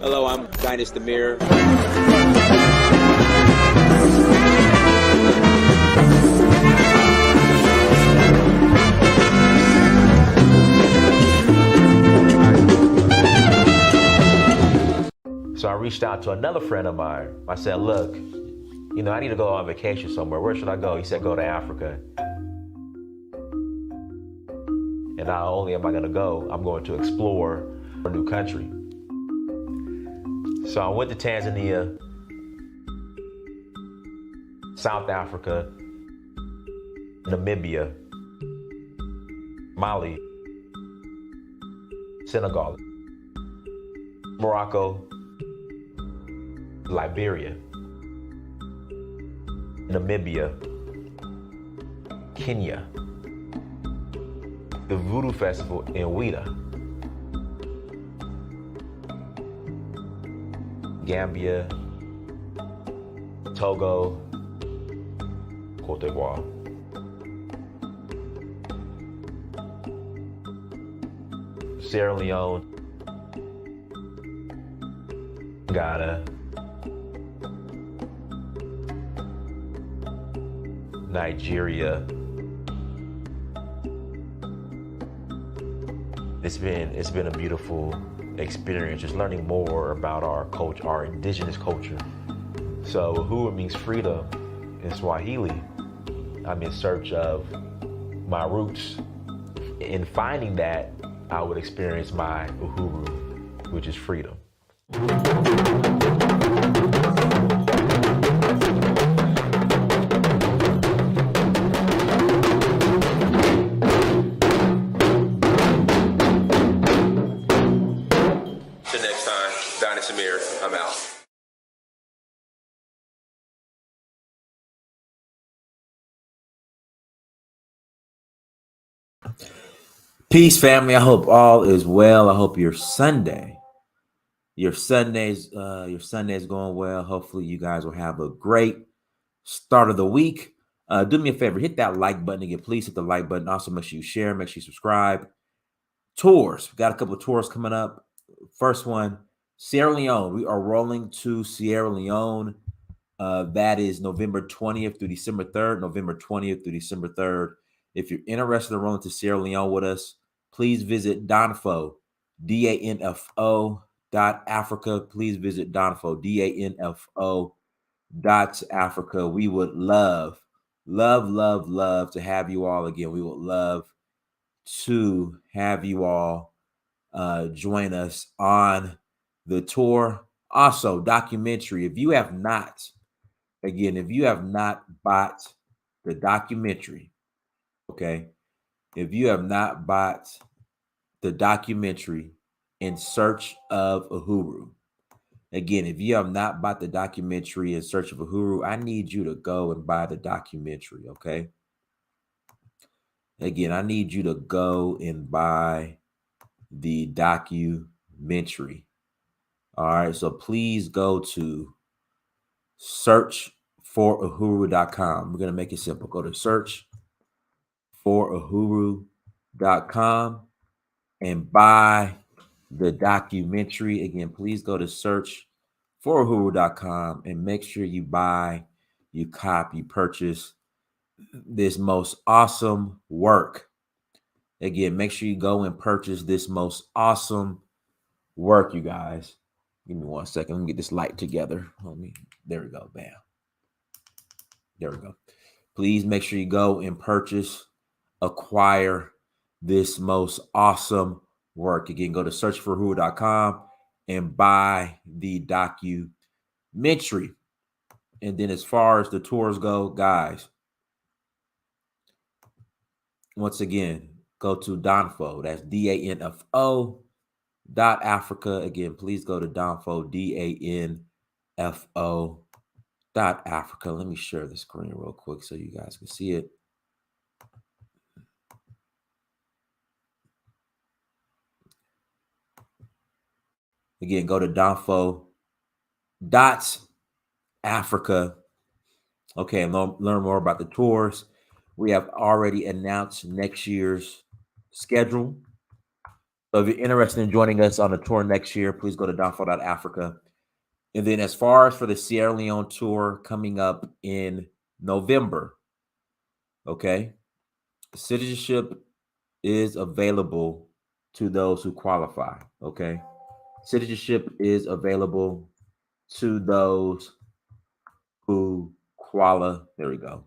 Hello, I'm Dynast Amir. So I reached out to another friend of mine. I said, look, I need to go on vacation somewhere. Where should I go? He said, go to Africa. And not only am I going to go, I'm going to explore a new country. So I went to Tanzania, South Africa, Namibia, Mali, Senegal, Morocco, Liberia, Namibia, Kenya, the Voodoo Festival in Ouida, Gambia, Togo, Cote d'Ivoire. Sierra Leone, Ghana, Nigeria. It's been a beautiful experience, just learning more about our culture, our indigenous culture. So Uhuru means freedom in Swahili. I'm in search of my roots. In finding that, I would experience my Uhuru, which is freedom. Till next time, Dynast Amir, I'm out. Peace, family. I hope all is well. I hope your Sunday's going well. Hopefully, you guys will have a great start of the week. Do me a favor, hit that like button again. Please hit the like button. Also, make sure you share. Make sure you subscribe. Tours. We got a couple of tours coming up. First one, Sierra Leone. We are rolling to Sierra Leone. That is November 20th through December 3rd. November 20th through December 3rd. If you're interested in rolling to Sierra Leone with us, please visit Danfo, DANFO.Africa. Please visit Danfo, DANFO.Africa. We would love to have you all again. We would love to have you all join us on the tour. Also, documentary. If you have not bought the documentary, okay, if you have not bought the documentary In Search of Uhuru, again, if you have not bought the documentary In Search of Uhuru, I need you to go and buy the documentary, okay? Again, I need you to go and buy the documentary. All right, so please go to searchforuhuru.com. We're going to make it simple. Go to searchforuhuru.com and buy the documentary. Again, please go to searchforuhuru.com and make sure you buy, you copy, purchase this most awesome work. Again, make sure you go and purchase this most awesome work, you guys. Give me 1 second. Let me get this light together. There we go. Bam. There we go. Please make sure you go and purchase, acquire this most awesome work. Again, go to searchforuhuru.com and buy the documentary. And then as far as the tours go, guys, once again, go to Danfo. That's DANFO.Africa. Again, please go to Danfo, DANFO.Africa. Let me share the screen real quick so you guys can see it. Again, go to Danfo.Africa. Okay, and learn more about the tours. We have already announced next year's schedule. So if you're interested in joining us on the tour next year, please go to downfall.africa. And then as far as for the Sierra Leone tour coming up in November, okay, citizenship is available to those who qualify, okay? Citizenship is available to those who there we go,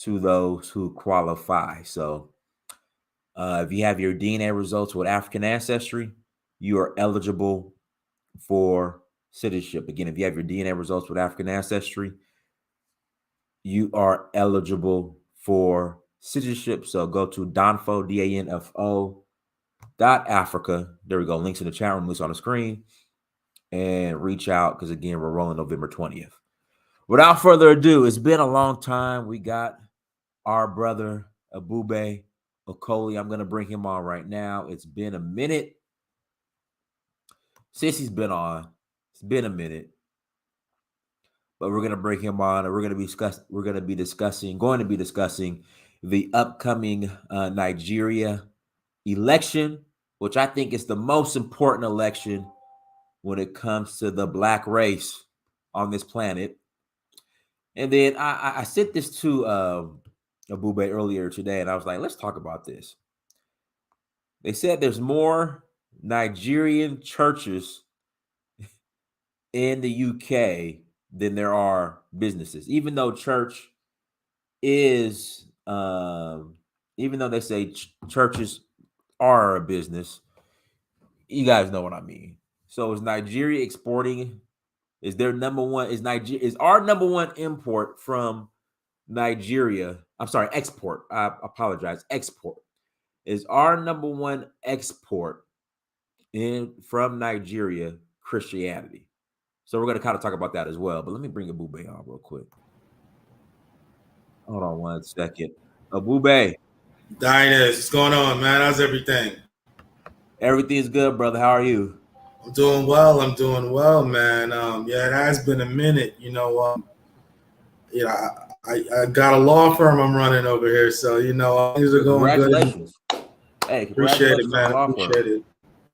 to those who qualify. So if you have your DNA results with African ancestry, you are eligible for citizenship. Again, if you have your DNA results with African ancestry, you are eligible for citizenship. So go to Danfo, DANFO .Africa. There we go. Links in the chat room, links on the screen, and reach out because again, we're rolling November 20th. Without further ado, it's been a long time. We got our brother Ebube Okoli. I'm going to bring him on right now. It's been a minute since he's been on. It's been a minute, but we're going to bring him on, and we're going to be discussing the upcoming Nigeria election, which I think is the most important election when it comes to the black race on this planet. And then I sent this to Ebube earlier today, and I was like, let's talk about this. They said there's more Nigerian churches in the UK than there are businesses, even though church is, even though they say churches are a business, you guys know what I mean. So is Nigeria exporting? Is their number one? Is our number one import from Nigeria? I'm sorry, export. I apologize. Export is our number one export from Nigeria Christianity. So we're going to kind of talk about that as well. But let me bring Ebube on real quick. Hold on one second. Ebube. Dynast, what's going on, man? How's everything? Everything's good, brother. How are you? I'm doing well, man. Yeah, it has been a minute. I got a law firm I'm running over here, so things are going good. Congratulations. Hey, appreciate it, man. Appreciate it.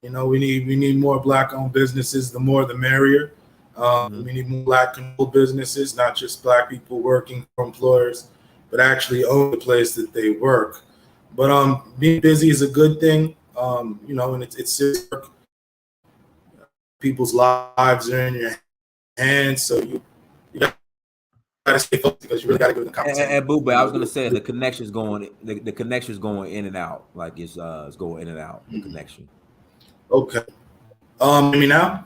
We need more black-owned businesses. The more, the merrier. We need more black-owned businesses, not just black people working for employers, but actually own the place that they work. But being busy is a good thing. And it's work. People's lives are in your hands, so you got to stay focused because you really got to go to the competition. And Ebube, I was gonna say the connection's going in and out, like it's going in and out. The connection. Okay. Hear me now?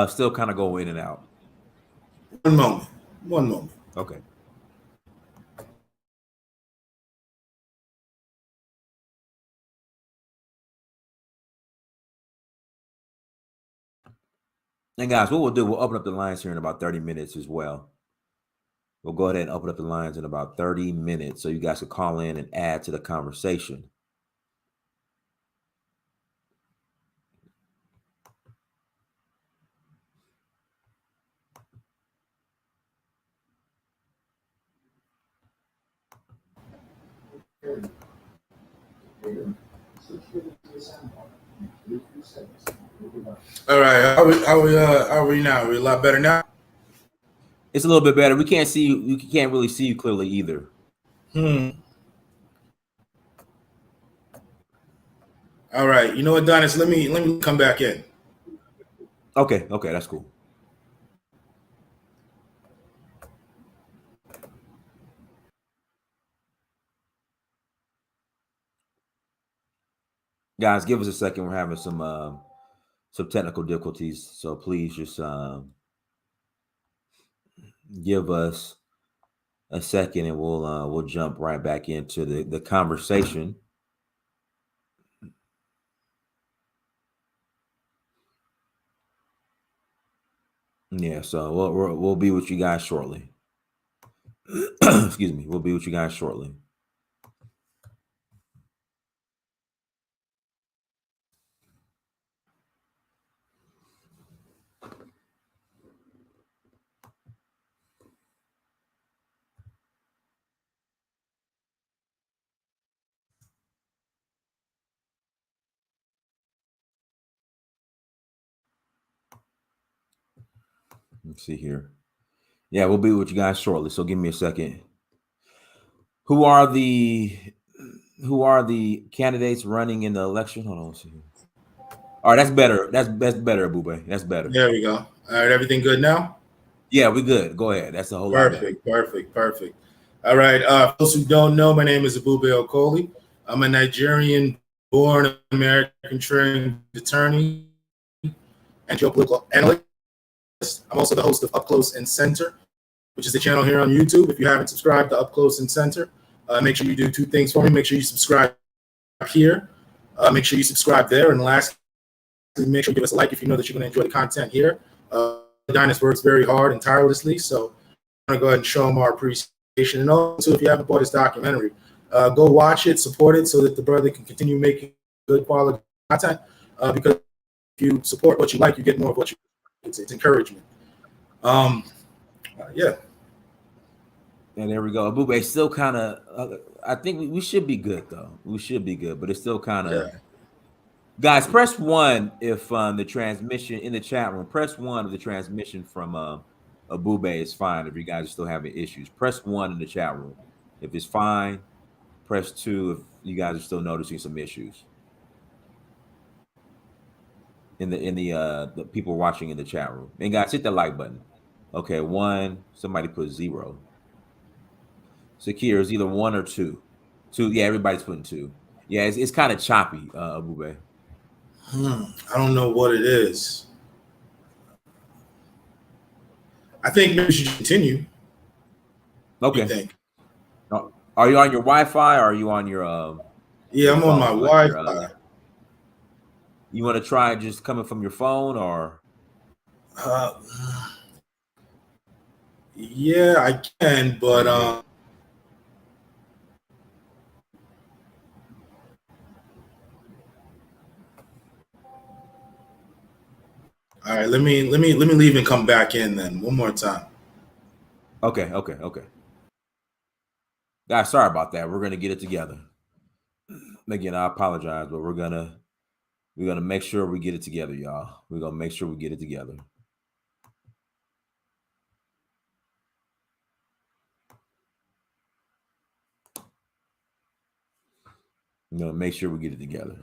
Still kind of going in and out. One moment. Okay. And guys, what we'll do, we'll open up the lines here in about 30 minutes as well. We'll go ahead and open up the lines in about 30 minutes so you guys can call in and add to the conversation. All right. How are we now? Are we a lot better now? It's a little bit better. We can't see you. We can't really see you clearly either. All right. You know what, Donis? Let me come back in. Okay, that's cool. Guys, give us a second. We're having some technical difficulties, so please just give us a second, and we'll jump right back into the conversation. Yeah, so we'll be with you guys shortly. Excuse me. We'll be with you guys shortly. Let's see here. Yeah, we'll be with you guys shortly. So give me a second. Who are the candidates running in the election? Hold on. Let's see. All right, that's better. That's better, Ebube. That's better. There we go. All right, everything good now? Yeah, we good. Go ahead. That's a whole lot better. Perfect. All right. For those who don't know, my name is Ebube Okoli. I'm a Nigerian-born American-trained attorney and geopolitical analyst. I'm also the host of Up Close and Center, which is the channel here on YouTube. If you haven't subscribed to Up Close and Center, make sure you do two things for me. Make sure you subscribe here. Make sure you subscribe there. And lastly, make sure you give us a like if you know that you're going to enjoy the content here. Dynast works very hard and tirelessly, so I'm going to go ahead and show them our appreciation. And also, if you haven't bought this documentary, go watch it, support it, so that the brother can continue making good quality content. Because if you support what you like, you get more of what you like. It's encouragement. Yeah. And there we go. Ebube still kind of. I think we should be good though. We should be good, but it's still kind of. Yeah. Guys, press 1 if the transmission in the chat room. Press 1 if the transmission from Ebube is fine. If you guys are still having issues, press 1 in the chat room. If it's fine, press 2 if you guys are still noticing some issues. In the people watching in the chat room. And guys, hit the like button. Okay, 1. Somebody put 0. Secure is either 1 or 2. 2. Yeah, everybody's putting 2. Yeah, it's kind of choppy, Ebube. I don't know what it is. I think maybe we should continue. Okay. What do you think? Are you on your Wi-Fi or are you on your Yeah, I'm on my Wi-Fi. You want to try just coming from your phone or yeah, I can, but all right, let me leave and come back in then one more time. Okay. Guys, sorry about that. We're gonna get it together. Again, I apologize, but we're gonna make sure we get it together, y'all. We're gonna make sure we get it together. We're gonna make sure we get it together.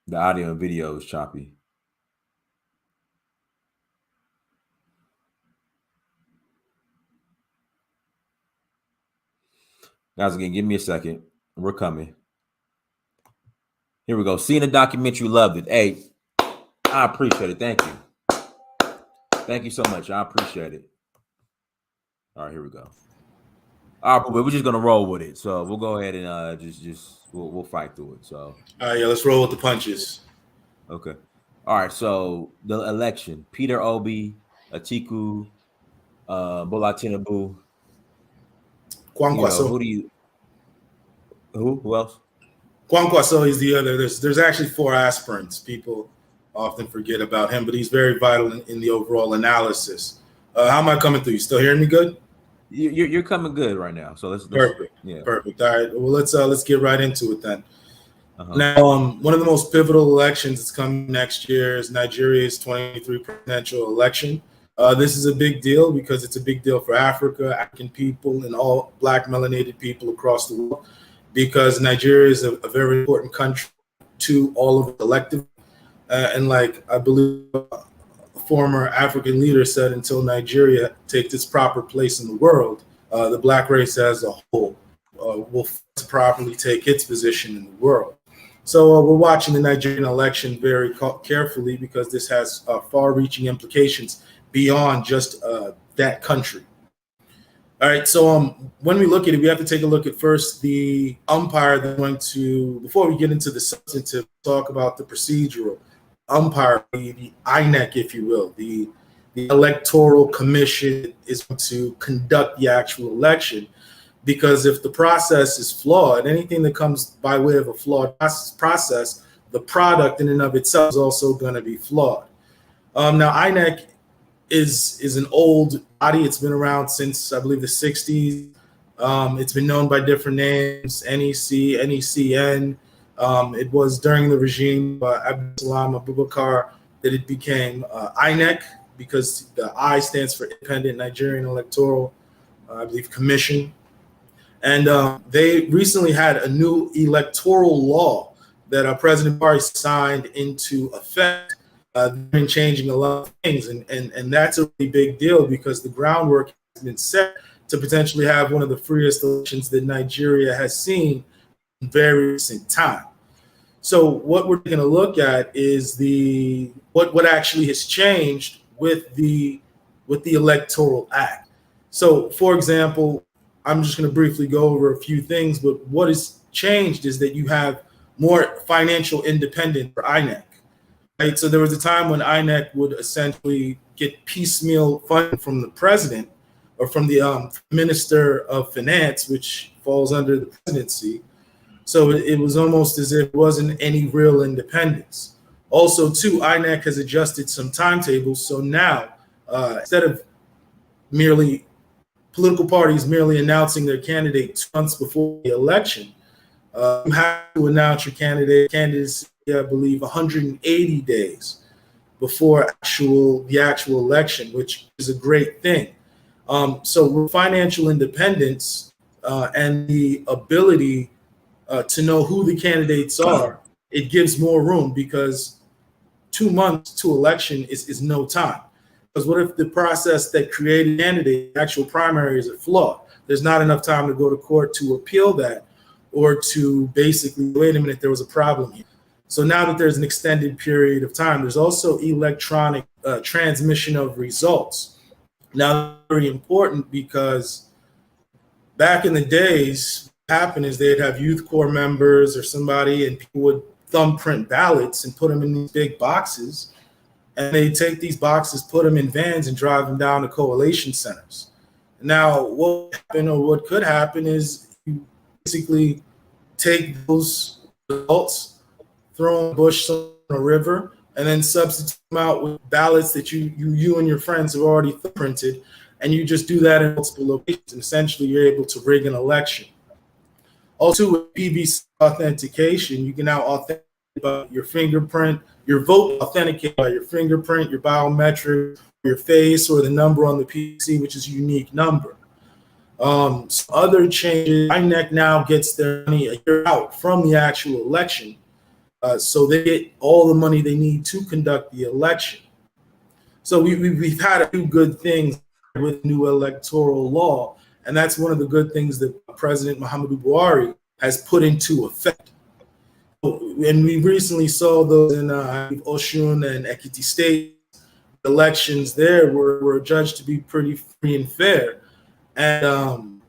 The audio and video is choppy. Guys, again, give me a second. We're coming. Here we go. Seeing the documentary, loved it. Hey, I appreciate it. Thank you. Thank you so much. I appreciate it. All right, here we go. All right, we're just gonna roll with it. So we'll go ahead and we'll fight through it. So all right, yeah, let's roll with the punches. Okay. All right. So the election: Peter Obi, Atiku, Bola Tinubu. Kwankwaso. Who else? Kwankwaso is the other. There's actually 4 aspirants. People often forget about him, but he's very vital in the overall analysis. How am I coming through? You still hearing me good? You're coming good right now. So let's perfect. Yeah, perfect. All right. Well, let's get right into it then. Now, one of the most pivotal elections that's coming next year is Nigeria's 2023 presidential election. This is a big deal because it's a big deal for Africa, African people, and all Black melanated people across the world, because Nigeria is a very important country to all of the collective. And like I believe a former African leader said, until Nigeria takes its proper place in the world, the Black race as a whole will properly take its position in the world. So we're watching the Nigerian election very carefully because this has far-reaching implications beyond just that country. All right, so when we look at it, we have to take a look at first the umpire that's going to, before we get into the substantive, talk about the procedural umpire, the INEC, if you will, the electoral commission is going to conduct the actual election. Because if the process is flawed, anything that comes by way of a flawed process, the product in and of itself is also going to be flawed. Now, INEC is an old body. It's been around since, I believe, the 60s. It's been known by different names, NEC, NECN. It was during the regime of Abdulsalam Abubakar that it became INEC, because the I stands for Independent Nigerian Electoral, I believe, Commission. And they recently had a new electoral law that President Buhari signed into effect. They've been changing a lot of things, and that's a really big deal, because the groundwork has been set to potentially have one of the freest elections that Nigeria has seen in very recent time. So what we're going to look at is what actually has changed with the Electoral Act. So, for example, I'm just going to briefly go over a few things, but what has changed is that you have more financial independence for INEC. Right? So there was a time when INEC would essentially get piecemeal funding from the president or from the Minister of Finance, which falls under the presidency. So it was almost as if it wasn't any real independence. Also, too, INEC has adjusted some timetables. So now, instead of political parties merely announcing their candidate 2 months before the election, you have to announce your candidacy, I believe, 180 days before the actual election, which is a great thing. So with financial independence and the ability to know who the candidates are, it gives more room, because 2 months to election is no time. Because what if the process that created the candidate, the actual primaries, are flawed? There's not enough time to go to court to appeal that, or to basically, wait a minute, there was a problem here. So now that there's an extended period of time, there's also electronic transmission of results. Now, very important, because back in the days, what happened is they'd have youth corps members or somebody, and people would thumbprint ballots and put them in these big boxes. And they'd take these boxes, put them in vans, and drive them down to collation centers. Now, what could happen is you basically take those results, throw in a bush in a river, and then substitute them out with ballots that you and your friends have already printed, and you just do that in multiple locations. And essentially, you're able to rig an election. Also, with PVC authentication, you can now authenticate by your fingerprint, your vote authenticated by your fingerprint, your biometric, your face, or the number on the PC, which is a unique number. Some other changes, INEC now gets their money a year out from the actual election. So they get all the money they need to conduct the election. So we've had a few good things with new electoral law, and that's one of the good things that President Muhammadu Buhari has put into effect. And we recently saw those in Osun and Ekiti State. Elections there were judged to be pretty free and fair, and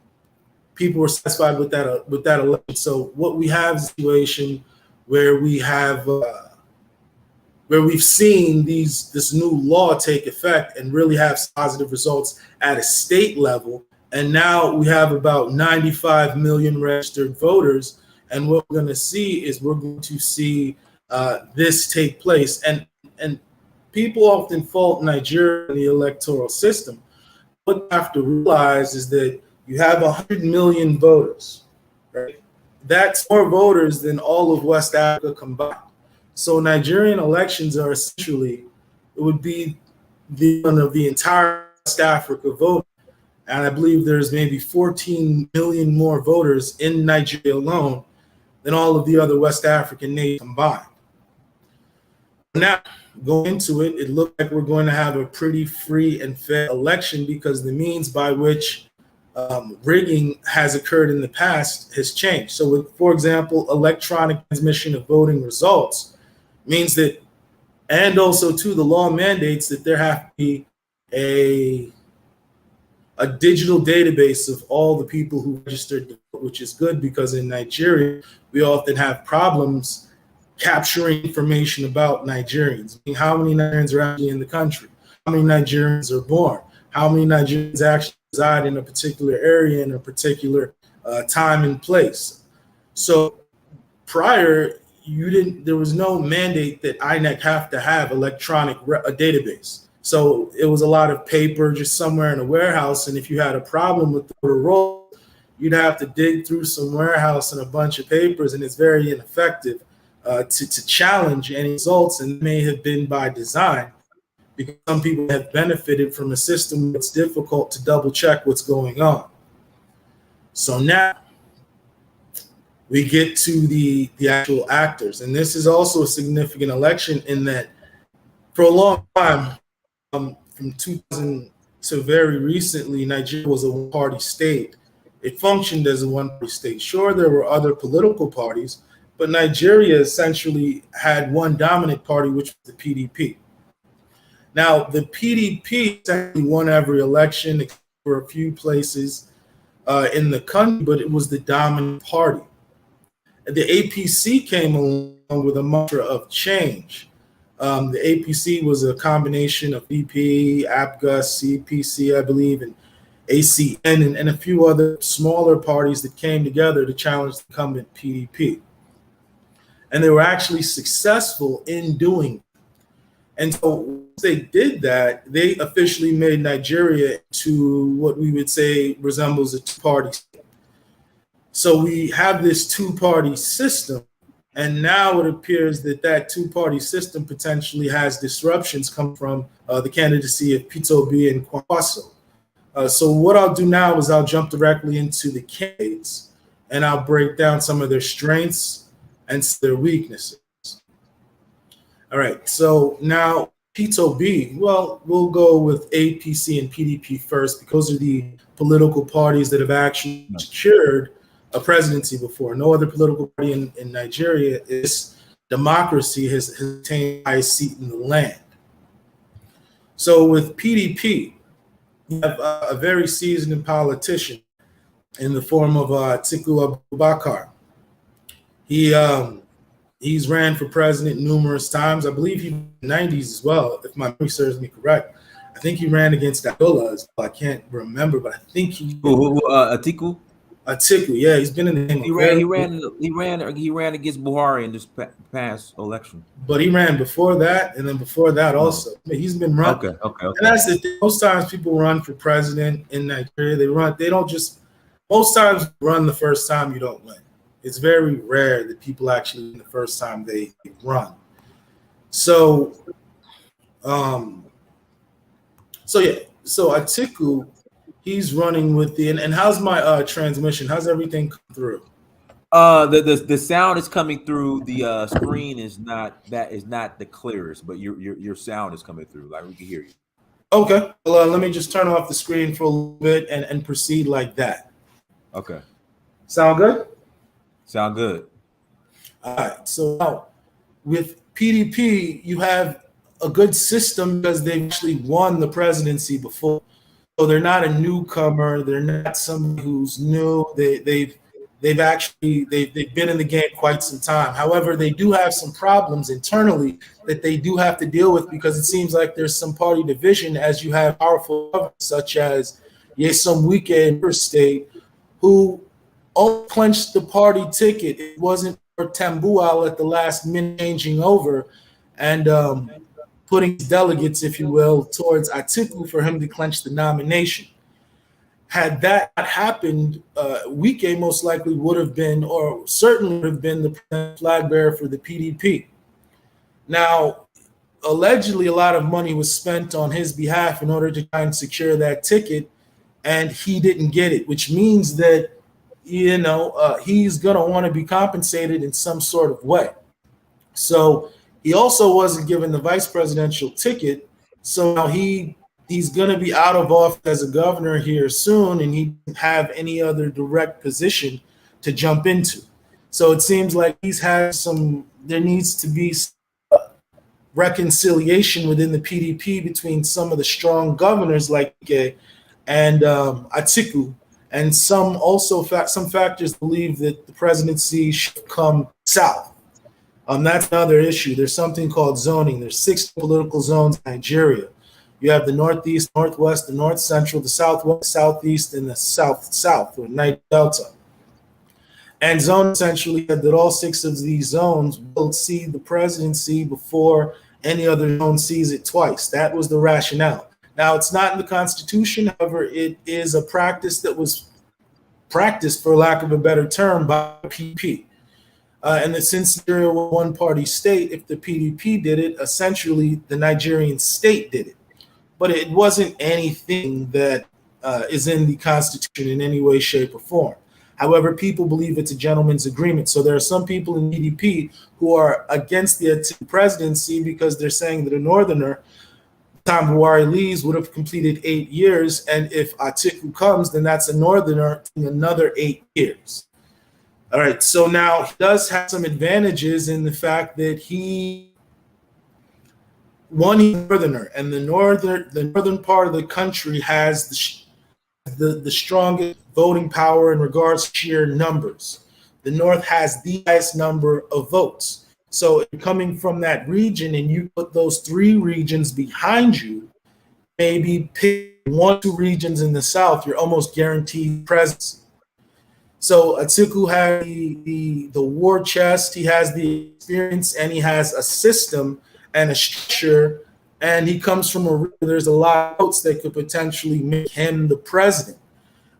people were satisfied with that election. So what we have is a situation where we've seen this new law take effect and really have positive results at a state level. And now we have about 95 million registered voters. And what we're going to see is this take place. And people often fault Nigeria in the electoral system. What you have to realize is that you have 100 million voters, right? That's more voters than all of West Africa combined. So Nigerian elections are essentially, it would be the one of the entire West Africa vote. And I believe there's maybe 14 million more voters in Nigeria alone than all of the other West African nations combined. Now, going into it, it looks like we're going to have a pretty free and fair election, because the means by which rigging has occurred in the past has changed. So, with, for example, electronic transmission of voting results means that, and also too, the law mandates that there have to be a digital database of all the people who registered, which is good, because in Nigeria, we often have problems capturing information about Nigerians. I mean, how many Nigerians are actually in the country? How many Nigerians are born? How many Nigerians actually reside in a particular area in a particular time and place? So prior, there was no mandate that INEC have to have electronic a database. So it was a lot of paper just somewhere in a warehouse. And if you had a problem with the roll, you'd have to dig through some warehouse and a bunch of papers, and it's very ineffective to challenge any results, and may have been by design because some people have benefited from a system that's difficult to double check what's going on. So now we get to the actual actors, and this is also a significant election in that for a long time, from 2000 to very recently, Nigeria was a one-party state. It functioned as a one-party state. Sure, there were other political parties, but Nigeria essentially had one dominant party, which was the PDP. Now, the PDP essentially won every election except for a few places in the country, but it was the dominant party. The APC came along with a mantra of change. The APC was a combination of BP, APGA, CPC, I believe, and ACN, and a few other smaller parties that came together to challenge the incumbent PDP. And they were actually successful in doing it. And so once they did that, they officially made Nigeria to what we would say resembles a two-party state. So we have this two-party system, and now it appears that that two-party system potentially has disruptions come from the candidacy of Peter Obi and Kwankwaso. So what I'll do now is I'll jump directly into the candidates, and I'll break down some of their strengths and their weaknesses. All right, so now Peter Obi, well, we'll go with APC and PDP first because those are the political parties that have actually secured a presidency before. No other political party in Nigeria is democracy has attained the highest seat in the land. So with PDP, you have a very seasoned politician in the form of Atiku Abubakar. He's ran for president numerous times. I believe he in the 90s as well, if my memory serves me correct. I think he ran against Abdullah as well. I can't remember, but I think he. Atiku? Atiku, yeah, he's been in the. He ran against Buhari in this past election. But he ran before that, and then before that also. I mean, he's been running. Okay. And that's the thing. Most times people run for president in Nigeria. They don't just. Most times run the first time you don't win. It's very rare that people actually win the first time they run. So Atiku, he's running with the and how's my transmission? How's everything come through? The sound is coming through. The screen is not the clearest, but your sound is coming through. Like we can hear you. Okay. Well, let me just turn off the screen for a little bit and proceed like that. Okay. Sound good? Sound good. All right. So now with PDP, you have a good system because they've actually won the presidency before. So they're not a newcomer. They're not somebody who's new. They've been in the game quite some time. However, they do have some problems internally that they do have to deal with because it seems like there's some party division as you have powerful governors such as Nyesom Wike in her state, who only clinched the party ticket. It wasn't for Tambuwal at the last minute changing over and putting delegates, if you will, towards Atiku for him to clinch the nomination. Had that not happened, Wike most likely would have been, or certainly would have been, the flag bearer for the PDP. Now, allegedly, a lot of money was spent on his behalf in order to try and secure that ticket, and he didn't get it, which means that, he's going to want to be compensated in some sort of way. So he also wasn't given the vice presidential ticket, so now he's going to be out of office as a governor here soon, and he doesn't have any other direct position to jump into. So it seems like there needs to be some reconciliation within the PDP between some of the strong governors like Ike and Atiku, and some factors believe that the presidency should come south. That's another issue. There's something called zoning. There's 6 political zones in Nigeria. You have the Northeast, Northwest, the North Central, the Southwest, Southeast, and the South, or Niger Delta. And zone essentially that all 6 of these zones will see the presidency before any other zone sees it twice. That was the rationale. Now, it's not in the Constitution. However, it is a practice that was practiced, for lack of a better term, by PDP. And that since Nigeria was a one-party state, if the PDP did it, essentially the Nigerian state did it. But it wasn't anything that is in the Constitution in any way, shape, or form. However, people believe it's a gentleman's agreement. So there are some people in PDP who are against the Atiku presidency because they're saying that a northerner, time Buhari leaves, would have completed 8 years. And if Atiku comes, then that's a northerner in another 8 years. All right, so now he does have some advantages in the fact that he's a northerner, and the northern part of the country has the strongest voting power in regards to sheer numbers. The North has the highest number of votes. So coming from that region and you put those 3 regions behind you, maybe pick 1 or 2 regions in the South, you're almost guaranteed presence. So Atiku has the war chest, he has the experience, and he has a system and a structure, and he comes from there's a lot of votes that could potentially make him the president.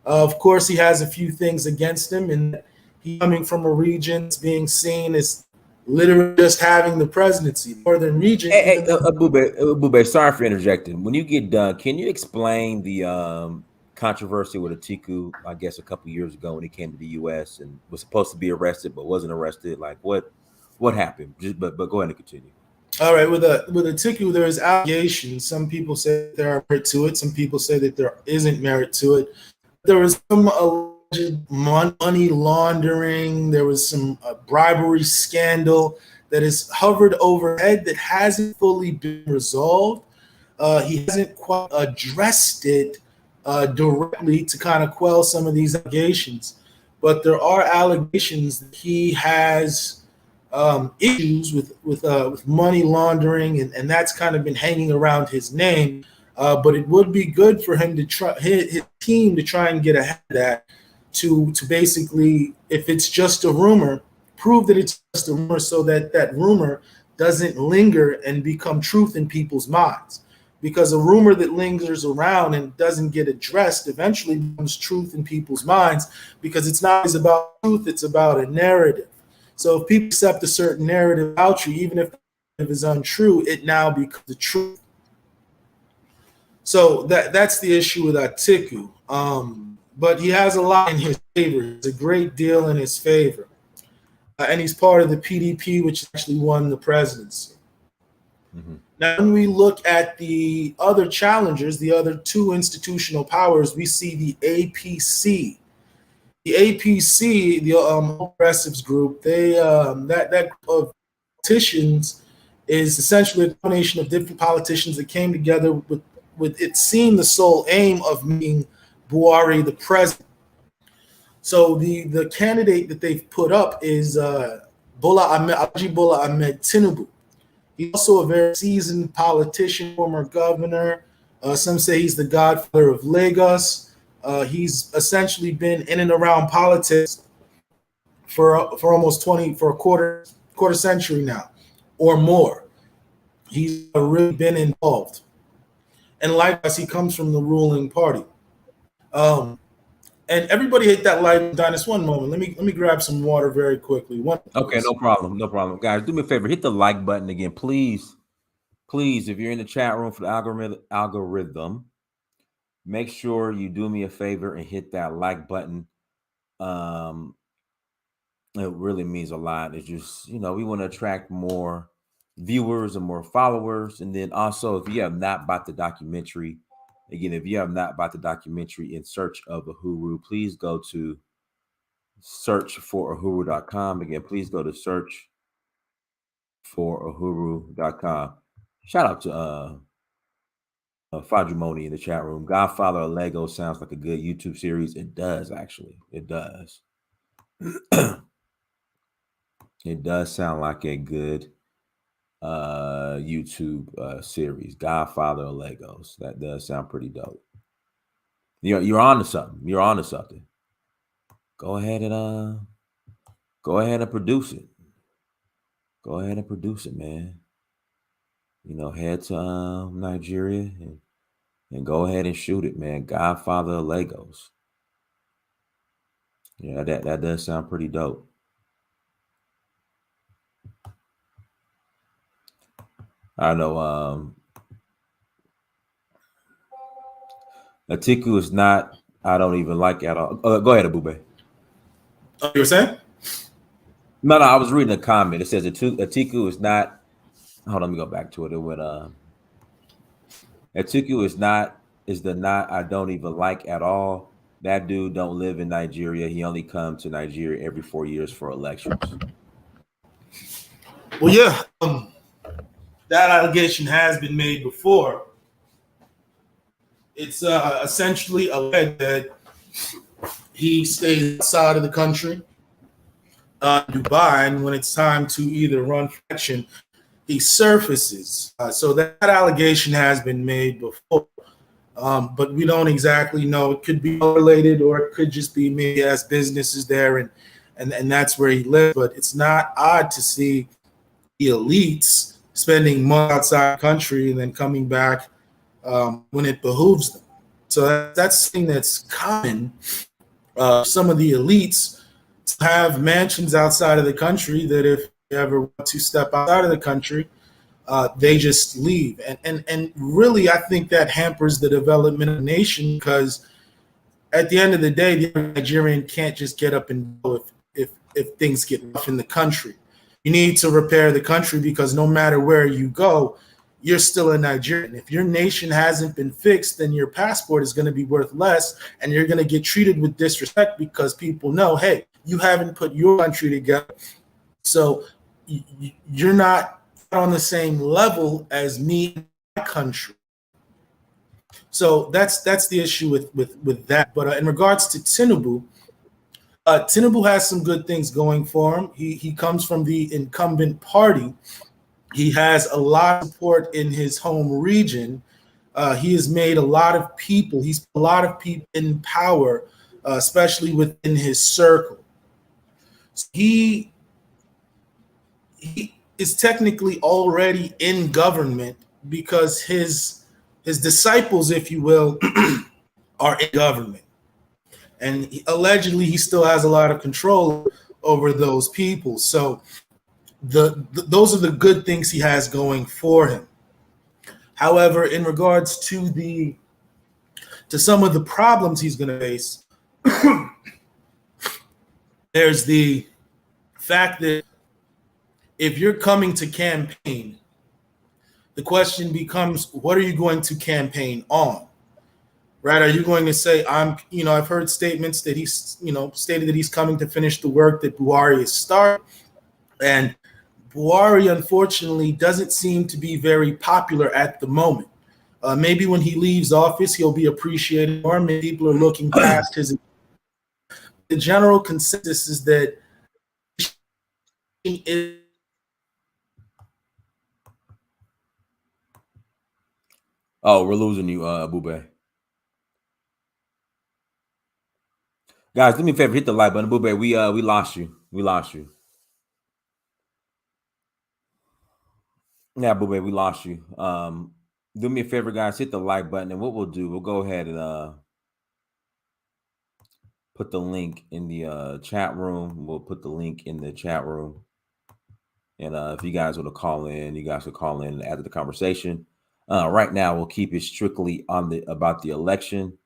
Of course, he has a few things against him, and he's coming from a region that's being seen as literally just having the presidency. Northern region. Hey, Ebube, sorry for interjecting. When you get done, can you explain the controversy with Atiku, I guess a couple years ago when he came to the U.S. and was supposed to be arrested but wasn't arrested? Like what happened? But go ahead and continue. All right, with Atiku, there's allegations. Some people say there are merit to it. Some people say that there isn't merit to it. There was some alleged money laundering. There was some bribery scandal that has hovered overhead that hasn't fully been resolved. He hasn't quite addressed it directly to kind of quell some of these allegations. But there are allegations that he has issues with money laundering, and that's kind of been hanging around his name. But it would be good for him to try his team to try and get ahead of that, to basically, if it's just a rumor, prove that it's just a rumor, so that that rumor doesn't linger and become truth in people's minds. Because a rumor that lingers around and doesn't get addressed eventually becomes truth in people's minds, because it's not always about truth, it's about a narrative. So if people accept a certain narrative about you, even if it is untrue, it now becomes the truth. So that's the issue with Atiku. But he has a lot in his favor. It's a great deal in his favor. And he's part of the PDP, which actually won the presidency. Mm-hmm. Now, when we look at the other challengers, the other 2 institutional powers, we see the APC. The APC, the Progressives group, they that group of politicians is essentially a combination of different politicians that came together with it seemed the sole aim of making Buhari the president. So the candidate that they've put up is Bola Ahmed Tinubu. He's also a very seasoned politician, former governor. Some say he's the godfather of Lagos. He's essentially been in and around politics for almost a quarter century now, or more. He's really been involved, and likewise, he comes from the ruling party. And everybody hit that like Dynast. One moment, let me grab some water very quickly. Okay, no problem, guys. Do me a favor, hit the like button again, please. Please, if you're in the chat room for the algorithm, make sure you do me a favor and hit that like button. It really means a lot. It's just, we want to attract more viewers and more followers. And then also, if you have not bought the documentary, again, if you have not bought the documentary In Search of Uhuru, please go to searchforuhuru.com. Again, please go to searchforuhuru.com. Shout out to Fadrumoni in the chat room. Godfather of Lego sounds like a good YouTube series. It does, actually. It does. It does sound like a good YouTube series. Godfather of Legos. That does sound pretty dope. You're on to something. You're on to something. Go ahead and produce it. Go ahead and produce it, man. head to Nigeria and go ahead and shoot it, man. Godfather of Legos. Yeah, that does sound pretty dope. I know Atiku is not, I don't even like at all. Go ahead, Ebube. Oh, you were saying? No, I was reading a comment. It says Atiku is not, hold on, let me go back to it. It went Atiku is the not I don't even like at all. That dude don't live in Nigeria. He only comes to Nigeria every 4 years for elections. Well, yeah, that allegation has been made before. It's essentially alleged that he stays outside of the country, Dubai, and when it's time to either run for election, he surfaces. So that allegation has been made before, but we don't exactly know. It could be related, or it could just be maybe as businesses there, and that's where he lives. But it's not odd to see the elites spending months outside the country and then coming back when it behooves them. So that's something that's common. Some of the elites have mansions outside of the country that if they ever want to step outside of the country, they just leave. And really, I think that hampers the development of the nation, because at the end of the day, the Nigerian can't just get up and go if things get rough in the country. You need to repair the country, because no matter where you go, you're still a Nigerian. If your nation hasn't been fixed, then your passport is going to be worth less, and you're going to get treated with disrespect, because people know, hey, you haven't put your country together, so you're not on the same level as me and my country. So that's the issue with that. But in regards to Tinubu, Tinubu has some good things going for him. He comes from the incumbent party. He has a lot of support in his home region. He has made a lot of people. He's put a lot of people in power, especially within his circle. So he is technically already in government, because his disciples, if you will, are in government. And allegedly, he still has a lot of control over those people. So those are the good things he has going for him. However, in regards to some of the problems he's going to face, there's the fact that if you're coming to campaign, the question becomes, what are you going to campaign on? Right? Are you going to say, I've heard statements that he's, stated that he's coming to finish the work that Buhari has started. And Buhari, unfortunately, doesn't seem to be very popular at the moment. Maybe when he leaves office, he'll be appreciated more. Maybe people are looking past his. The general consensus is that Oh, we're losing you, Ebube. Guys, do me a favor, hit the like button. Ebube, we lost you. We lost you. Yeah, Ebube, we lost you. Do me a favor, guys, hit the like button, and what we'll do, we'll go ahead and put the link in the chat room. We'll put the link in the chat room. And if you guys want to call in, you guys will call in and add to the conversation. Right now, we'll keep it strictly on about the election.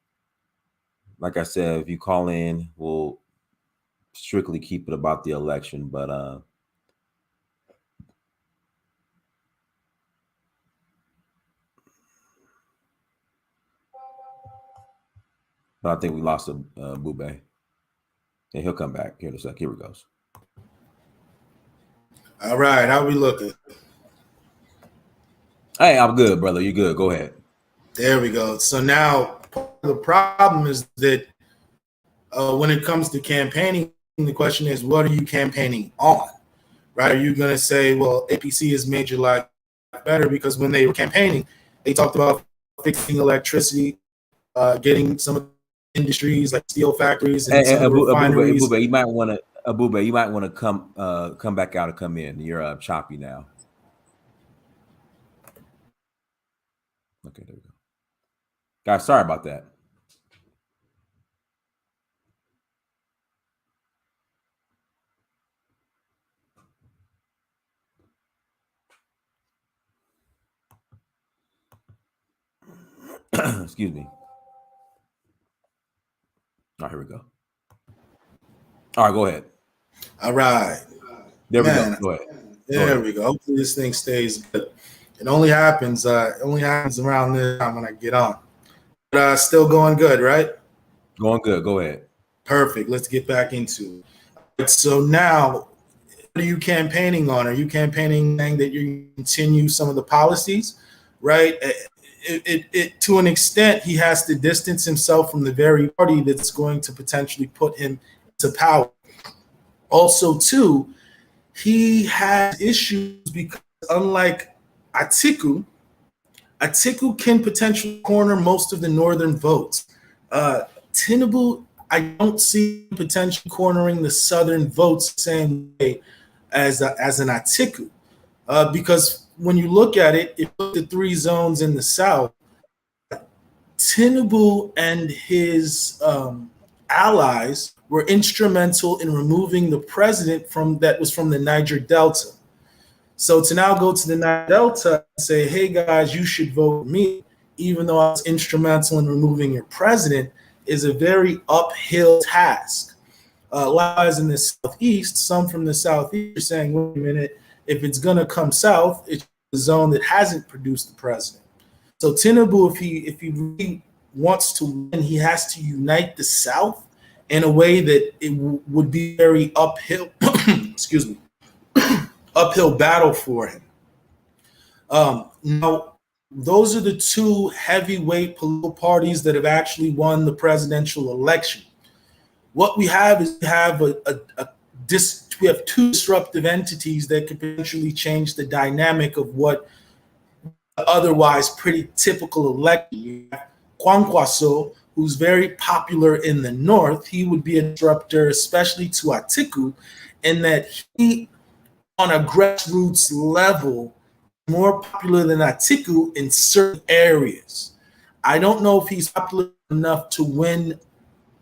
Like I said, if you call in, we'll strictly keep it about the election. But I think we lost Bube. And he'll come back here in a sec. Here we go. All right, how we looking? Hey, I'm good, brother. You good? Go ahead. There we go. So now the problem is that when it comes to campaigning, the question is, what are you campaigning on? Right? Are you going to say, well, APC has made your life better? Because when they were campaigning, they talked about fixing electricity, getting some industries like steel factories and refineries. Abube, you might want to come back out and come in. You're choppy now. Okay, there we go. Guys, sorry about that. Excuse me. All right, here we go. All right, go ahead. All right. There we Man, go. Go ahead. There we go. Hopefully this thing stays good. It only happens around this time when I get on. But still going good, right? Going good. Go ahead. Perfect. Let's get back into it. So now, what are you campaigning on? Are you campaigning saying that you continue some of the policies, right? It to an extent, he has to distance himself from the very party that's going to potentially put him to power. Also, too, he has issues because unlike Atiku can potentially corner most of the northern votes. Tinubu, I don't see potentially cornering the southern votes the same way as an Atiku, because when you look at it, if you look at the three zones in the south, Tinubu and his allies were instrumental in removing the president that was from the Niger Delta. So to now go to the Niger Delta and say, hey guys, you should vote for me, even though I was instrumental in removing your president, is a very uphill task. Likewise in the southeast, some from the southeast are saying, wait a minute, if it's going to come south, it's the zone that hasn't produced the president. So Tinubu, if he really wants to win, he has to unite the South in a way that it would be very uphill, excuse me, uphill battle for him. Now, those are the two heavyweight political parties that have actually won the presidential election. What we have is we have we have two disruptive entities that could potentially change the dynamic of what otherwise pretty typical election. You have Kwankwaso, who's very popular in the north. He would be a disruptor, especially to Atiku, in that he, on a grassroots level, more popular than Atiku in certain areas. I don't know if he's popular enough to win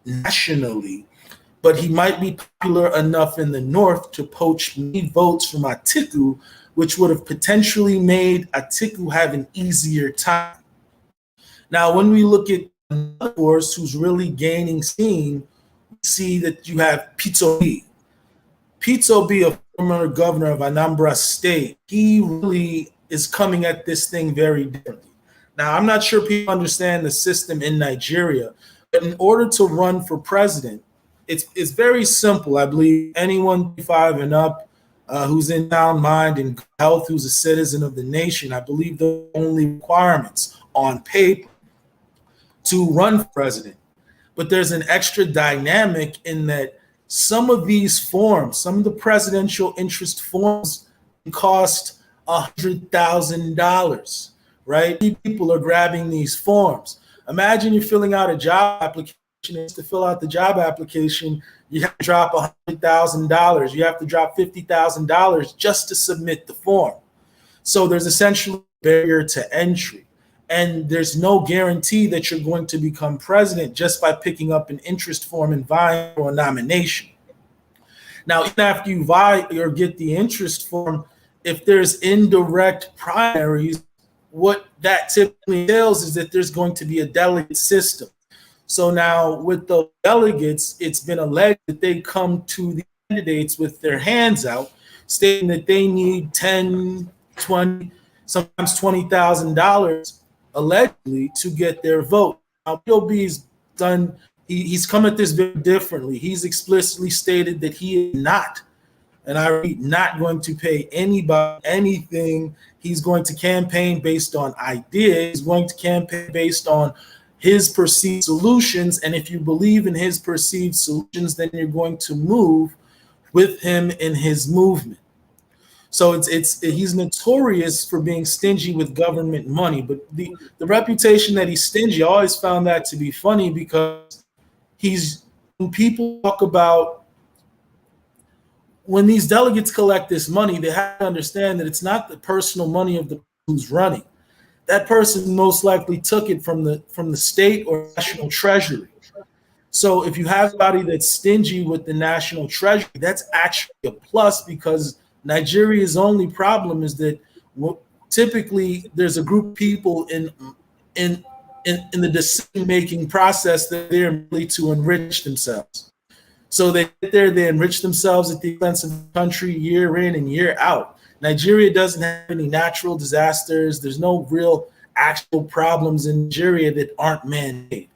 nationally, but he might be popular enough in the north to poach many votes from Atiku, which would have potentially made Atiku have an easier time. Now, when we look at another force who's really gaining steam, we see that you have Peter Obi. Peter Obi, a former governor of Anambra State, he really is coming at this thing very differently. Now, I'm not sure people understand the system in Nigeria, but in order to run for president, it's very simple. I believe anyone 25 and up who's in sound mind and health, who's a citizen of the nation, I believe the only requirements on paper to run for president. But there's an extra dynamic in that some of these forms, some of the presidential interest forms cost $100,000, right? People are grabbing these forms. Imagine you're filling out a job application. To fill out the job application, you have to drop $100,000. You have to drop $50,000 just to submit the form. So there's essentially a barrier to entry. And there's no guarantee that you're going to become president just by picking up an interest form and vying for a nomination. Now, even after you vie or get the interest form, if there's indirect primaries, what that typically entails is that there's going to be a delegate system. So now with the delegates, it's been alleged that they come to the candidates with their hands out, stating that they need $10, $20, sometimes $20,000 allegedly to get their vote. Now, POB's done, he's come at this very differently. He's explicitly stated that he is not, and I read, not going to pay anybody anything. He's going to campaign based on ideas. He's going to campaign based on his perceived solutions, and if you believe in his perceived solutions, then you're going to move with him in his movement. So he's notorious for being stingy with government money, but the reputation that he's stingy, I always found that to be funny, because when people talk about when these delegates collect this money, they have to understand that it's not the personal money of the who's running. that person most likely took it from the state or national treasury. So if you have somebody that's stingy with the national treasury, that's actually a plus, because Nigeria's only problem is that typically there's a group of people in the decision making process that they're merely to enrich themselves. So they get there, they enrich themselves at the expense of the country year in and year out. Nigeria doesn't have any natural disasters. There's no real actual problems in Nigeria that aren't man-made.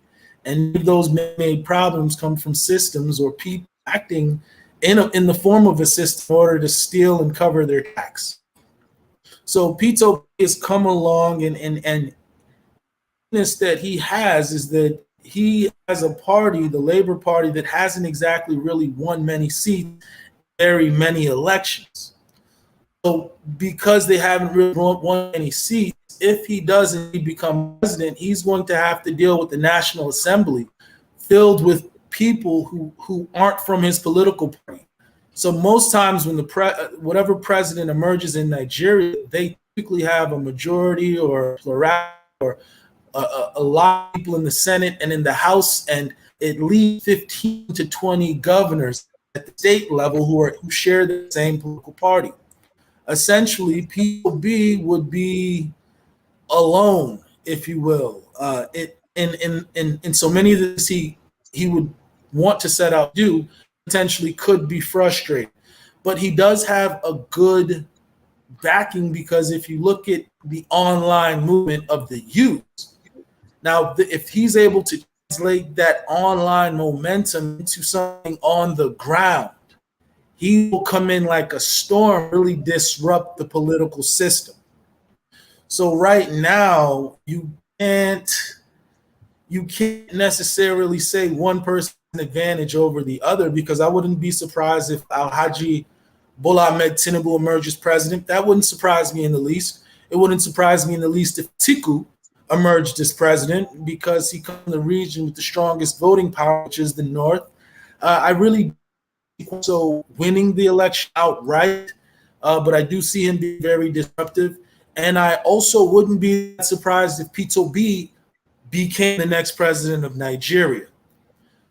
And those man-made problems come from systems or people acting in the form of a system in order to steal and cover their tax. So Pito has come along, and this that he has is that he has a party, the Labour Party, that hasn't exactly really won many seats, very many elections. So because they haven't really won any seats, if he doesn't become president, he's going to have to deal with the National Assembly filled with people who aren't from his political party. So most times when whatever president emerges in Nigeria, they typically have a majority or a plurality or a lot of people in the Senate and in the House, and at least 15 to 20 governors at the state level who share the same political party. Essentially, POB would be alone, if you will. In so many of this he would want to set out to do, potentially could be frustrating. But he does have a good backing, because if you look at the online movement of the youth, now if he's able to translate that online momentum into something on the ground, he will come in like a storm, really disrupt the political system. So right now, you can't necessarily say one person's advantage over the other, because I wouldn't be surprised if Alhaji Bola Ahmed Tinubu emerges president. That wouldn't surprise me in the least. It wouldn't surprise me in the least if Tiku emerged as president, because he comes from the region with the strongest voting power, which is the North. I really so winning the election outright, but I do see him being very disruptive. And I also wouldn't be surprised if Pito B became the next president of Nigeria.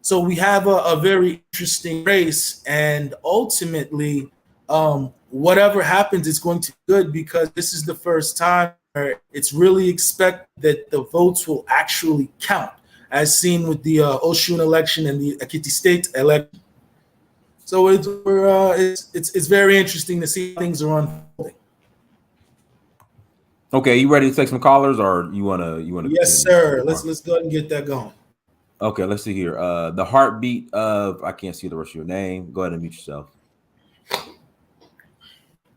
So we have a very interesting race, and ultimately, whatever happens, it's going to be good, because this is the first time where it's really expected that the votes will actually count, as seen with the Oshun election and the Ekiti State election. So it's very interesting to see how things are unfolding. Okay, you ready to take some callers, or you wanna? Yes, sir. Let's go ahead and get that going. Okay, let's see here. The heartbeat of, I can't see the rest of your name. Go ahead and mute yourself.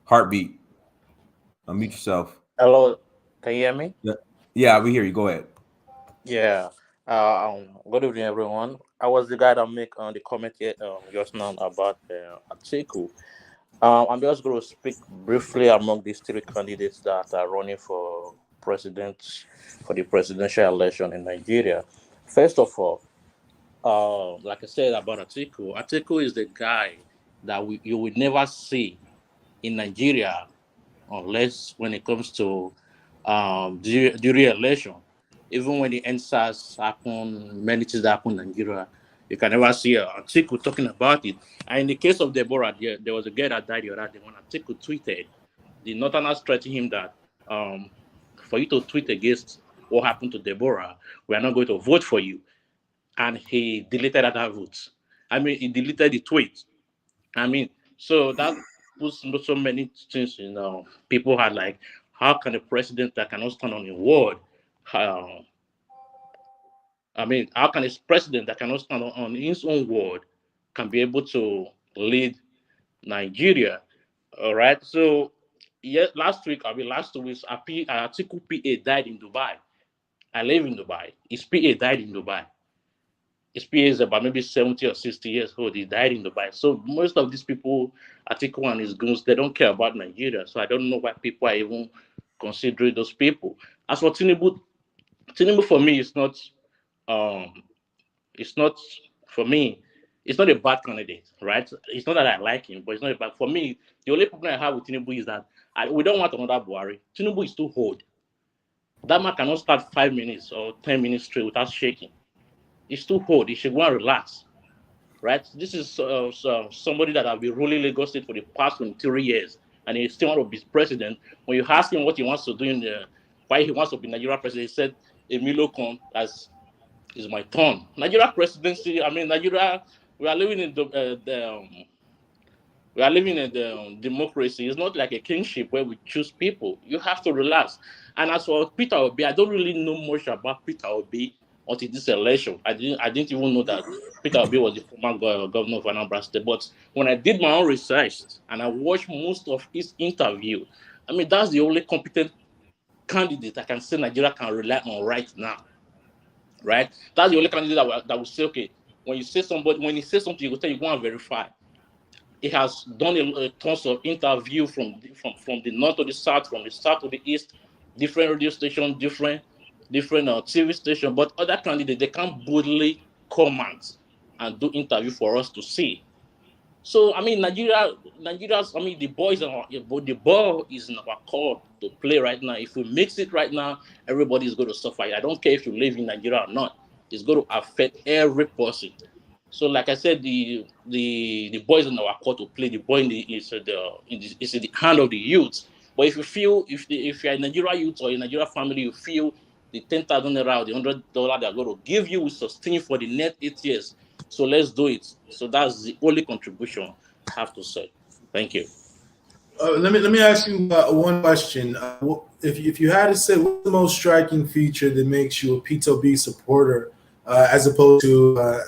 Heartbeat. Unmute yourself. Hello, can you hear me? Yeah, we hear you. Go ahead. Yeah. Good evening, everyone. I was the guy that make the comment here just now about Atiku. I'm just going to speak briefly among these three candidates that are running for president for the presidential election in Nigeria. First of all, like I said about Atiku, Atiku is the guy that you would never see in Nigeria unless when it comes to the re-election. Even when the NSAS happen, many things that happen in Nigeria, you can never see Atiku talking about it. And in the case of Deborah, there was a girl that died the other day when Atiku tweeted. The Northerners threatened him that for you to tweet against what happened to Deborah, we are not going to vote for you. And he deleted that vote. I mean, he deleted the tweet. I mean, so that puts so many things, people had like, how can a president that cannot stand on his word, how can a president that cannot stand on his own word can be able to lead Nigeria? All right. So, last 2 weeks, Atiku PA died in Dubai. I live in Dubai. His PA died in Dubai. His PA is about maybe 70 or 60 years old. He died in Dubai. So most of these people, Atiku and his goons, they don't care about Nigeria. So I don't know why people are even considering those people. As for Tinubu for me is not for me, it's not a bad candidate, right? It's not that I like him, but it's not a bad. For me, the only problem I have with Tinubu is that we don't want another Buhari. Tinubu is too old. That man cannot start 5 minutes or 10 minutes straight without shaking. It's too hot. He should go and relax. Right? This is somebody that have been ruling Lagos State for the past 23 years, and he still want to be president. When you ask him what he wants to do why he wants to be Nigeria president, he said, "Emilio Con, as is my turn." Nigeria presidency. I mean, Nigeria. We are living in we are living in the democracy. It's not like a kingship where we choose people. You have to relax. And as for Peter Obi, I don't really know much about Peter Obi until this election. I didn't even know that Peter Obi was the former governor of Anambra State. But when I did my own research and I watched most of his interview, I mean, that's the only competent candidate I can say Nigeria can rely on right now. Right? That's the only candidate that will say, okay, when he says something, you will tell you go and verify. He has done a tons of interview from the north to the south, from the south to the east, different radio stations, different TV stations. But other candidates, they can't boldly comment and do interview for us to see. So I mean, Nigeria's. I mean, the ball is in our court to play right now. If we mix it right now, everybody is going to suffer. I don't care if you live in Nigeria or not. It's going to affect every person. So, like I said, the boys in our court to play. The ball is in the hand of the youth. But if you feel if you're a Nigeria youth or a Nigeria family, you feel the 10,000 naira or the $100 they're going to give you will sustain for the next 8 years. So let's do it. So that's the only contribution I have to say. Thank you. Let me ask you one question. If you had to say, what's the most striking feature that makes you a Peter B supporter as opposed to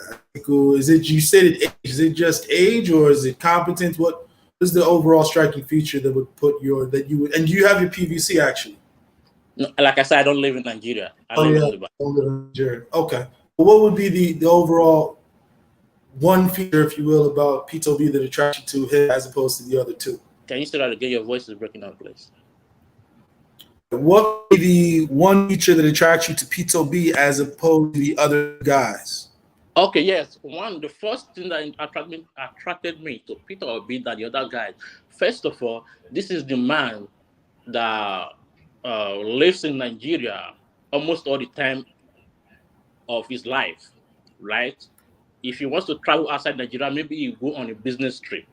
is it, you said it, is it just age or is it competence? What is the overall striking feature that would put and do you have your PVC actually? No, like I said, I don't live in Nigeria. I live in Dubai. Don't live in Nigeria. Okay. Well, what would be the overall one feature, if you will, about Peter B that attracts you to him as opposed to the other two? Can you say that again? Your voice is breaking up, please. What would be the one feature that attracts you to Peter B as opposed to the other guys? Okay, yes. The first thing that attracted me to Peter Obi than the other guys. First of all, this is the man that lives in Nigeria almost all the time of his life, right? If he wants to travel outside Nigeria, maybe he go on a business trip.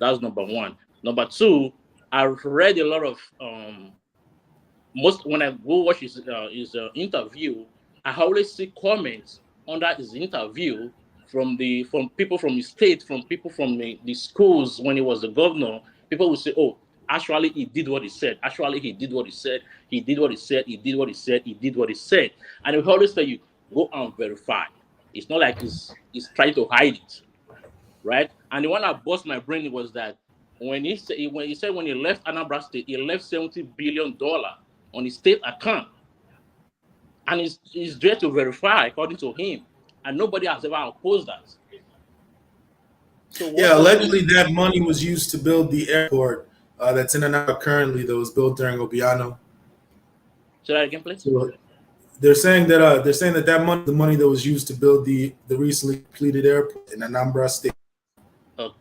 That's number one. Number two, I've read a lot of when I go watch his interview, I always see comments under his interview from people from his state, from people from the schools when he was the governor. People will say, "Oh, actually, he did what he said. Actually, he did what he said. He did what he said. He did what he said. He did what he said." And he always tell you, "Go and verify." It's not like he's trying to hide it, right? And the one that bust my brain was that when he said when he left Anambra State, he left $70 billion on his state account. And he's there to verify, according to him. And nobody has ever opposed that. So allegedly that money was used to build the airport that's in and out currently that was built during Obiano. Say that again, please. So they're saying that that money, the money that was used to build the recently completed airport in Anambra State.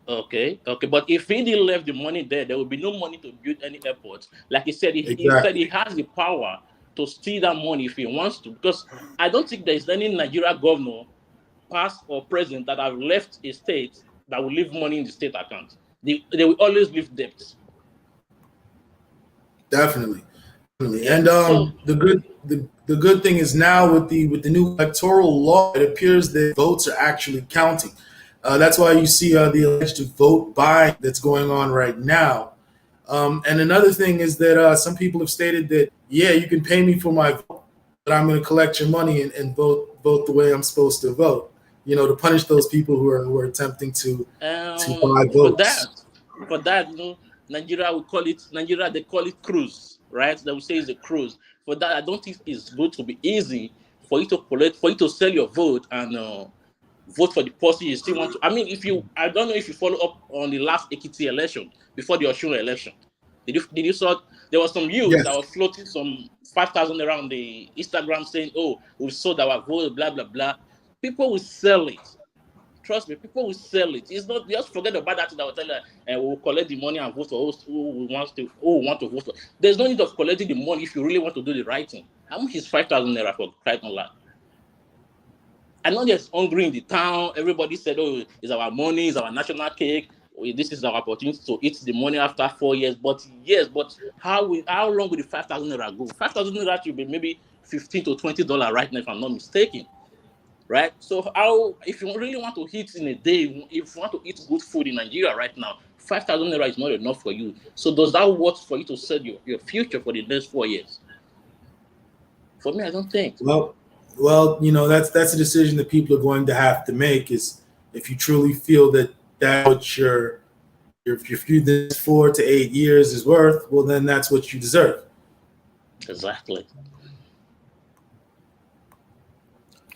Okay. But if he didn't leave the money there would be no money to build any airports. Like he said, he said he has the power to steal that money if he wants to. Because I don't think there is any Nigeria governor, past or present, that have left a state that will leave money in the state account. They will always leave debts. Definitely. And the good thing is now with the new electoral law, it appears that votes are actually counting. That's why you see the alleged vote buying that's going on right now. And another thing is that some people have stated that, yeah, you can pay me for my vote, but I'm going to collect your money and vote the way I'm supposed to vote. You know, to punish those people who are attempting to buy votes. For that, Nigeria they call it cruise, right? They will say it's a cruise. For that, I don't think it's going to be easy for you to sell your vote and vote for the person you still want to. I mean, I don't know if you follow up on the last Ekiti election before the Osun election. Did you saw there was some youth that were floating some 5,000 around the Instagram saying, "Oh, we sold our vote, blah blah blah." People will sell it. Trust me, people will sell it. It's not, just forget about that thing that will tell you, and we'll collect the money and vote for who want to vote for. There's no need of collecting the money if you really want to do the right thing. How much is 5,000 naira for crying out loud? I know there's hungry in the town. Everybody said, "Oh, it's our money, it's our national cake. This is our opportunity to eat the money after 4 years." But yes, but how long will the 5,000 naira go? 5,000 naira should be maybe $15 to $20 right now, if I'm not mistaken. Right? So how if you really want to eat in a day, if you want to eat good food in Nigeria right now, 5,000 naira is not enough for you. So does that work for you to set your future for the next 4 years? For me, I don't think. Well, that's a decision that people are going to have to make. Is if you truly feel that that's what your this 4 to 8 years is worth, well, then that's what you deserve. Exactly.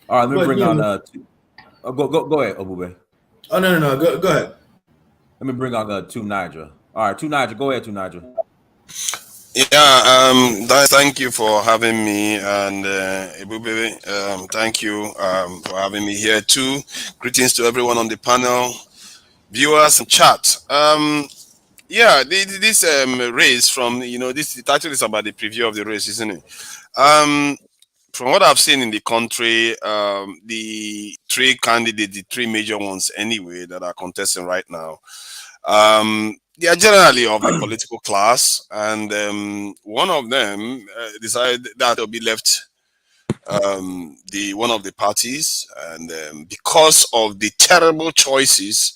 All right, let me But, bring on go ahead, Ebube. Oh, no. Go ahead. Let me bring on Two Niger. All right, Two Niger, go ahead, Two Niger. Yeah, thank you for having me, and Ebube, thank you for having me here too. Greetings to everyone on the panel, viewers and chat. Yeah, this race from this the title is about the preview of the race, isn't it? From what I've seen in the country, the three candidates, the three major ones anyway, that are contesting right now, they are generally of the political class, and one of them decided that they'll be left the one of the parties, and because of the terrible choices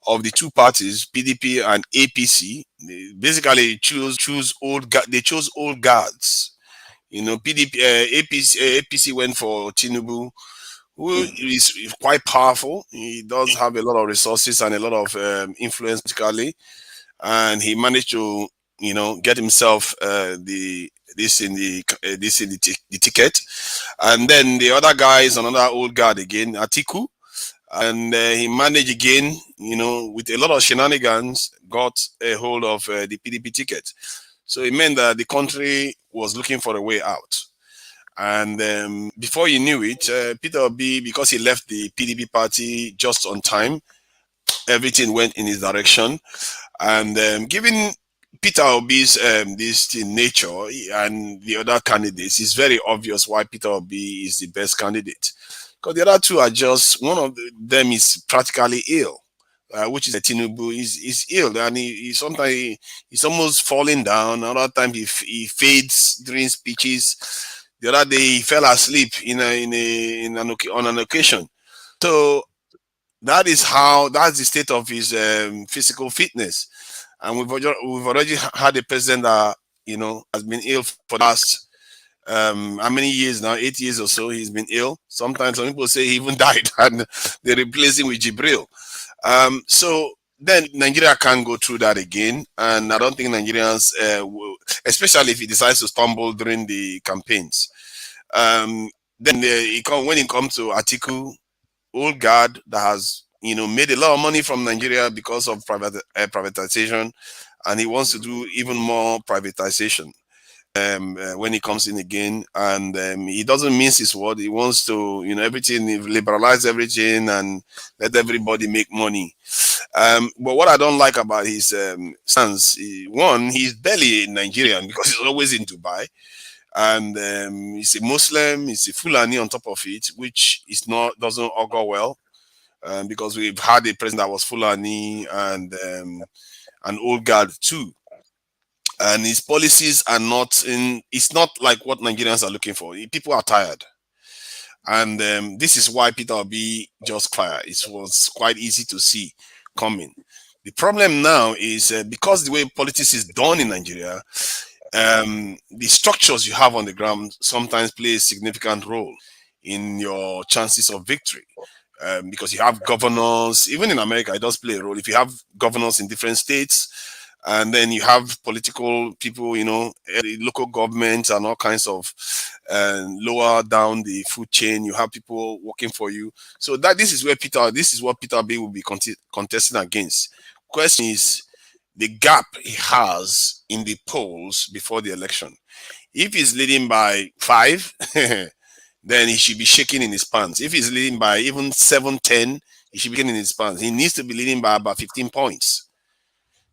of the two parties, PDP and APC, they basically they chose old guards. PDP, APC went for Tinubu, who is quite powerful. He does have a lot of resources and a lot of influence politically, and he managed to, get himself the ticket. And then the other guy is another old guard again, Atiku, and he managed again, with a lot of shenanigans, got a hold of the PDP ticket. So it meant that the country was looking for a way out. And before you knew it, Peter Obi, because he left the PDP party just on time, everything went in his direction. And given Peter Obi's this nature and the other candidates, it's very obvious why Peter Obi is the best candidate. Because the other two are just, one of them is practically ill, which is Tinubu. Is ill, and he sometimes he's almost falling down. Another time he fades during speeches. The other day he fell asleep on an occasion. So that's the state of his physical fitness. And we've already had a president that has been ill for the last how many years now? 8 years or so. He's been ill. Sometimes some people say he even died, and they replace him with Jibril. So then Nigeria can't go through that again, and I don't think Nigerians will, especially if he decides to stumble during the campaigns. Then when it comes to Atiku, old guard that has made a lot of money from Nigeria because of privatization, and he wants to do even more privatization when he comes in again, and he doesn't mince his word. He wants to everything, liberalize everything and let everybody make money. But what I don't like about his stance, one, he's barely Nigerian because he's always in Dubai. And he's a Muslim, he's a Fulani on top of it, which doesn't augur well, because we've had a president that was Fulani and an old guard too. And his policies are it's not like what Nigerians are looking for. People are tired. And this is why Peter Obi just fired. It was quite easy to see coming. The problem now is because the way politics is done in Nigeria, the structures you have on the ground sometimes play a significant role in your chances of victory. Because you have governors, even in America, it does play a role. If you have governors in different states, and then you have political people, local governments and all kinds of lower down the food chain, you have people working for you. So this is what Peter B will be contesting against. Question is the gap he has in the polls before the election. If he's leading by 5, then he should be shaking in his pants. If he's leading by even 7-10, he should be shaking in his pants. He needs to be leading by about 15 points.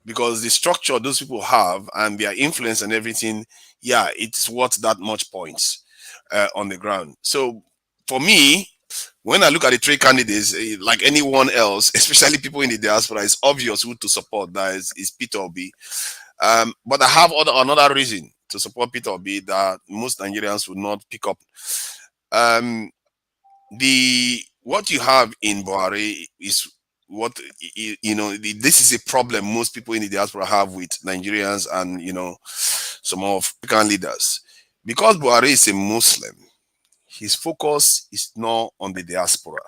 Because the structure those people have and their influence and everything, it's worth that much points. on the ground. So for me, when I look at the three candidates, like anyone else, especially people in the diaspora, it's obvious who to support. That is Peter Obi. But I have another reason to support Peter Obi that most Nigerians would not pick up. What you have in Buhari is what this is a problem most people in the diaspora have with Nigerians and some of African leaders. Because Buhari is a Muslim, his focus is not on the diaspora,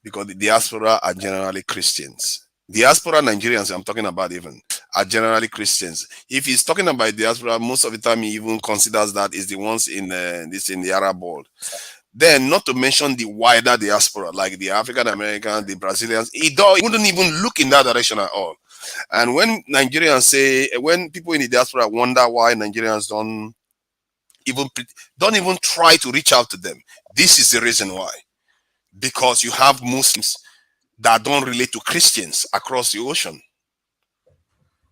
because the diaspora are generally Christians. Diaspora Nigerians I'm talking about even are generally Christians. If he's talking about diaspora, most of the time he even considers that is the ones in the Arab world. Then, not to mention the wider diaspora, like the African Americans, the Brazilians, he wouldn't even look in that direction at all. And when when people in the diaspora wonder why Nigerians don't even try to reach out to them, this is the reason why. Because you have Muslims that don't relate to Christians across the ocean.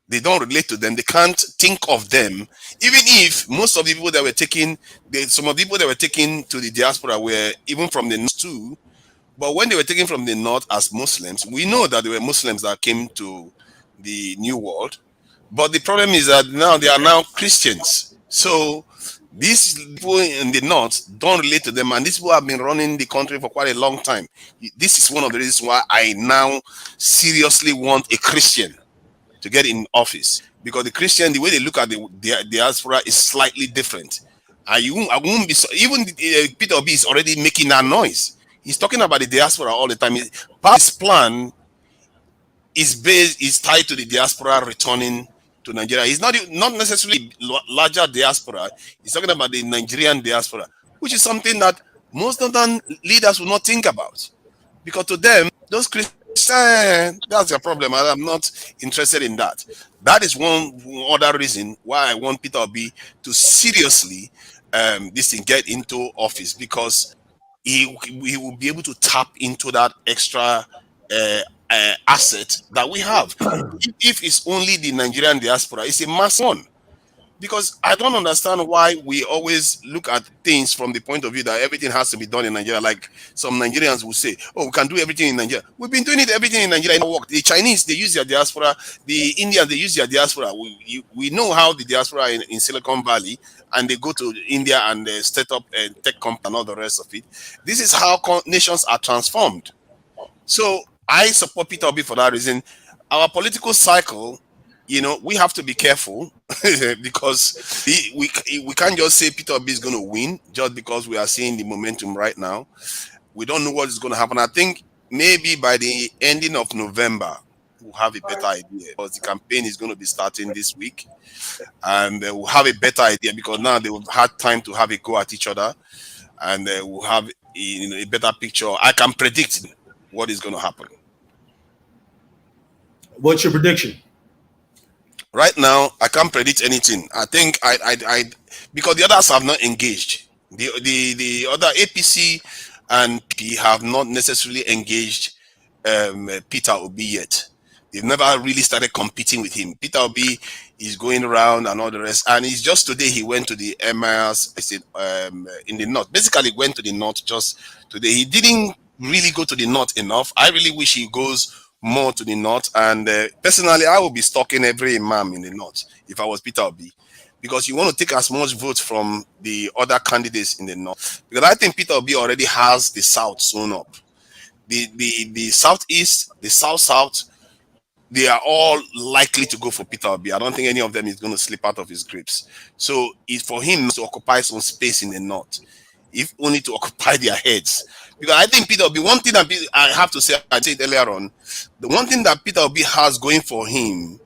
They don't relate to them. They can't think of them. Even if most of the people that were taken, some of the people that were taken to the diaspora were even from the north too. But when they were taken from the north as Muslims, we know that there were Muslims that came to the New World. But the problem is that now they are now Christians. So these people in the north don't relate to them, and these people have been running the country for quite a long time. This is one of the reasons why I now seriously want a Christian to get in office, because the Christian, the way they look at the diaspora is slightly different. I won't be even Peter Obi is already making that noise. He's talking about the diaspora all the time. His plan is tied to the diaspora returning to Nigeria. He's not necessarily larger diaspora. He's talking about the Nigerian diaspora, which is something that most northern leaders will not think about, because to them, those Christians, that's your problem. I'm not interested in that. That is one other reason why I want Peter Obi to seriously get into office, because he will be able to tap into that extra asset that we have. If it's only the Nigerian diaspora, it's a mass one. Because I don't understand why we always look at things from the point of view that everything has to be done in Nigeria. Like some Nigerians will say, oh, we can do everything in Nigeria. We've been doing everything in Nigeria. It worked. The Chinese, they use their diaspora. The Indians, they use their diaspora. We know how the diaspora in Silicon Valley, and they go to India and they set up a tech company and all the rest of it. This is how nations are transformed. So I support Peter Obi for that reason. Our political cycle, we have to be careful because we can't just say Peter Obi is going to win just because we are seeing the momentum right now. We don't know what is going to happen. I think maybe by the ending of November, we'll have a better idea, because the campaign is going to be starting this week, and we'll have a better idea, because now they will have time to have a go at each other, and we'll have a better picture. I can predict what is going to happen. What's your prediction? Right now, I can't predict anything. I think I because the others have not engaged. The other APC and P have not necessarily engaged Peter Obi yet. They've never really started competing with him. Peter Obi is going around and all the rest. And it's just today he went to the emirs in the north. Basically went to the north just today. He didn't really go to the north enough. I really wish he goes more to the north, and personally I will be stalking every imam in the north if I was Peter Obi, because you want to take as much votes from the other candidates in the north, because I think Peter Obi already has the south sewn up. The southeast, the south, they are all likely to go for Peter Obi. I don't think any of them is going to slip out of his grips. So it's for him to occupy some space in the north, if only to occupy their heads. Because I think Peter Obi, one thing that I have to say, I said earlier on, the one thing that Peter Obi has going for him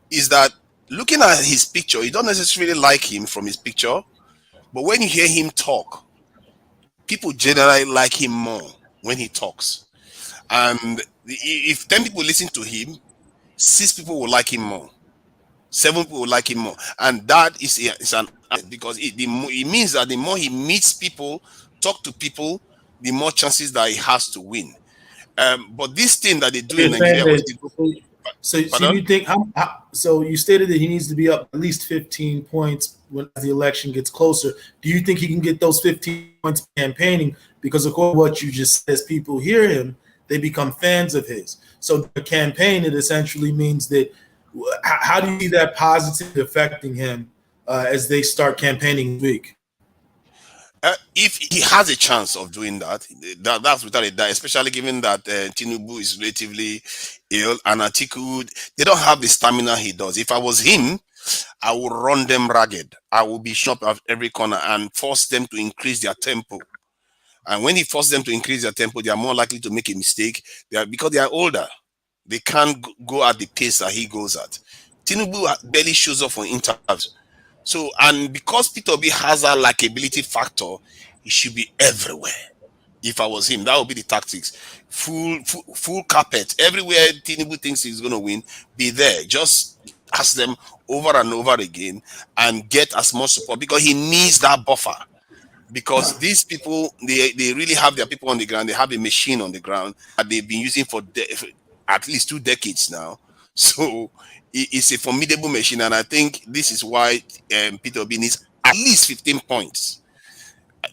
is that looking at his picture, you don't necessarily like him from his picture, but when you hear him talk, people generally like him more when he talks. And if 10 people listen to him, 6 people will like him more. 7 people will like him more. And that is an because it means that the more he meets people, talk to people, the more chances that he has to win. But this thing that they do in Nigeria, So Pardon? you think so you stated that he needs to be up at least 15 points when the election gets closer. Do you think he can get those 15 points campaigning? Because according to what you just said, as people hear him, they become fans of his. So the campaign, it essentially means that. How do you see that positively affecting him as they start campaigning this week? If he has a chance of doing that's without a doubt, especially given that Tinubu is relatively ill and Atiku, they don't have the stamina he does. If I was him, I would run them ragged. I will be shot at every corner and force them to increase their tempo. And when he forces them to increase their tempo, they are more likely to make a mistake. Because they are older. They can't go at the pace that he goes at. Tinubu barely shows up for interviews. So, and because Peter Obi has that likability factor, he should be everywhere. If I was him, that would be the tactics. Full carpet. Everywhere Tinubu thinks he's going to win, be there. Just ask them over and over again and get as much support because he needs that buffer. Because these people, they really have their people on the ground. They have a machine on the ground that they've been using for at least 2 decades now. So it's a formidable machine, and I think this is why Peter Obi needs at least 15 points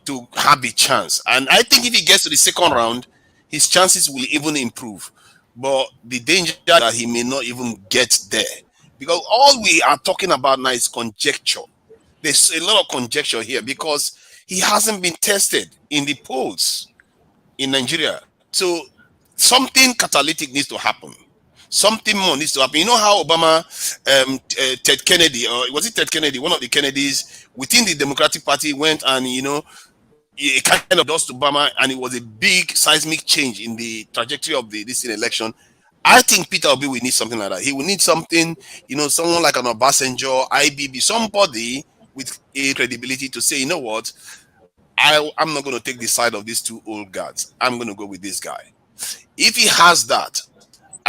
to have a chance. And I think if he gets to the second round, his chances will even improve. But the danger that he may not even get there, because all we are talking about now is conjecture. There's a lot of conjecture here because he hasn't been tested in the polls in Nigeria. So something catalytic needs to happen. Something more needs to happen. You know how Obama, Ted Kennedy, or was it Ted Kennedy, one of the Kennedys within the Democratic Party went and, it kind of endorsed Obama, and it was a big seismic change in the trajectory of this election. I think Peter Obi will need something like that. He will need something, someone like an Obasanjo, IBB, somebody with a credibility to say, you know what, I'm not going to take the side of these 2 old guards. I'm going to go with this guy. If he has that,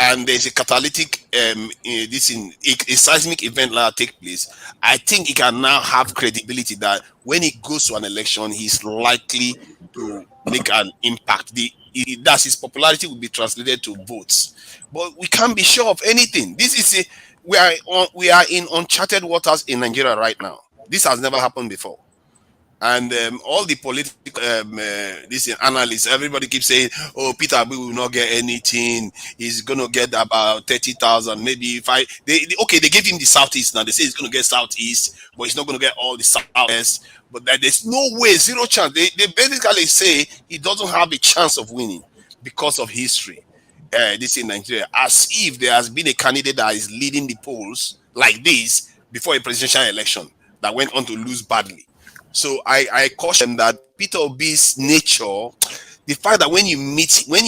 and there's a catalytic, a seismic event like that take place, I think he can now have credibility that when he goes to an election, he's likely to make an impact. That his popularity will be translated to votes. But we can't be sure of anything. We are in uncharted waters in Nigeria right now. This has never happened before. And all the political analysts, everybody keeps saying, "Oh, Peter Obi will not get anything. He's going to get about 30,000, maybe they gave him the Southeast now. They say he's going to get Southeast, but he's not going to get all the Southwest. But there's no way, zero chance. They basically say he doesn't have a chance of winning because of history. This in Nigeria, as if there has been a candidate that is leading the polls like this before a presidential election that went on to lose badly. So I caution that Peter Obi's nature, the fact that when you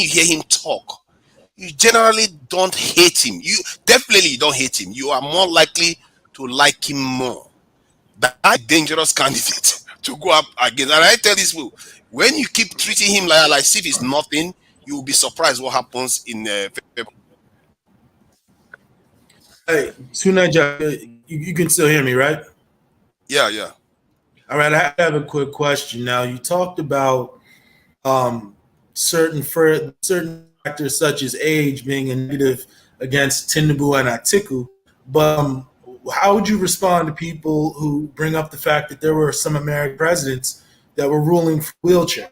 hear him talk, you generally don't hate him. You definitely don't hate him. You are more likely to like him more. That's a dangerous candidate to go up against. And I tell this people, when you keep treating him like if it's nothing, you will be surprised what happens in February. Hey, Sunaja, you can still hear me, right? Yeah. All right, I have a quick question. Now, you talked about certain factors such as age being a negative against Tinubu and Atiku, but how would you respond to people who bring up the fact that there were some American presidents that were ruling from wheelchair?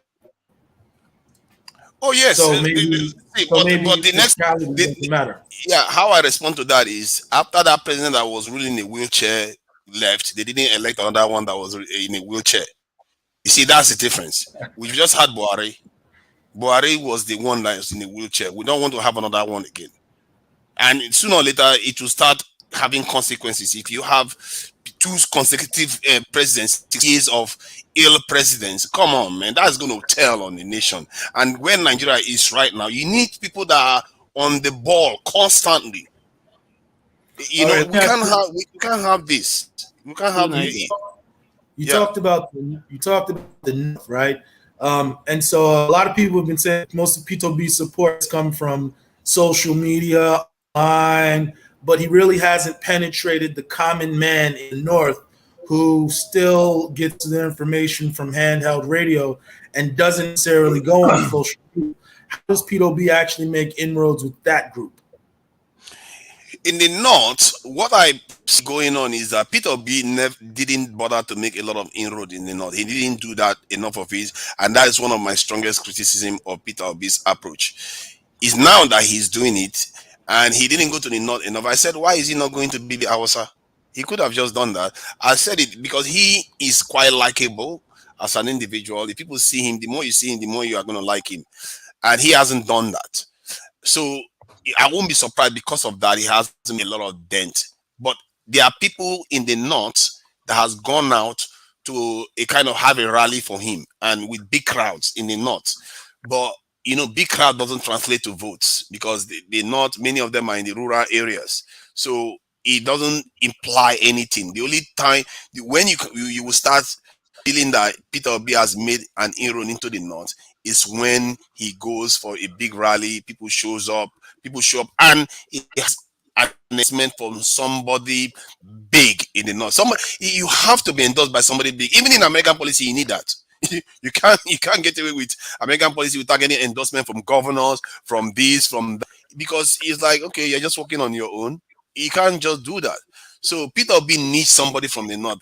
Oh yes, So but the next doesn't matter. Yeah, how I respond to that is after that president that was ruling in a wheelchair left, they didn't elect another one that was in a wheelchair. You see, that's the difference. We've just had Buhari. Buhari was the one that was in a wheelchair. We don't want to have another one again. And sooner or later, it will start having consequences. If you have 2 consecutive presidents, 6 years of ill presidents, come on, man, that's going to tell on the nation. And where Nigeria is right now, you need people that are on the ball constantly. We can't have this. We can't have this. You talked about the North, right? And so a lot of people have been saying most of Peter Obi's support has come from social media, online, but he really hasn't penetrated the common man in the North who still gets their information from handheld radio and doesn't necessarily go on social media. How does Peter Obi actually make inroads with that group? In the north, what I see going on is that Peter B didn't bother to make a lot of inroad in the north. He didn't do that enough of it, and that is one of my strongest criticism of Peter B's approach. Is now that he's doing it, and he didn't go to the north enough. I said, why is he not going to be the Hausa? He could have just done that. I said it because he is quite likable as an individual. If people see him, the more you see him, the more you are going to like him, and he hasn't done that. So I won't be surprised because of that. He has made a lot of dent. But there are people in the north that has gone out to a kind of have a rally for him and with big crowds in the north. But you know, big crowd doesn't translate to votes because the north, many of them are in the rural areas. So it doesn't imply anything. The only time when you will start feeling that Peter Obi has made an inroad into the north is when he goes for a big rally, people show up, and it has an announcement from somebody big in the north. Somebody, you have to be endorsed by somebody big. Even in American policy, you need that. You can't get away with American policy without getting endorsement from governors, from this, from that, because it's like, okay, you're just working on your own. You can't just do that. So Peter Obi needs somebody from the north.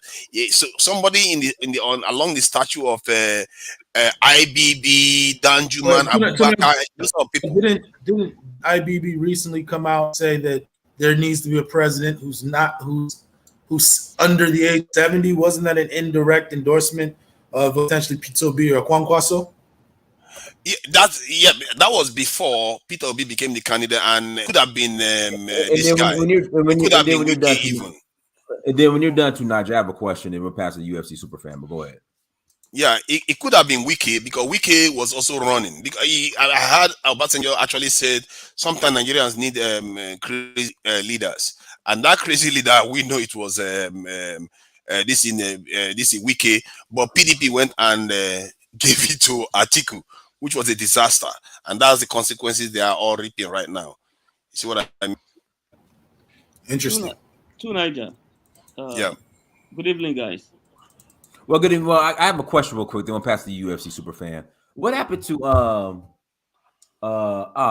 So somebody along the statue of IBB, Danjuman, Abubakar, those are people. Didn't IBB recently come out and say that there needs to be a president who's under the age of 70? Wasn't that an indirect endorsement of potentially Peter Obi or Kwankwaso? That was before Peter Obi became the candidate, and it could have been this guy. And then when you're done, tonight, I have a question, and we'll pass the UFC superfan. But go ahead. Yeah, it could have been Wiki because Wiki was also running. Because I heard Obasanjo actually said sometimes Nigerians need crazy leaders, and that crazy leader, we know it was this is Wiki, but PDP went and gave it to Atiku, which was a disaster, and that's the consequences they are all reaping right now. You see what I mean? Interesting. To Niger. Yeah. Good evening, guys. Well, good evening. Well, I have a question real quick. Then we'll pass the UFC superfan. What happened to oh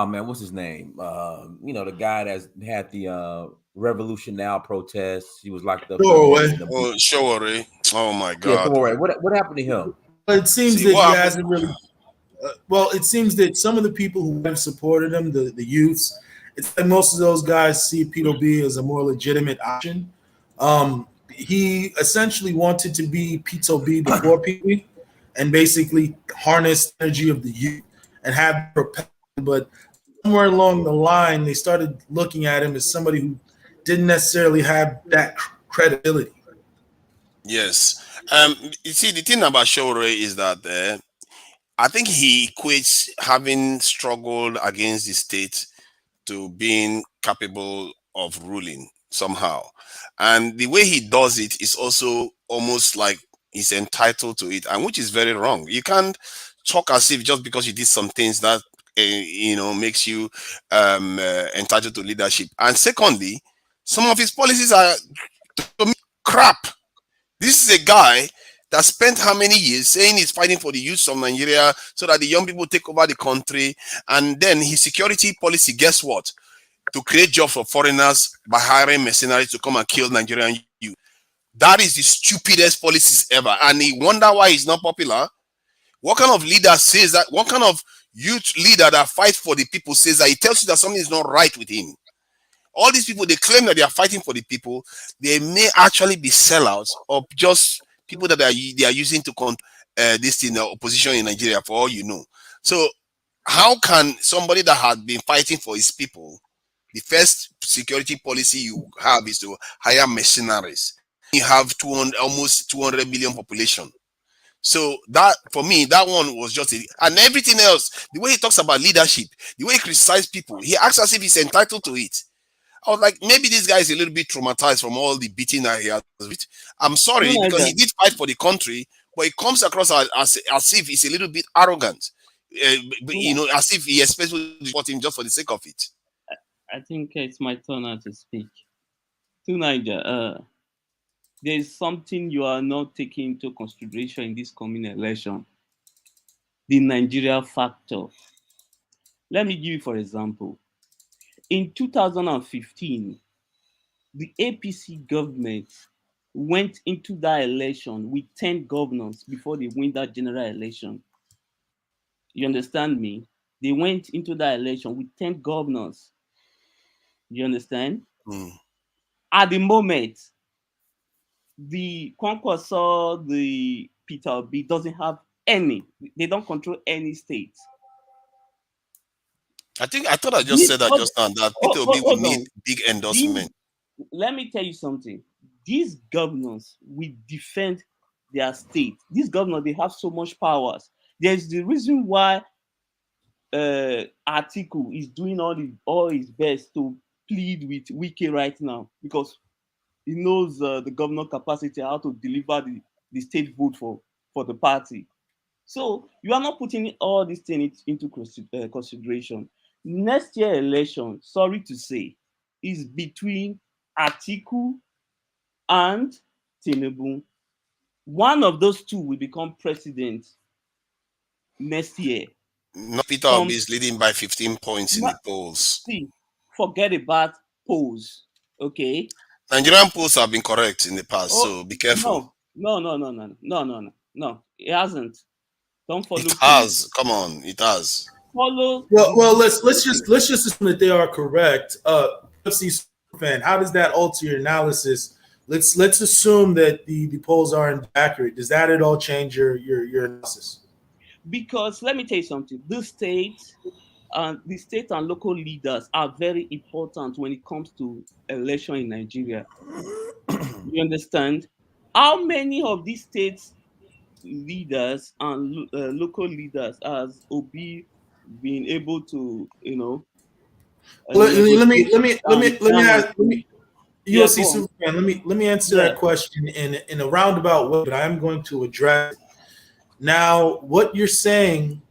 man, what's his name? You know, the guy that's had the Revolution Now protests. He was locked up. Showore. Oh my God. Yeah, Showore. What happened to him? It seems that he hasn't really. Well, it seems that some of the people who have supported him, the youths, it's like most of those guys see Peter B as a more legitimate option. He essentially wanted to be Peter B before Peter, and basically harness the energy of the youth and have propel. But somewhere along the line, they started looking at him as somebody who didn't necessarily have that credibility. Yes. You see, the thing about Showore is that I think he equates having struggled against the state to being capable of ruling somehow. And the way he does it is also almost like he's entitled to it, and which is very wrong. You can't talk as if just because you did some things that makes you entitled to leadership. And secondly, some of his policies are crap. This is a guy that spent how many years saying he's fighting for the youth of Nigeria so that the young people take over the country, and then his security policy, guess what? To create jobs for foreigners by hiring mercenaries to come and kill Nigerian youth. That is the stupidest policies ever, and he wonder why he's not popular. What kind of leader says that? What kind of youth leader that fights for the people says that? He tells you that something is not right with him. All these people, they claim that they are fighting for the people. They may actually be sellouts or just people that they are using to this in the opposition in Nigeria, for all you know. So how can somebody that had been fighting for his people, the first security policy you have is to hire mercenaries? You have almost 200 million population. So that, for me, that one was just and everything else, the way he talks about leadership, the way he criticizes people, he acts as if he's entitled to it. I was like, maybe this guy is a little bit traumatized from all the beating that he has. I'm sorry, because he did fight for the country, but it comes across as if he's a little bit arrogant. As if he expects to support him just for the sake of it. I think it's my turn now to speak. To Niger, there is something you are not taking into consideration in this coming election: the Nigeria factor. Let me give you, for example, in 2015, the APC government went into that election with 10 governors before they win that general election. You understand me? They went into that election with 10 governors. You understand? Mm. At the moment, the Conqueror, the Peter Obi doesn't have any. They don't control any state. I thought I just said that just now that Peter Obi will Hold need on. big endorsement. Let me tell you something. These governors will defend their state. These governors, they have so much powers. There's the reason why Atiku is doing all his best to plead with Wike right now, because he knows the governor capacity, how to deliver the state vote for the party. So you are not putting all these things into consideration. Next year election, sorry to say, is between Atiku and Tinubu. One of those two will become president next year. No, Peter Obi is leading by 15 points in the polls. See, forget about polls, okay? Nigerian polls have been correct in the past, so be careful. No. It hasn't. Don't follow. It has. Come on, it has. Follow. Well, let's just assume that they are correct. UFC fan, how does that alter your analysis? Let's assume that the polls aren't accurate. Does that at all change your analysis? Because let me tell you something. The state and local leaders are very important when it comes to election in Nigeria. You understand? How many of these states leaders and local leaders has Obi been able to, Let me ask UFC Yeah, Superfan. Let me answer that question in a roundabout way, but I am going to address it. Now, what you're saying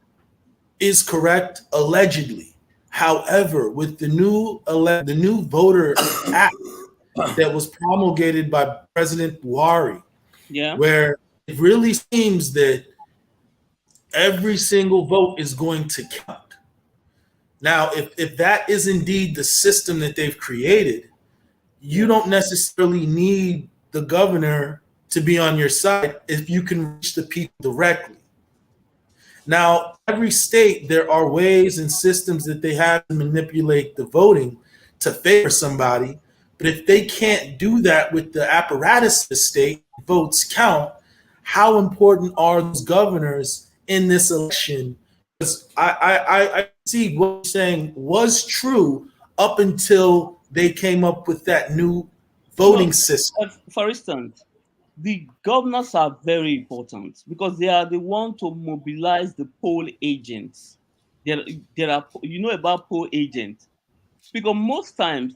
is correct allegedly. However, with the new voter act that was promulgated by President Buhari, where it really seems that every single vote is going to count. Now, if that is indeed the system that they've created, you don't necessarily need the governor to be on your side if you can reach the people directly. Now, every state, there are ways and systems that they have to manipulate the voting to favor somebody. But if they can't do that with the apparatus of the state, votes count, how important are those governors in this election? Because I see what you're saying was true up until they came up with that new voting system. For instance, the governors are very important because they are the one to mobilize the poll agents. There are, about poll agents, because most times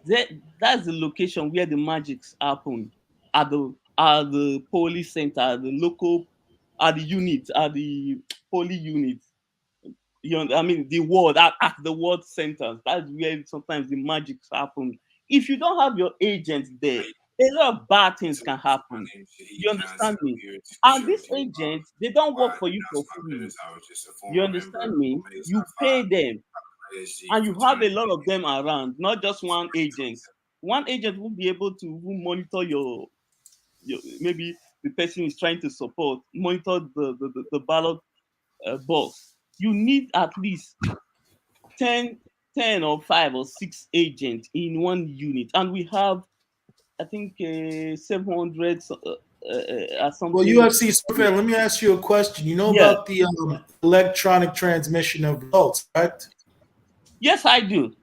that's the location where the magics happen, at the polling center, at the local, at the unit, at the polling unit. The ward at the ward centers. That's where sometimes the magics happen. If you don't have your agents there, a lot of bad things can happen. You understand me? And these agents, they don't work for you for free. You understand me? You pay them, and you have a lot of them around, not just one agent. One agent will be able to monitor your maybe the person is trying to support, monitor the ballot box. You need at least 10 or 5 or 6 agents in one unit, and we have, I think, 700 something. Well, UFC fan, let me ask you a question. You know about the electronic transmission of results, correct? Yes, I do.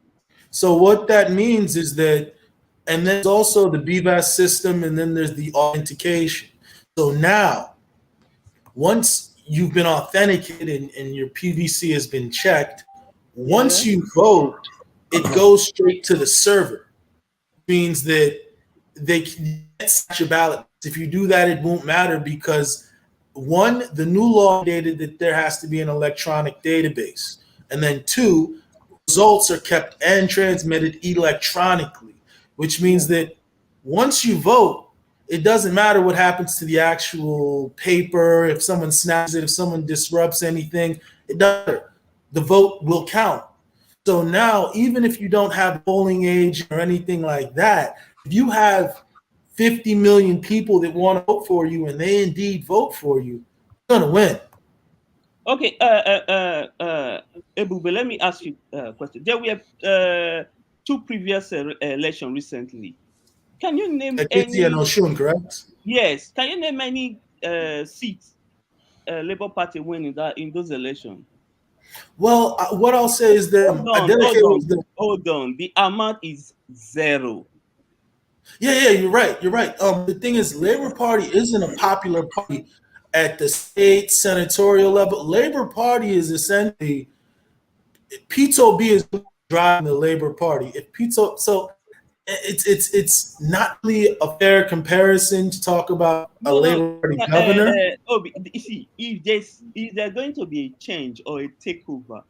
So what that means is that, and there's also the BVAS system, and then there's the authentication. So now, once you've been authenticated and your PVC has been checked, once you vote, it goes straight to the server. It means that they can't snatch your ballot. If you do that, it won't matter because, one, the new law stated that there has to be an electronic database. And then 2, results are kept and transmitted electronically, which means that once you vote, it doesn't matter what happens to the actual paper. If someone snaps it, if someone disrupts anything, it doesn't matter. The vote will count. So now, even if you don't have polling age or anything like that, if you have 50 million people that want to vote for you and they indeed vote for you, you're gonna win. Okay, Ebube, let me ask you a question. There were two previous elections recently. Can you name Katie and any? Oshun, correct? Yes. Can you name any seats Labour Party win in those elections? Well, what I'll say is that Hold I on, dedicate was the hold on. The amount is 0. yeah, you're right. You're right. The thing is, Labor Party isn't a popular party at the state senatorial level. Labor Party is essentially Pito B is driving the Labor Party. If Pito, so it's not really a fair comparison to talk about a No, no. Labor Party governor. You see, if there's going to be a change or a takeover,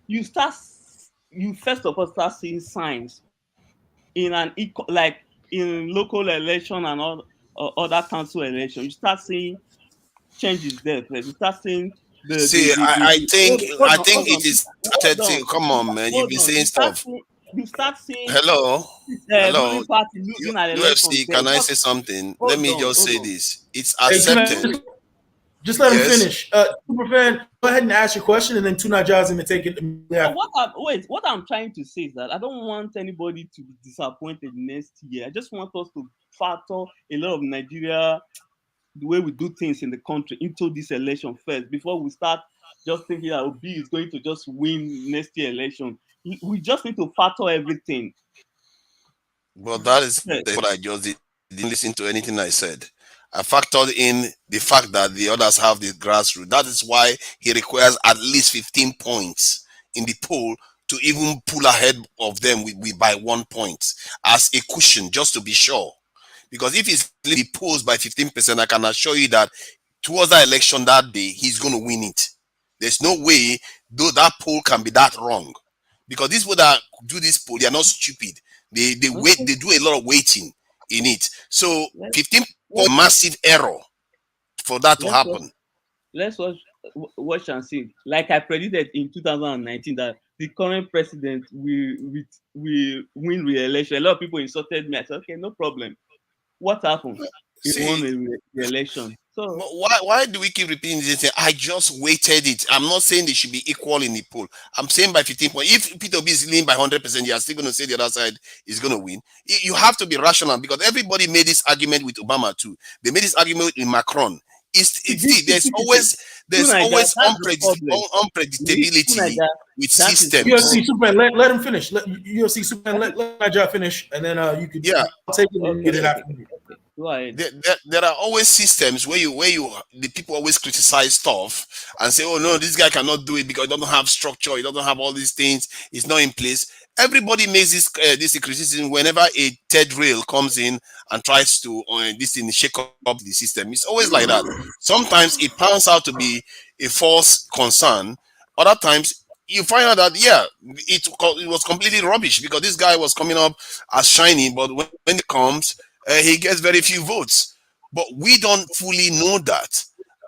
you first of all start seeing signs in like in local election and all other council election. You start seeing changes there. First. You start seeing See, I think hold I on, think hold it on, is hold started to on, come on, man. You've hold been on. saying stuff. You start seeing Hello, hello. ruling party losing an election UFC, there. can I say something? Let Hold me on, just hold say on. this. It's Hey, accepted. just let him Yes. finish. Superfan, go ahead and ask your question, and then Tuna Jazz going to take it. So what I'm trying to say is that I don't want anybody to be disappointed next year. I just want us to factor a lot of Nigeria, the way we do things in the country, into this election first before we start just thinking that Obi is going to just win next year election. We just need to factor everything. But that is Yes. what I just did. Didn't listen to anything I said. I factored in the fact that the others have the grassroots. That is why he requires at least 15 points in the poll to even pull ahead of them by 1 point as a cushion, just to be sure. Because if he's the polls by 15%, I can assure you that towards that election that day, he's going to win it. There's no way though that poll can be that wrong. Because these people that do this poll, they are not stupid. They wait, they do a lot of waiting in it. So 15 point massive error for that to happen. Let's watch and see. Like I predicted in 2019 that the current president will win re-election. A lot of people insulted me. I said, okay, no problem. What happened? He won the election. So why do we keep repeating this? I just waited it. I'm not saying they should be equal in the poll. I'm saying by 15 points. If Peter B is leaning by 100%, you are still going to say the other side is going to win. You have to be rational because everybody made this argument with Obama too. They made this argument with Macron. There's always unpredictability with systems. UFC Superman, let him finish. UFC Superman, let Nigeria finish, and then you could take it and get it after me. There are always systems where the people always criticize stuff and say, oh no, this guy cannot do it because he doesn't have structure, he doesn't have all these things, it's not in place. Everybody makes this criticism whenever a third rail comes in and tries to shake up the system. It's always like that. Sometimes it pans out to be a false concern. Other times you find out that it was completely rubbish because this guy was coming up as shiny, but when it comes, he gets very few votes. But we don't fully know that,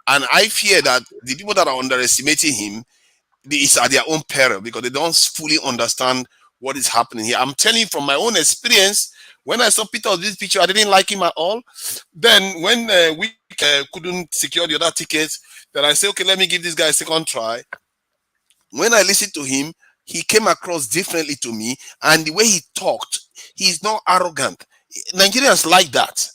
and I fear that the people that are underestimating him is at their own peril because they don't fully understand what is happening here. I'm telling you from my own experience. When I saw Peter this picture, I didn't like him at all. Then when we couldn't secure the other tickets, then I said, okay, let me give this guy a second try. When I listened to him, he came across differently to me, and the way he talked, he's not arrogant. Nigerians like that.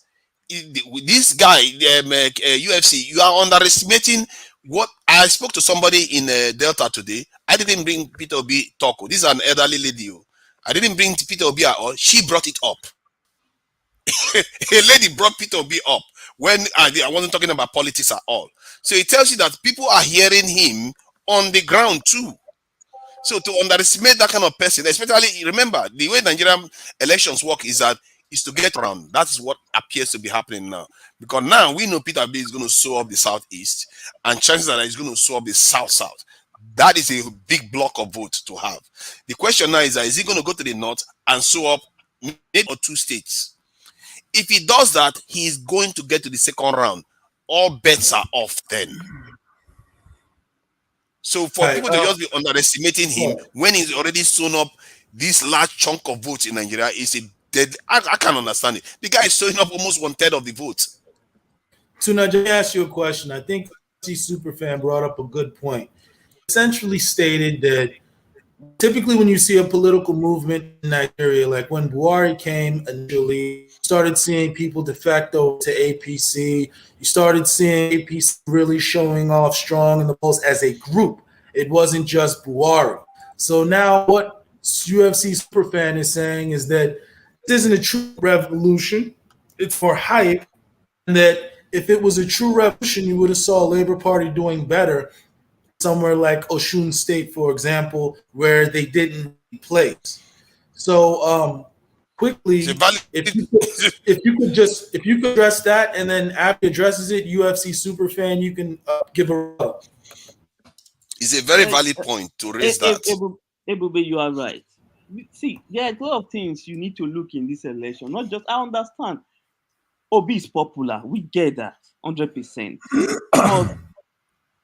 This guy, UFC, you are underestimating what I spoke to somebody in Delta today. I didn't bring Peter Obi Toko. This is an elderly lady. I didn't bring Peter Obi at all. She brought it up. A lady brought Peter Obi up when I wasn't talking about politics at all. So it tells you that people are hearing him on the ground too. So to underestimate that kind of person, especially remember the way Nigerian elections work is to get around. That's what appears to be happening now. Because now we know Peter B is going to sew up the southeast, and chances are that he's going to sew up the south. That is a big block of votes to have. The question now is he going to go to the north and sew up maybe or 2 states? If he does that, he is going to get to the second round. All bets are off then. So for people to just be underestimating him when he's already sewn up this large chunk of votes in Nigeria is a I can't understand it. The guy is showing up almost 1/3 of the vote. Tuna, let me ask you a question. I think Superfan brought up a good point. Essentially stated that typically when you see a political movement in Nigeria, like when Buhari came initially, started seeing people defect over to APC. You started seeing APC really showing off strong in the polls as a group. It wasn't just Buhari. So now what UFC Superfan is saying is that this isn't a true revolution. It's for hype. And that if it was a true revolution, you would have saw Labour Party doing better somewhere like Osun State, for example, where they didn't place. So quickly, if you could address that, and then after addresses it, UFC Superfan, you can give a up. It's a very valid point to raise that. Ebube, you are right. See, there are a lot of things you need to look in this election. Not just, I understand Obi is popular. We get that 100%. But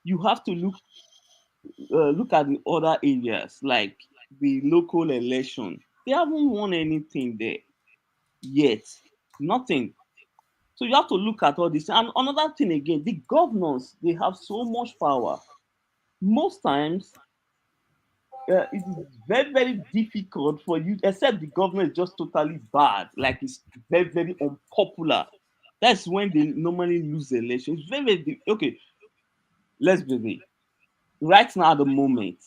you have to look at the other areas, like the local election. They haven't won anything there yet. Nothing. So you have to look at all this. And another thing again, the governors, they have so much power. Most times, it is very, very difficult for you, except the governor is just totally bad, like it's very, very unpopular. That's when they normally lose the election. It's very, very okay. Let's be real. Right now, at the moment,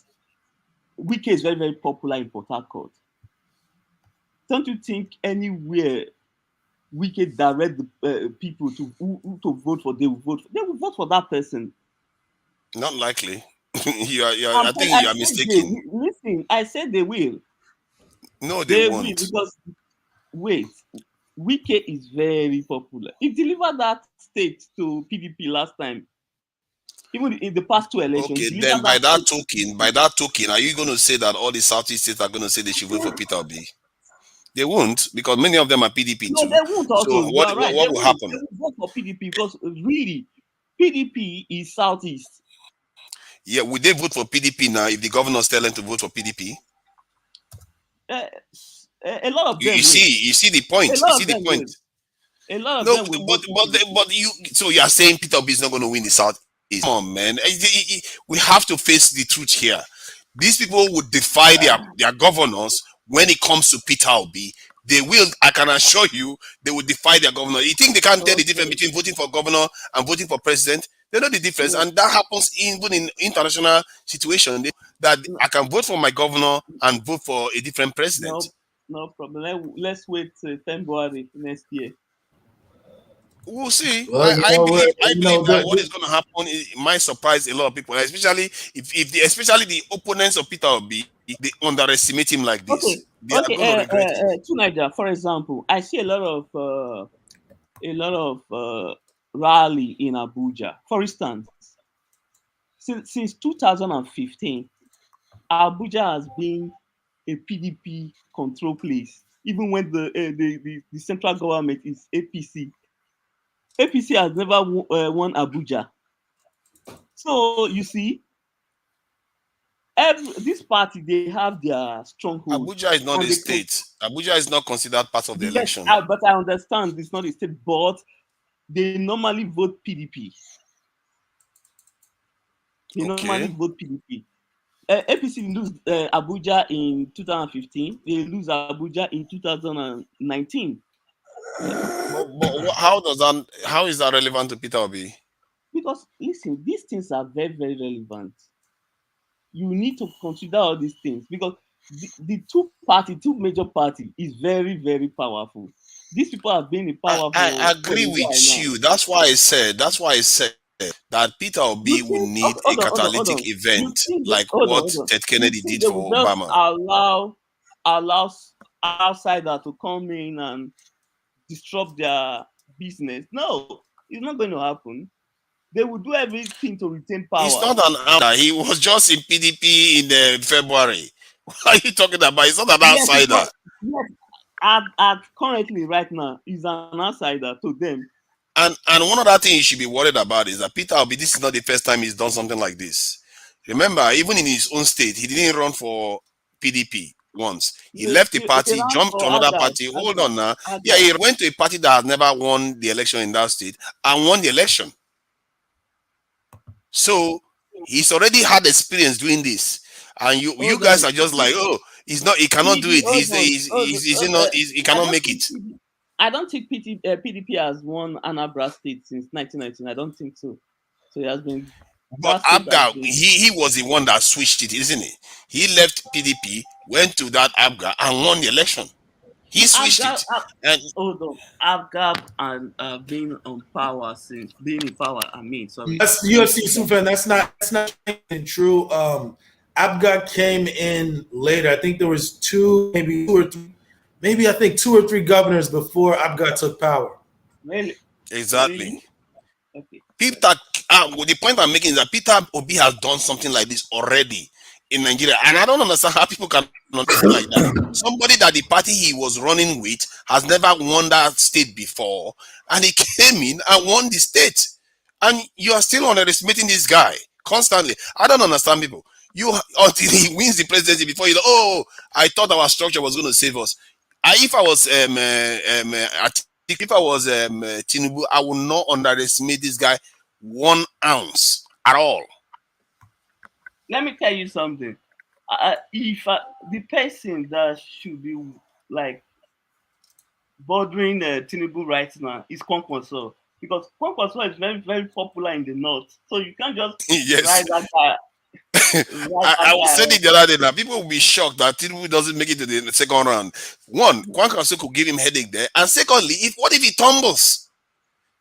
Wike is very, very popular in Port Harcourt. Don't you think anywhere Wike direct the people to who to vote for, they will vote for that person? Not likely. I think you are mistaken. Listen, I said they will. No, they won't. Will because wait, Wike is very popular. He delivered that state to PDP last time. Even in the past two elections. Okay, then by that token, are you going to say that all the Southeast states are going to say they should vote for Peter Obi? They won't, because many of them are PDP too. No, they won't also. So what will happen? They will vote for PDP because really, PDP is Southeast. Yeah, would they vote for PDP now if the governors tell them to vote for PDP? A lot of them. You see the point. You see the point. A lot of them will. But you. So you are saying Peter Obi is not going to win the South? Come on, man. We have to face the truth here. These people would defy their governors when it comes to Peter Obi. They will, I can assure you, they will defy their governor. You think they can't tell the difference between voting for governor and voting for president? They know the difference, and that happens even in international situations. That I can vote for my governor and vote for a different president. No problem. Let's wait till February next year. We'll see. Well, I believe that what is going to happen might surprise a lot of people, especially especially the opponents of Peter Obi. They underestimate him like this. Okay. They are going to regret it. To Niger, for example, I see a lot of rally in Abuja. For instance, since 2015, Abuja has been a PDP control place. Even when the central government is APC. APC has never won Abuja. So you see, this party, they have their stronghold. Abuja is not a state. Abuja is not considered part of the election. But I understand it's not a state, but they normally vote PDP. Normally vote PDP. APC lose Abuja in 2015. They lose Abuja in 2019. But how is that relevant to Peter Obi? Because listen, these things are very, very relevant. You need to consider all these things because the two major parties is very, very powerful. These people have been in power. I agree with you. That's why I said that Peter Obi will need a catalytic event like what Ted Kennedy did for Obama. Allow outsiders to come in and disrupt their business. No, it's not going to happen. They will do everything to retain power. It's not an outsider. He was just in PDP in February. What are you talking about? It's not an outsider. Yes. Currently, right now, he's an outsider to them. And one other thing you should be worried about is that Peter Obi, this is not the first time he's done something like this. Remember, even in his own state, he didn't run for PDP. once. He You, left the you, he party, ran jumped to for another Agag. party. Hold Agag. on now. Yeah, Agag. he went to a party that has never won the election in that state and won the election. So he's already had experience doing this. And you Hold guys on. are just like, oh, he's cannot do it. Hold on. He I cannot don't make think it. I don't think PDP has won Anambra State since 1919. I don't think so. So it has been But that state has Abga, been. he was the one that switched it, isn't he? He left PDP, went to that Abga and won the election. He switched it. And Hold on. Abgab and being on power since being in power. I mean, sorry. That's UFC Sufan. That's not true. Abga came in later. I think there was maybe two or three governors before Abga took power. Really? exactly. Really? Okay. Peter, the point I'm making is that Peter Obi has done something like this already in Nigeria, and I don't understand how people can do something like that. Somebody that the party he was running with has never won that state before, and he came in and won the state, and you are still underestimating this guy constantly. I don't understand people. You until he wins the presidency before you. Oh, I thought our structure was going to save us. If I was Tinubu, I would not underestimate this guy 1 ounce at all. Let me tell you something. If the person that should be like bothering Tinubu right now is Kwankwaso, because Kwankwaso is very, very popular in the north. So you can't just Yes. rise that guy. I was saying it the other day now. People will be shocked that Tinubu doesn't make it to the second round. One, Kwankwaso could give him headache there. And secondly, what if he tumbles?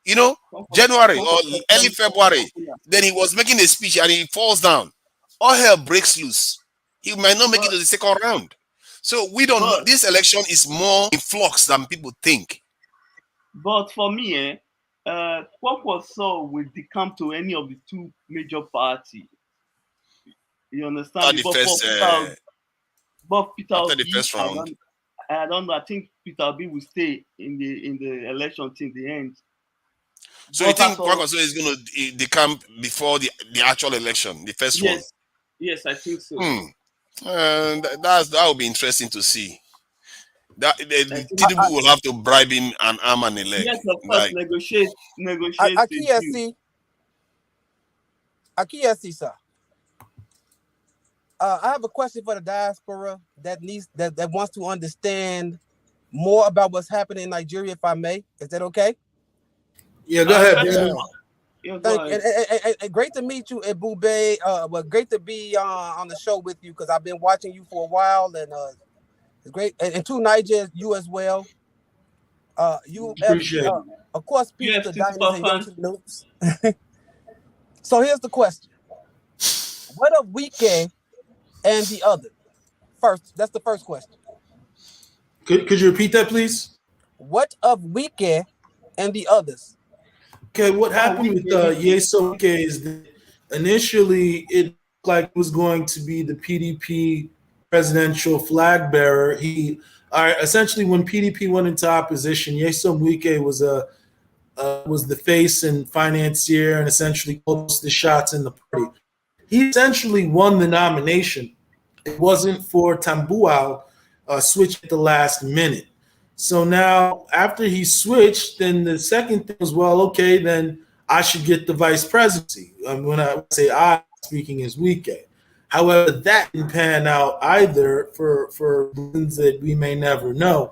You know, January or early February, then he was making a speech and he falls down. All hell breaks loose. He might not make it to the second round. So we don't know. This election is more in flux than people think. But for me, Kwankwaso will decamp to any of the two major parties. You understand? After the first round. I don't know. I think Peter Obi will stay in the election till the end. So you think Kwankwaso is going to decamp before the actual election, the first one? Yes, I think so. That will be interesting to see. Tinubu will have to bribe him an arm and a leg. Yes, of course, negotiate. Akiyesi, sir. I have a question for the diaspora that wants to understand more about what's happening in Nigeria, if I may. Is that okay? Yeah, go ahead. And great to meet you, Ebube. Well, great to be on the show with you because I've been watching you for a while, and it's great. And to Niger, you as well. You appreciate it. Of course, peace to Dynasty and to Noobs. So here's the question: what of Wike and the other? First, that's the first question. Could you repeat that, please? What of Wike and the others? Okay, what happened with Nyesom Wike is that initially it looked like it was going to be the PDP presidential flag bearer. Essentially when PDP went into opposition, Nyesom Wike was the face and financier and essentially close the shots in the party. He essentially won the nomination. It wasn't for Tambuwal switch at the last minute. So now after he switched, then the second thing was, well, okay, then I should get the vice presidency. When I say I, speaking as Wike. However, that didn't pan out either for reasons that we may never know.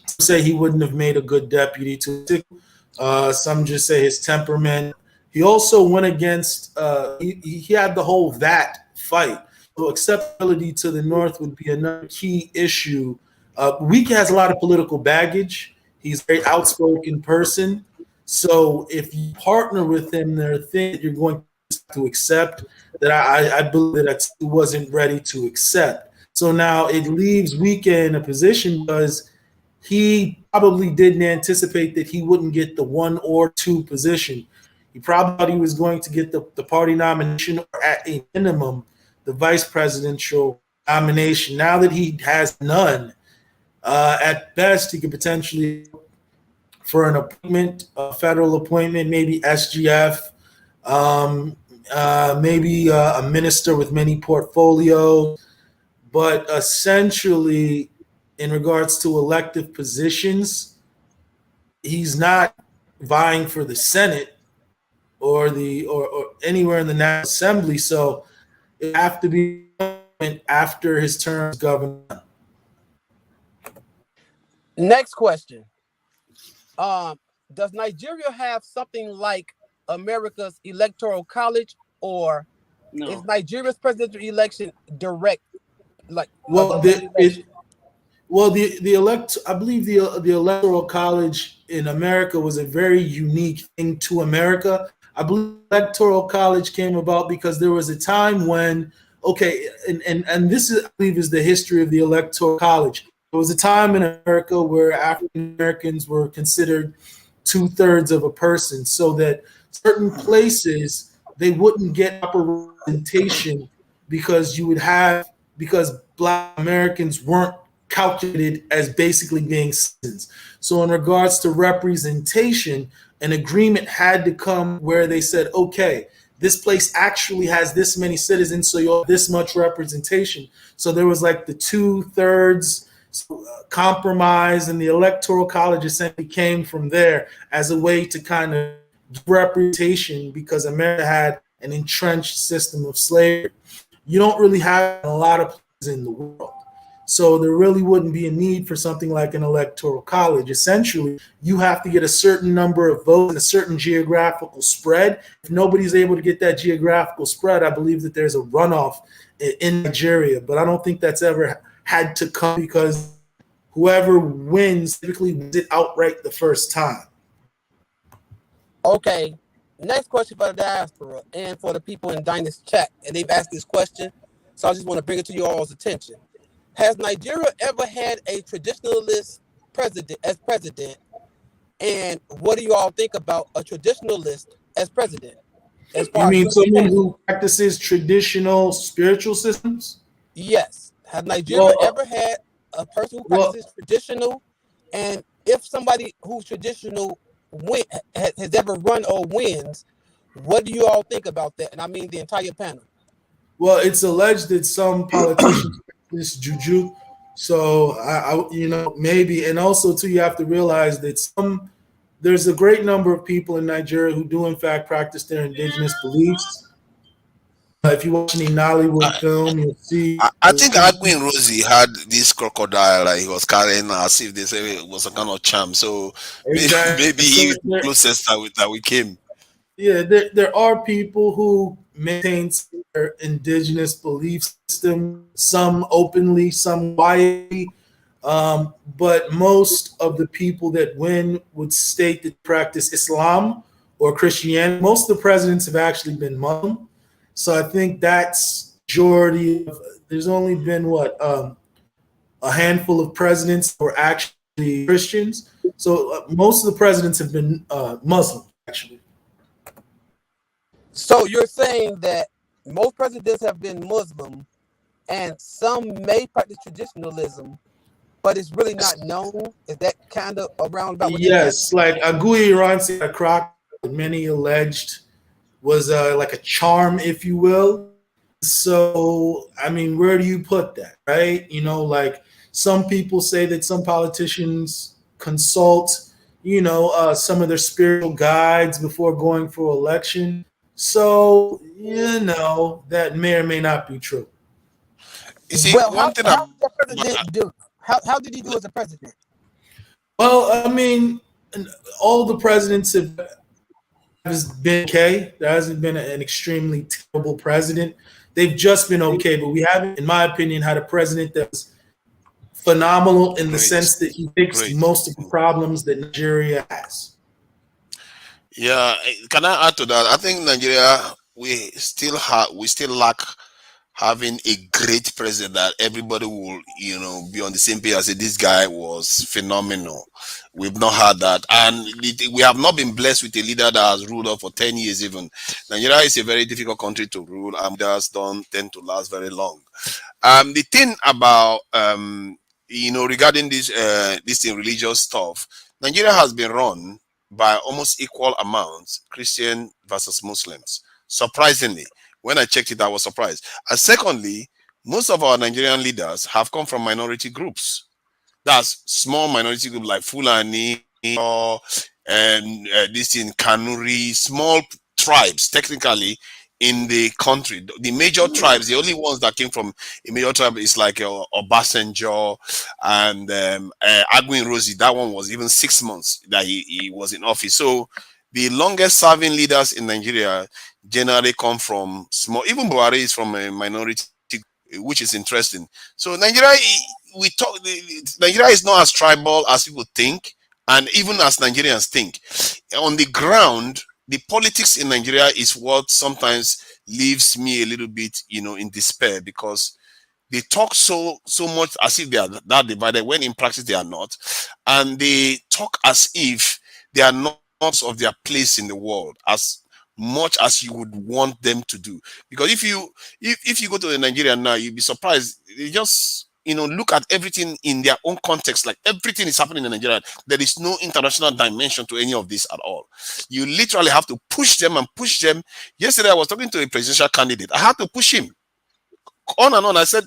Some say he wouldn't have made a good deputy to Atiku. Some just say his temperament. He also went against, he had the whole VAT fight. So acceptability to the North would be another key issue. Wike has a lot of political baggage. He's a very outspoken person. So if you partner with him, there are things that you're going to accept that I believe that he wasn't ready to accept. So now it leaves Wike in a position because he probably didn't anticipate that he wouldn't get the 1 or 2 position. He probably thought he was going to get the party nomination or at a minimum the vice presidential nomination. Now that he has none, at best he could potentially for an appointment, a federal appointment, maybe SGF, maybe a minister with many portfolios. but essentially, in regards to elective positions, he's not vying for the Senate or anywhere in the National Assembly. So it have to be after his term as governor. Next question. Does Nigeria have something like America's electoral college, or No. is Nigeria's presidential election direct, like Well, a direct election? I believe the electoral college in America was a very unique thing to America. I believe electoral college came about because there was a time when, okay, and this is, I believe, is the history of the electoral college. There was a time in America where African Americans were considered 2/3 of a person, so that certain places they wouldn't get proper representation because Black Americans weren't calculated as basically being citizens. So in regards to representation, an agreement had to come where they said, okay, this place actually has this many citizens, so you'll have this much representation. So there was like the 2/3 compromise, and the electoral college essentially came from there as a way to kind of give representation, because America had an entrenched system of slavery. You don't really have a lot of places in the world. So there really wouldn't be a need for something like an electoral college. Essentially, you have to get a certain number of votes and a certain geographical spread. If nobody's able to get that geographical spread, I believe that there's a runoff in Nigeria. But I don't think that's ever had to come, because whoever wins typically wins it outright the first time. Okay. Next question for the diaspora and for the people in Dynast chat, and they've asked this question, so I just want to bring it to you all's attention. Has Nigeria ever had a traditionalist president? And what do you all think about a traditionalist as president? You mean someone who practices traditional spiritual systems? Yes. Has Nigeria ever had a person who practices traditional? And if somebody who's traditional has ever run or wins, what do you all think about that? And I mean the entire panel. Well, it's alleged that some politicians practice juju. So I maybe, and also too, you have to realize that there's a great number of people in Nigeria who do in fact practice their indigenous beliefs. If you watch any Nollywood film, you'll see. I think Agui and Rosie had this crocodile that he was carrying as if they say it was a kind of charm. So exactly. maybe he was the closest that we came. Yeah, there are people who maintain their indigenous belief system, some openly, some quietly. But most of the people that win would state that practice Islam or Christianity. Most of the presidents have actually been Muslim. So I think that's majority of, there's only been a handful of presidents who are actually Christians. So most of the presidents have been Muslim, actually. So you're saying that most presidents have been Muslim, and some may practice traditionalism, but it's really not known? Is that kind of around about what? Yes, like Agui Iransi Akrak, many alleged was like a charm, if you will. So, I mean, where do you put that, right? Like some people say that some politicians consult, some of their spiritual guides before going for election. So, that may or may not be true. You see, well, how did the president do? How did he do as a president? Well, I mean, all the presidents have been okay. There hasn't been an extremely terrible president. They've just been okay, but we haven't, in my opinion, had a president that was phenomenal in the sense that he fixed most of the problems that Nigeria has. Yeah, can I add to that? I think Nigeria, we still lack having a great president that everybody will, be on the same page and say this guy was phenomenal. We've not had that, and we have not been blessed with a leader that has ruled us for 10 years. Even Nigeria is a very difficult country to rule, and leaders don't tend to last very long. The thing about regarding this religious stuff, Nigeria has been run by almost equal amounts Christian versus Muslims. Surprisingly, when I checked it, I was surprised. And secondly, most of our Nigerian leaders have come from minority groups. That's small minority group like Fulani or this in Kanuri, small tribes technically in the country. The major tribes, the only ones that came from a major tribe is like Obasanjo and Agwin Rosie. That one was even 6 months that he was in office. So the longest serving leaders in Nigeria generally come from small. Even Buhari is from a minority, which is interesting. So Nigeria, Nigeria is not as tribal as people think, and even as Nigerians think. On the ground, the politics in Nigeria is what sometimes leaves me a little bit, in despair, because they talk so much as if they are that divided, when in practice they are not, and they talk as if they are not of their place in the world as much as you would want them to do. Because if you go to Nigeria now, you'll be surprised. They just look at everything in their own context. Like, everything is happening in Nigeria. There is no international dimension to any of this at all. You literally have to push them and push them. Yesterday I was talking to a presidential candidate. I had to push him on and on. I said,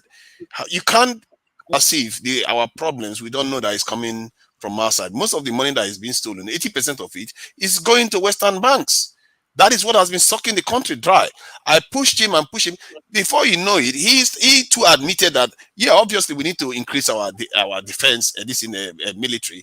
you can't perceive our problems. We don't know that it's coming from our side. Most of the money that is being stolen, 80% of it, is going to Western banks. That is what has been sucking the country dry. I pushed him and pushed him. Before you know it, he too admitted that, yeah, obviously we need to increase our defense, this in the military.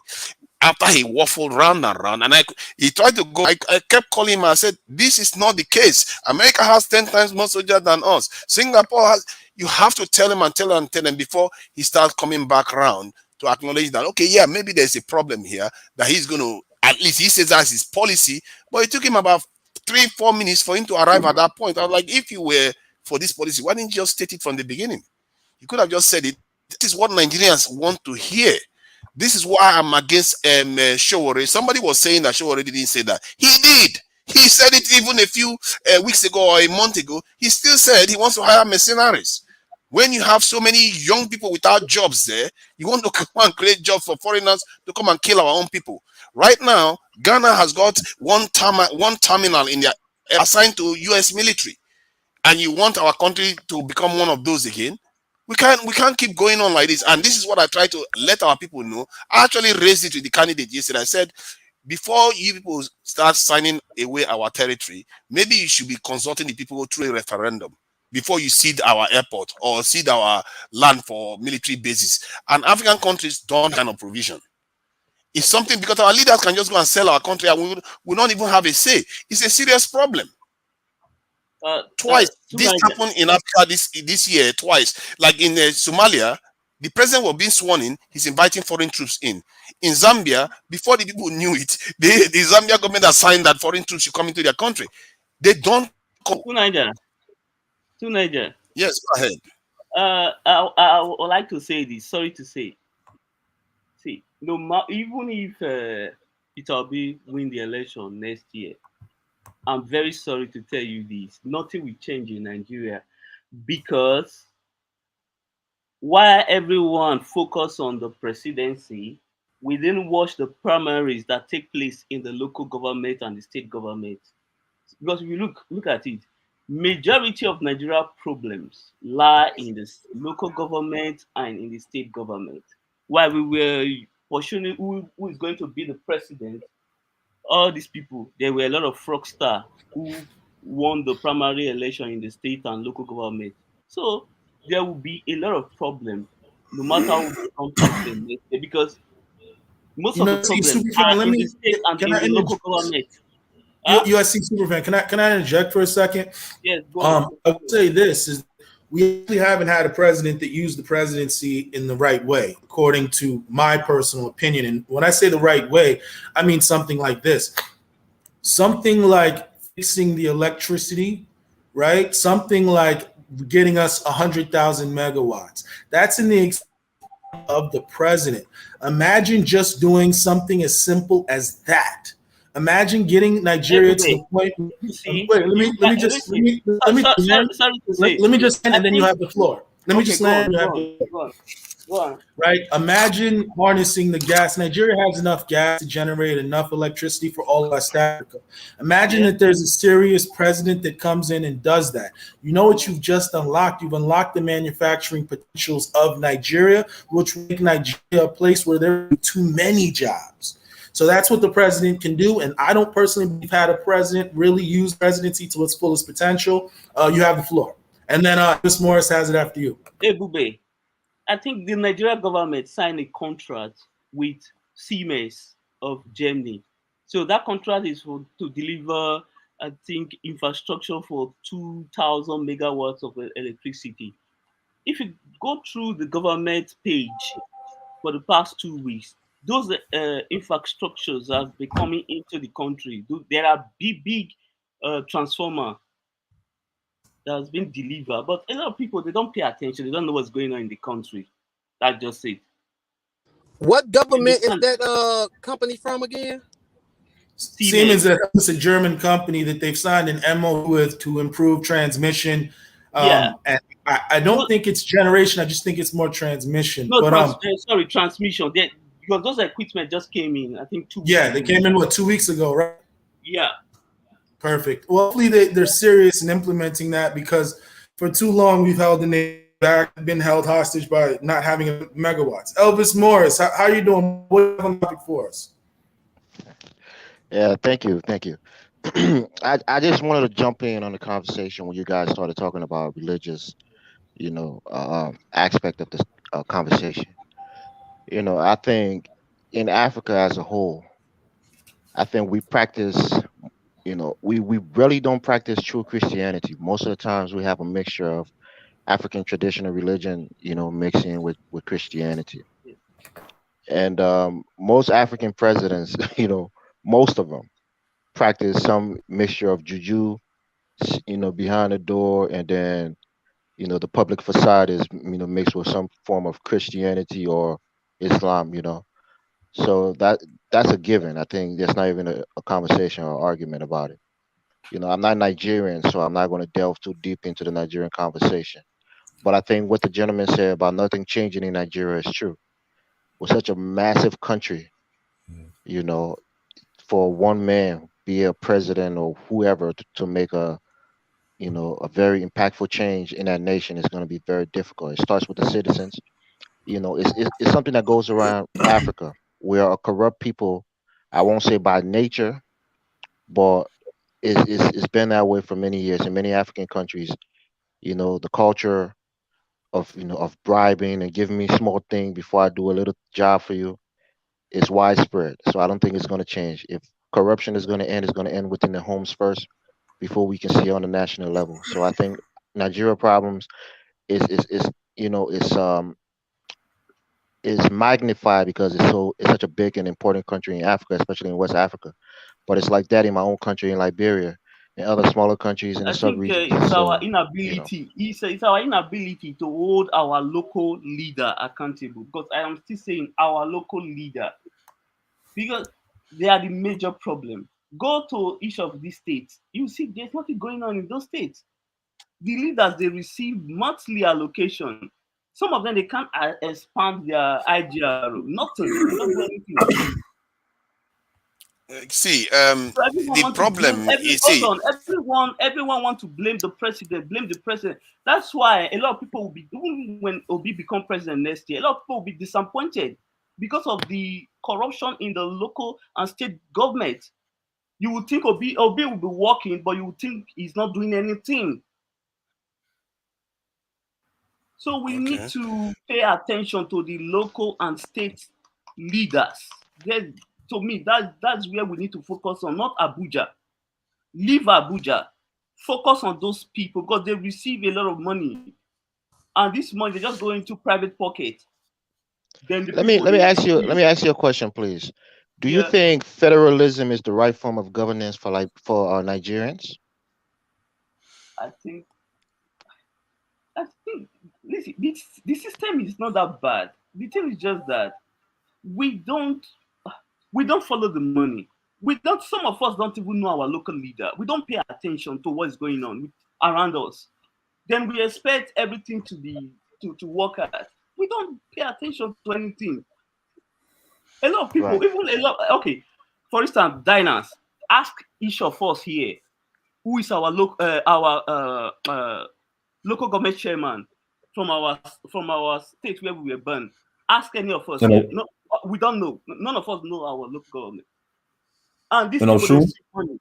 After he waffled round and round, and he tried to go, I kept calling him. I said, this is not the case. America has 10 times more soldiers than us. Singapore has. You have to tell him and tell him and tell him before he starts coming back around to acknowledge that, okay, yeah, maybe there's a problem here, that he's going to, at least he says that's his policy. But it took him about 3-4 minutes for him to arrive at that point. I was like, if you were for this policy, why didn't you just state it from the beginning? You could have just said it. This is what Nigerians want to hear. This is why I'm against Showore. Somebody was saying that Showore didn't say that. He did. He said it even a few weeks ago or a month ago. He still said he wants to hire mercenaries. When you have so many young people without jobs there, you want to come and create jobs for foreigners to come and kill our own people. Right now, Ghana has got one terminal in their assigned to US military, and you want our country to become one of those again? We can't keep going on like this. And this is what I try to let our people know. I actually raised it with the candidate yesterday. I said, before you people start signing away our territory, maybe you should be consulting the people through a referendum before you cede our airport or cede our land for military bases. And African countries don't have kind of provision. It's something, because our leaders can just go and sell our country and we don't even have a say. It's a serious problem. Twice this happened in Africa this year. Twice, like in Somalia, the president was being sworn in. He's inviting foreign troops in. In Zambia, before the people knew it, the Zambia government has signed that foreign troops should come into their country. They don't. To Niger. Yes, go ahead. I would like to say this. Sorry to say. See, even if it'll be win the election next year, I'm very sorry to tell you this. Nothing will change in Nigeria, because while everyone focus on the presidency, we didn't watch the primaries that take place in the local government and the state government. Because if you look at it, majority of Nigeria problems lie in the local government and in the state government. While we were pursuing who is going to be the president, all these people, there were a lot of fraudsters who won the primary election in the state and local government. So there will be a lot of problems, no matter who becomes president next year, because most of the problems are in the state and in the local government. USC Superfan, can I interject for a second? Yes, go on. I would say this is, we actually haven't had a president that used the presidency in the right way, according to my personal opinion. And when I say the right way, I mean something like this. Something like fixing the electricity, right? Something like getting us 100,000 megawatts. That's in the extent of the president. Imagine just doing something as simple as that. Imagine getting Nigeria to the point. Wait, let me just land, and then you have the floor. Let me just land. Well, right? Imagine harnessing the gas. Nigeria has enough gas to generate enough electricity for all of West Africa. Imagine that there's a serious president that comes in and does that. You know what you've just unlocked? You've unlocked the manufacturing potentials of Nigeria, which will make Nigeria a place where there are too many jobs. So that's what the president can do. And I don't personally believe had a president really use presidency to its fullest potential. You have the floor. And then Ms. Morris has it after you. Ebube, I think the Nigerian government signed a contract with Siemens of Germany. So that contract is to deliver, I think, infrastructure for 2,000 megawatts of electricity. If you go through the government page for the past 2 weeks, those infrastructures have been coming into the country. There are big transformer that has been delivered, but a lot of people, they don't pay attention. They don't know what's going on in the country. That's just it. What government is that company from again? Siemens is a German company that they've signed an MOU with to improve transmission. And I don't think it's generation. I just think it's more transmission. No, sorry, transmission. Because those equipment just came in, I think 2 weeks ago. They came in, 2 weeks ago, right? Yeah. Perfect. Well, hopefully they're serious in implementing that, because for too long we've held the nation back, been held hostage by not having megawatts. Elvis Morris, how are you doing? What do you have on topic for us? Yeah, thank you. I just wanted to jump in on the conversation when you guys started talking about religious, aspect of this conversation. I think in Africa as a whole, I think we practice, we really don't practice true Christianity. Most of the times we have a mixture of African traditional religion, mixing with Christianity. And most African presidents, most of them practice some mixture of juju, behind the door, and then, the public facade is, mixed with some form of Christianity or Islam, So that's a given. I think there's not even a conversation or argument about it. I'm not Nigerian, so I'm not going to delve too deep into the Nigerian conversation. But I think what the gentleman said about nothing changing in Nigeria is true. We're such a massive country, for one man, be a president or whoever, to make a very impactful change in that nation is going to be very difficult. It starts with the citizens. It's something that goes around Africa. We are a corrupt people. I won't say by nature, but it's been that way for many years in many African countries. The culture of bribing and giving me small thing before I do a little job for you is widespread. So I don't think it's going to change. If corruption is going to end, it's going to end within the homes first before we can see on the national level. So I think Nigeria problems is magnified because it's such a big and important country in Africa, especially in West Africa. But it's like that in my own country, in Liberia, and other smaller countries in the sub-region. It's our inability. It's our inability to hold our local leader accountable. Because I am still saying our local leader, because they are the major problem. Go to each of these states, you see there's nothing going on in those states. The leaders, they receive monthly allocation. Some of them, they can't expand their IGR. Nothing. They don't do anything. The problem is, everyone wants to blame the president. That's why a lot of people will be, even when Obi become president next year, a lot of people will be disappointed because of the corruption in the local and state government. You would think Obi will be working, but you would think he's not doing anything. So we need to pay attention to the local and state leaders. To me, that's where we need to focus on, not Abuja. Leave Abuja. Focus on those people because they receive a lot of money. And this money, they just go into private pocket. Then let me ask you a question, please. Do you think federalism is the right form of governance for Nigerians? I think listen, the system is not that bad. The thing is just that we don't follow the money. Some of us don't even know our local leader. We don't pay attention to what's going on around us. Then we expect everything to work out. We don't pay attention to anything. A lot of people, Right. even a lot. Okay, for instance, diners. Ask each of us here who is our local government chairman from our state where we were born. Ask any of us You here. know, No, we don't know. None of us know our local government. And these you know, people they Shun. see money.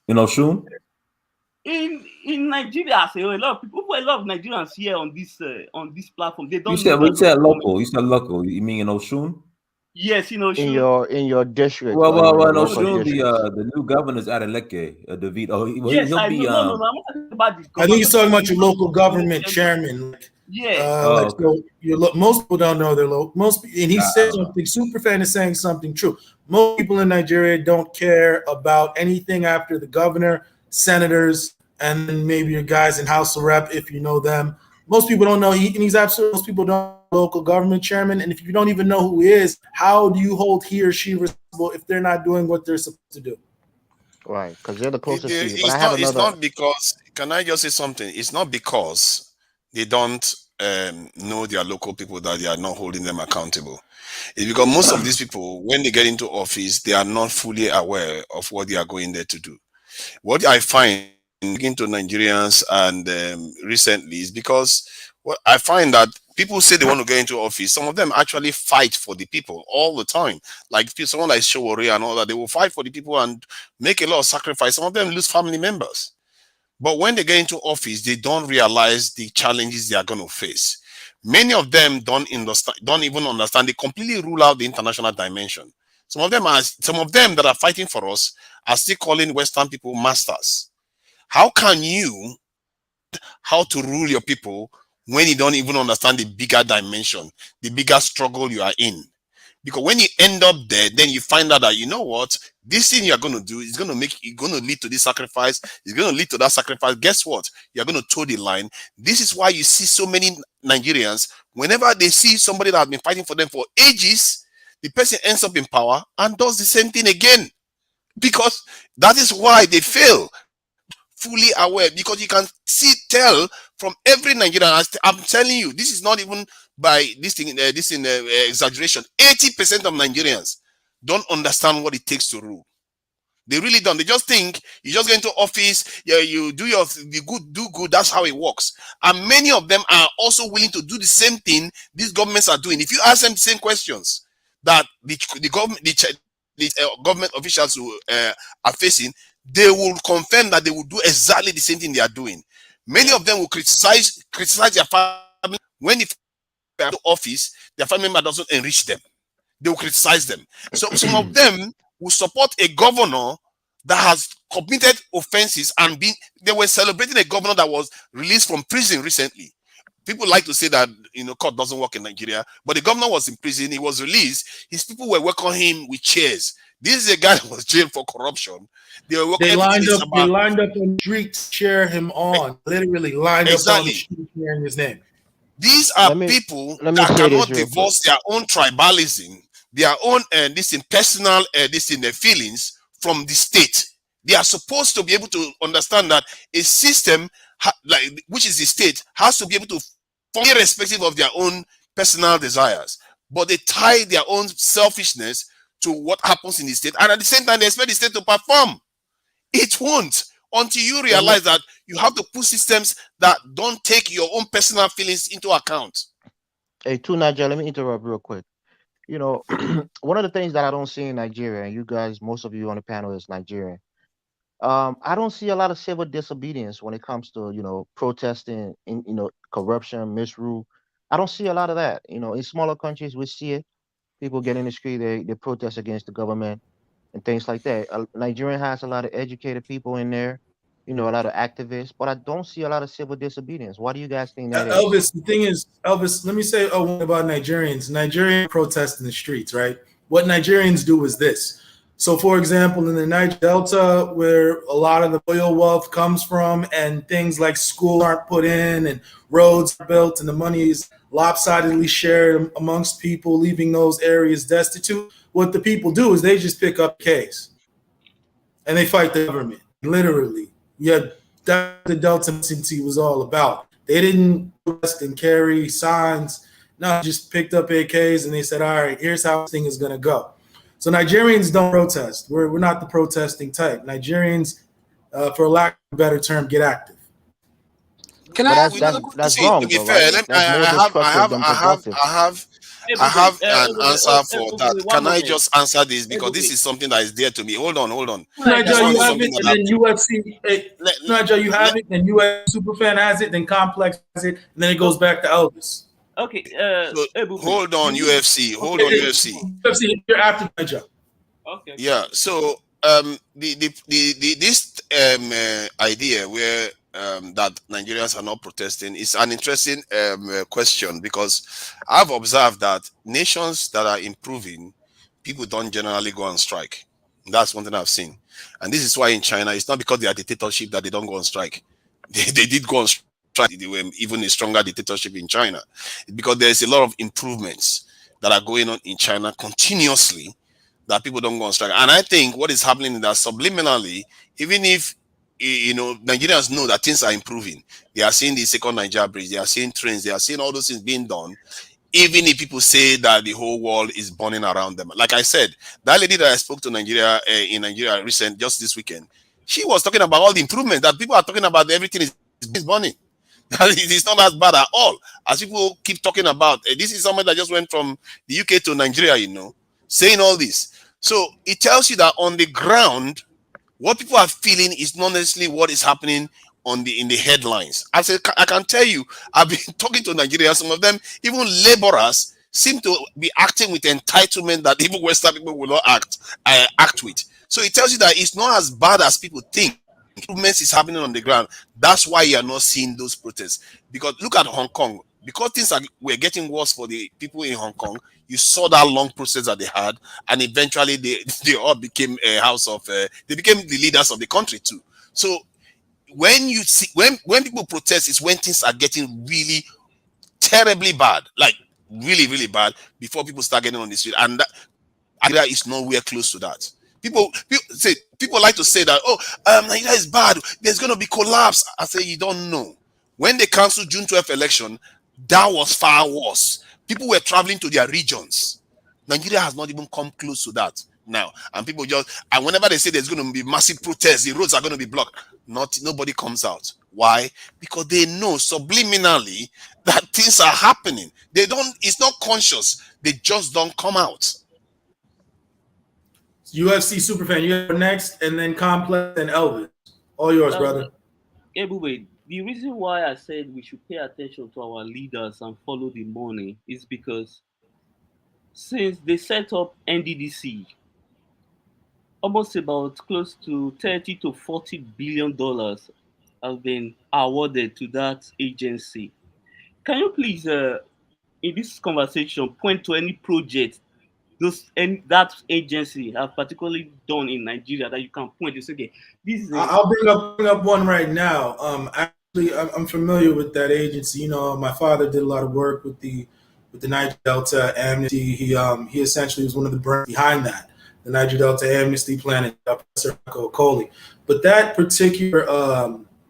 You know, Shun. In Nigeria, as a lot of people, a lot of Nigerians here on this platform, they You don't know said their we said local government. local. You said local. You mean in Oshun? Yes, In your district Well, or well, in well, your in local Oshun, districts. the new governor's Adeleke, David. Oh, yes, he'll I be know. No, no, no. I'm not talking about the I think governor. he's talking about your local government chairman. chairman. Yeah. Oh, Like okay. so, most people don't know their local. And he said something. Superfan is saying something true. Most people in Nigeria don't care about anything after the governor, senators, and then maybe your guys in House of Rep if you know them. Most people don't know. And he's absolutely. Most people don't know local government chairman. And if you don't even know who he is, how do you hold he or she responsible if they're not doing what they're supposed to do? Right, because they're the closest to you. But I It's have not. It's another. not because. Can I just say something? It's not because they don't know their local people that they are not holding them accountable. It's because most of these people, when they get into office, they are not fully aware of what they are going there to do. What I find into Nigerians and recently is because what I find that people say they want to get into office. Some of them actually fight for the people all the time. Like someone like Showore and all that, they will fight for the people and make a lot of sacrifice. Some of them lose family members. But when they get into office, they don't realize the challenges they are going to face. Many of them don't even understand. They completely rule out the international dimension. Some of them that are fighting for us are still calling Western people masters. How can you how to rule your people when you don't even understand the bigger dimension, the bigger struggle you are in? Because when you end up there, then you find out that you know what, this thing you're going to do is going to lead to this sacrifice. It's going to lead to that sacrifice. Guess what? You're going to toe the line. This is why you see so many Nigerians, whenever they see somebody that has been fighting for them for ages, the person ends up in power and does the same thing again. Because that is why they fail. Fully aware, because you can tell from every Nigerian. I'm telling you, this is not even by exaggeration. 80% of Nigerians don't understand what it takes to rule. They really don't. They just think you just get into office, yeah, you do do good. That's how it works. And many of them are also willing to do the same thing these governments are doing. If you ask them the same questions that the government officials who are facing, they will confirm that they will do exactly the same thing they are doing. Many of them will criticize their family when if they are to office, their family member doesn't enrich them. They will criticize them. So some of them will support a governor that has committed offenses and they were celebrating a governor that was released from prison recently. People like to say that court doesn't work in Nigeria, but the governor was in prison, he was released, his people were welcoming him with cheers. This is a guy that was jailed for corruption. They lined up on the street to cheer him on. Literally lined up on the street cheering his name. These are people that cannot divorce their own tribalism, their own personal their feelings from the state. They are supposed to be able to understand that a system which is the state has to be able to function irrespective of their own personal desires. But they tie their own selfishness to what happens in the state, and at the same time they expect the state to perform. It won't until you realize that you have to put systems that don't take your own personal feelings into account. Hey, Nigeria, let me interrupt real quick. One of the things that I don't see in Nigeria, and you guys, most of you on the panel is Nigerian. I don't see a lot of civil disobedience when it comes to protesting, corruption, misrule. I don't see a lot of that. In smaller countries we see it. People get in the street, they protest against the government and things like that. Nigeria has a lot of educated people in there, a lot of activists, but I don't see a lot of civil disobedience. Why do you guys think that Elvis, is? the thing is, Elvis, let me say about Nigerians. Nigerians protest in the streets, right? What Nigerians do is this. So, for example, in the Niger Delta, where a lot of the oil wealth comes from, and things like schools aren't put in and roads are built, and the money is lopsidedly shared amongst people, leaving those areas destitute, what the people do is they just pick up the case and they fight the government, literally. Yeah, that's what the Delta militancy was all about. They didn't protest and carry signs No, he just picked up AKs and they said, all right, here's how this thing is going to go. So Nigerians don't protest. We're not the protesting type. Nigerians, for lack of a better term, get active. Can I ask another question? That's See, wrong to be though, fair, right? That's more destructive than productive. I have an answer for Ebube, that. one Can I moment. just answer this because this Ebube. is something that is dear to me? Hold on. Niger, This you is have something it, that and then UFC. Niger, you have it, then UFC Superfan has it, then Complex has it, and then it goes back to Elvis. Okay, So, Ebube. hold on, UFC. Hold on, UFC. UFC, you're after Niger. Okay. Yeah. So this idea where that Nigerians are not protesting is an interesting question because I've observed that nations that are improving, people don't generally go on strike. That's one thing I've seen, and this is why in China it's not because they are dictatorship that they don't go on strike. They did go on strike. They were even a stronger dictatorship in China because there's a lot of improvements that are going on in China continuously that people don't go on strike. And I think what is happening is that subliminally, even if Nigerians know that things are improving, they are seeing the second Niger bridge, they are seeing trains, they are seeing all those things being done. Even if people say that the whole world is burning around them, like I said, that lady that I spoke to in Nigeria just this weekend, she was talking about all the improvements that people are talking about. Everything is burning. It's not as bad at all as people keep talking about. This is someone that just went from the UK to Nigeria, saying all this. So it tells you that on the ground, what people are feeling is not necessarily what is happening in the headlines. I can tell you, I've been talking to Nigerians. Some of them, even laborers, seem to be acting with entitlement that even Western people will not act with. So it tells you that it's not as bad as people think. Improvements is happening on the ground. That's why you are not seeing those protests. Because look at Hong Kong. Because things were getting worse for the people in Hong Kong, you saw that long process that they had, and eventually they all became a house of. They became the leaders of the country too. So when you see when people protest, is when things are getting really terribly bad, like really really bad, before people start getting on the street, and Nigeria is nowhere close to that. People like to say that, Nigeria is bad, there's going to be collapse. I say you don't know. When they canceled June 12th election, that was far worse. People were traveling to their regions. Nigeria has not even come close to that now. And people and whenever they say there's going to be massive protests, the roads are going to be blocked, nobody comes out. Why? Because they know subliminally that things are happening. It's not conscious. They just don't come out. UFC Superfan, you're next, and then Complex and Elvis. All yours, brother. Ebube, the reason why I said we should pay attention to our leaders and follow the money is because since they set up NDDC, almost about close to 30 to 40 billion dollars have been awarded to that agency. Can you please, in this conversation, point to any project that agency have particularly done in Nigeria that you can point to say, okay, this is I'll bring up one right now. Actually, I'm familiar with that agency. My father did a lot of work with the Niger Delta Amnesty. He essentially was one of the brains behind that, the Niger Delta Amnesty Plan, and Professor Ebube Okoli. But that particular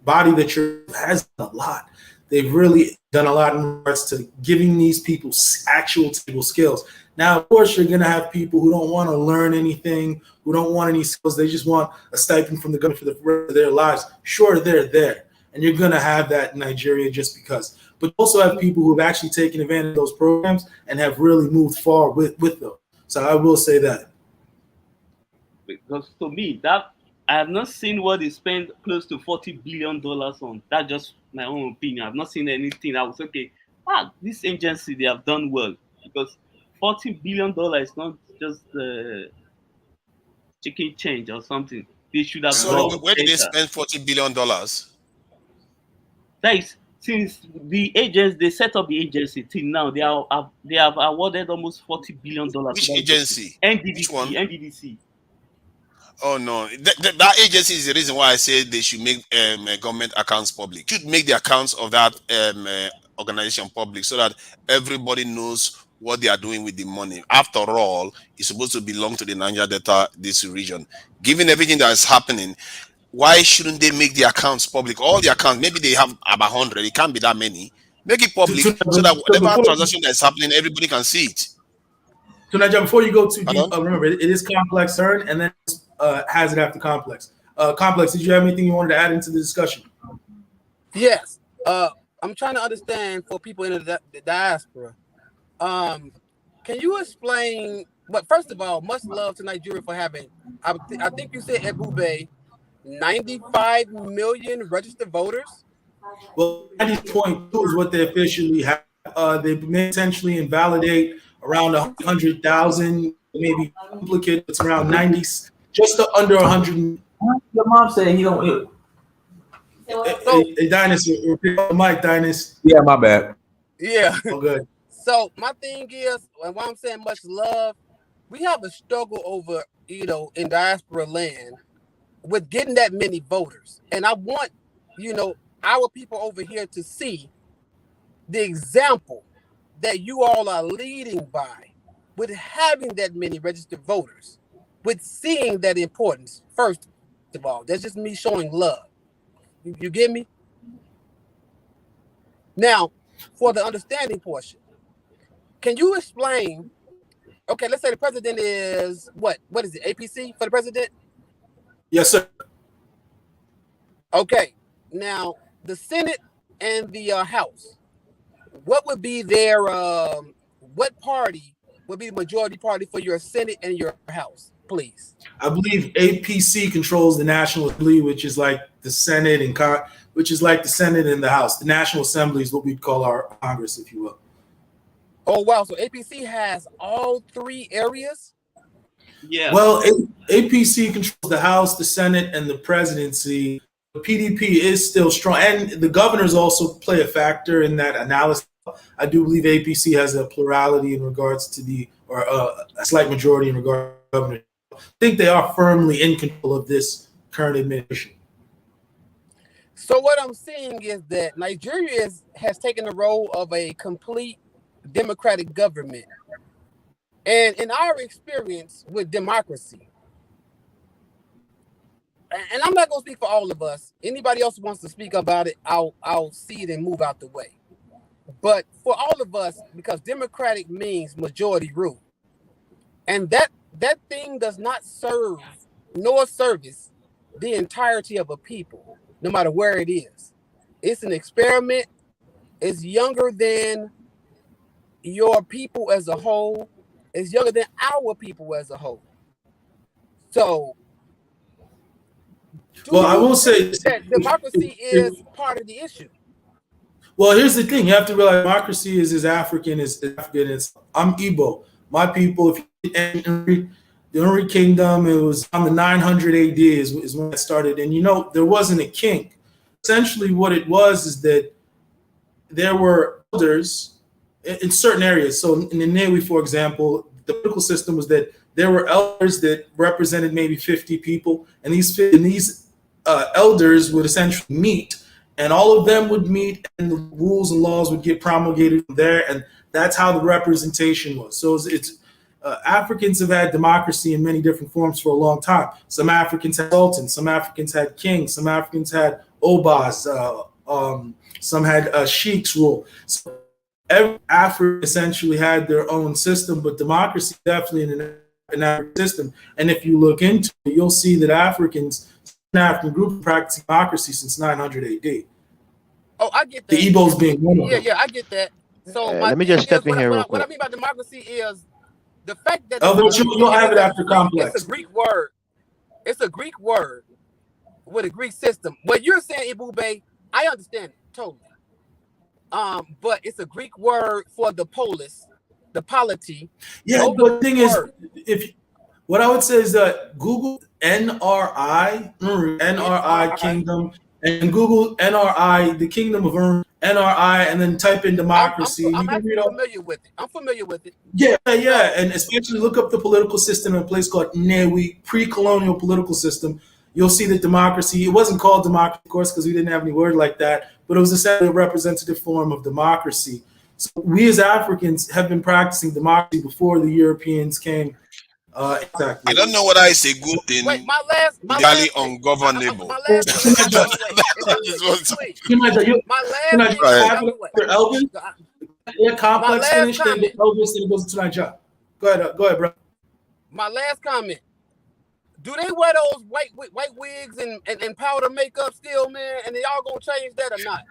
body that has done a lot. They've really done a lot in regards to giving these people actual table skills. Now, of course, you're going to have people who don't want to learn anything, who don't want any skills. They just want a stipend from the government for the rest of their lives. Sure, they're there. And you're going to have that in Nigeria just because. But you also have people who have actually taken advantage of those programs and have really moved far with them. So I will say that. Because to me, that I have not seen what they spend close to $40 billion on. That's just my own opinion. I've not seen anything that was okay. This agency, they have done well. Because $40 billion is not just chicken change or something. They should have So done where did they better. spend $40 billion? That is, since the agents they set up the agency till now, they have awarded almost $40 billion. Which agency? NDDC. Which one? NDDC. Oh no, that agency is the reason why I say they should make government accounts public. Should make the accounts of that organization public so that everybody knows what they are doing with the money. After all, it's supposed to belong to the Niger Delta this region. Given everything that is happening, why shouldn't they make the accounts public? All the accounts, maybe they have about 100. It can't be that many. Make it public so that whatever transaction that's happening, everybody can see it. So Naja, before you go too deep, remember it is complex CERN, and then has it after complex. Complex, did you have anything you wanted to add into the discussion? Yes. I'm trying to understand for people in the diaspora. Can you explain? But first of all, much love to Nigeria for having. I think you said Ebube, 95 million registered voters. Well, 90.2 is what they officially have. They may essentially invalidate around 100,000, maybe duplicate. It's around 90, just under 100. Your mom said he don't. Hey, Dynasty, Mike, Dynasty. Yeah, my bad. Yeah. Oh, good. So my thing is, and why I'm saying much love, we have a struggle over, in diaspora land with getting that many voters. And I want, our people over here to see the example that you all are leading by with having that many registered voters, with seeing that importance. First of all, that's just me showing love. You get me? Now, for the understanding portion, can you explain? Okay, let's say the president is what is it? APC for the president? Yes, sir. Okay, now the Senate and the House, what would be their what party would be the majority party for your Senate and your House, please? I believe APC controls the National Assembly, which is like the Senate and the House. The National Assembly is what we'd call our Congress, if you will. Oh wow! So APC has all three areas. Yeah. Well, APC controls the House, the Senate, and the presidency. The PDP is still strong, and the governors also play a factor in that analysis. I do believe APC has a plurality in regards to or a slight majority in regard to the governor. I think they are firmly in control of this current administration. So what I'm seeing is that Nigeria has taken the role of a complete democratic government. And in our experience with democracy, and I'm not going to speak for all of us. Anybody else wants to speak about it, I'll see it and move out the way. But for all of us, because democratic means majority rule, and that thing does not serve nor service the entirety of a people, no matter where it is. It's an experiment. It's younger than your people as a whole. It's younger than our people as a whole. So, well, I will say that democracy is part of the issue. Well, here's the thing: you have to realize democracy is as African as African. I'm Igbo. My people, if you the Uri Kingdom, it was on the 900 AD is when it started, and there wasn't a king. Essentially, what it was is that there were elders in certain areas. So in the Newi, for example, the political system was that there were elders that represented maybe 50 people, and these elders would essentially meet, and all of them would meet, and the rules and laws would get promulgated from there, and that's how the representation was. So Africans have had democracy in many different forms for a long time. Some Africans had sultans, some Africans had kings, some Africans had obas, some had sheiks rule. So every Africa essentially had their own system, but democracy definitely in an African system. And if you look into it, you'll see that an African group practicing democracy since 900 AD. Oh, I get that. The Igbos being one of them. Yeah, I get that. So let me just step in here real quick. What I mean by democracy is the fact that you'll have it after complex. It's a Greek word. It's a Greek word with a Greek system. What you're saying, Ebube, I understand it totally. But it's a Greek word for the polis, the polity. Yeah, but the thing is, what I would say is that Google NRI Kingdom, and Google NRI, the Kingdom of NRI, and then type in democracy. I'm familiar with it. I'm familiar with it. Yeah, and especially look up the political system in a place called Newi, pre-colonial political system. You'll see that democracy, it wasn't called democracy, of course, because we didn't have any word like that, but it was essentially a representative form of democracy. So we as Africans have been practicing democracy before the Europeans came Exactly. I don't know whether it's a good Wait, thing, my last, entirely ungovernable. my last. That is what's Wait, Tonight, my last. right. after Elvis, let My Complex last finish, then comment. Elvis, then it goes to Tonight Job. Go ahead, bro. My last comment. Do they wear those white wigs and powder makeup still, man? And they all gonna change that or not?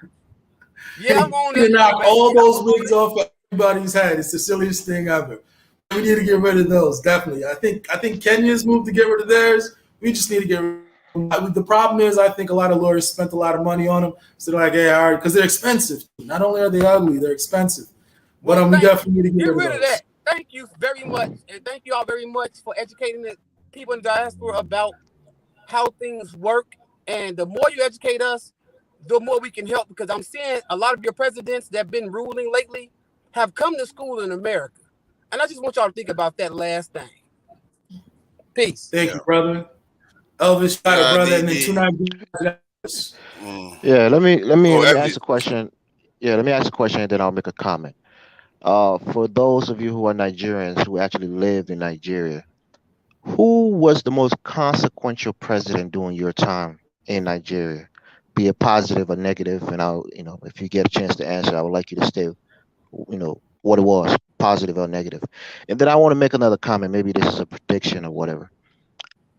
Yeah, I'm on To it. knock all those wigs off of everybody's head. It's the silliest thing ever. We need to get rid of those, definitely. I think Kenya's moved to get rid of theirs. We just need to get rid of them. The problem is, I think a lot of lawyers spent a lot of money on them. So they're like, hey, all right, because they're expensive. Not only are they ugly, they're expensive. But we definitely need to get rid of that. Thank you very much. And thank you all very much for educating the people in the diaspora about how things work. And the more you educate us, the more we can help, because I'm seeing a lot of your presidents that have been ruling lately have come to school in America. And I just want y'all to think about that last thing. Peace. Thank you, brother. Elvis got it, brother. And then tonight. Yeah, let me ask a question. Yeah, let me ask a question and then I'll make a comment. For those of you who are Nigerians who actually lived in Nigeria, who was the most consequential president during your time in Nigeria, be it positive or negative? And I'll, if you get a chance to answer, I would like you to stay, what it was, positive or negative. And then I want to make another comment. Maybe this is a prediction or whatever.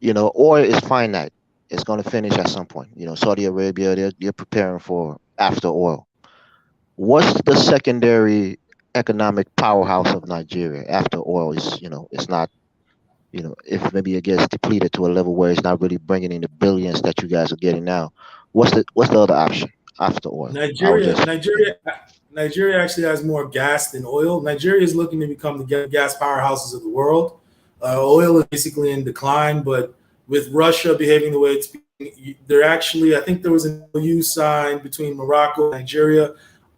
Oil is finite. It's going to finish at some point. Saudi Arabia, they're preparing for after oil. What's the secondary economic powerhouse of Nigeria after oil is, it's not, if maybe it gets depleted to a level where it's not really bringing in the billions that you guys are getting now? What's the other option after oil? Nigeria actually has more gas than oil. Nigeria is looking to become the gas powerhouses of the world. Oil is basically in decline, but with Russia behaving the way it's being, I think there was an MOU signed between Morocco and Nigeria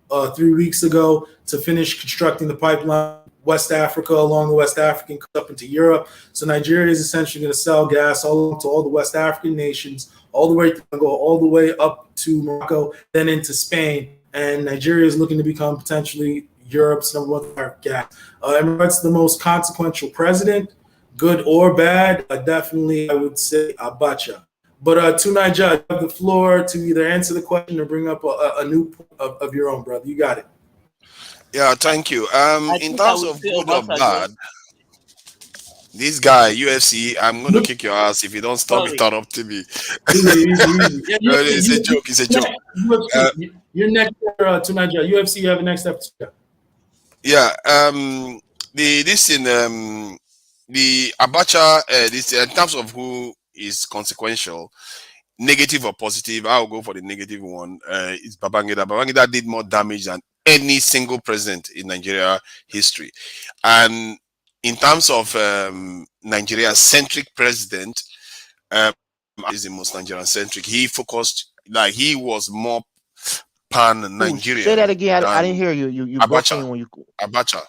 3 weeks ago to finish constructing the pipeline West Africa, along the West African up into Europe. So Nigeria is essentially going to sell gas all to all the West African nations, all the way up to Morocco, then into Spain. And Nigeria is looking to become potentially Europe's number one gas. In regards to the most consequential president, good or bad, definitely I would say Abacha. But tonight, Judge, you have the floor to either answer the question or bring up a new point of your own, brother. You got it. Yeah, thank you. In terms of good or bad, this guy, UFC, I'm going to kick your ass if you don't stop interrupting me. Easy. It's a joke. It's a joke. You're next tonight, Judge. UFC, you have the next episode. Yeah. The Abacha, in terms of who is consequential, negative or positive, I'll go for the negative one. It's Babangida. Babangida did more damage than any single president in Nigeria history. And in terms of Nigeria-centric president, is the most Nigerian-centric. He focused, he was more pan-Nigerian. Say that again. I didn't hear you. You Abacha. When you Abacha.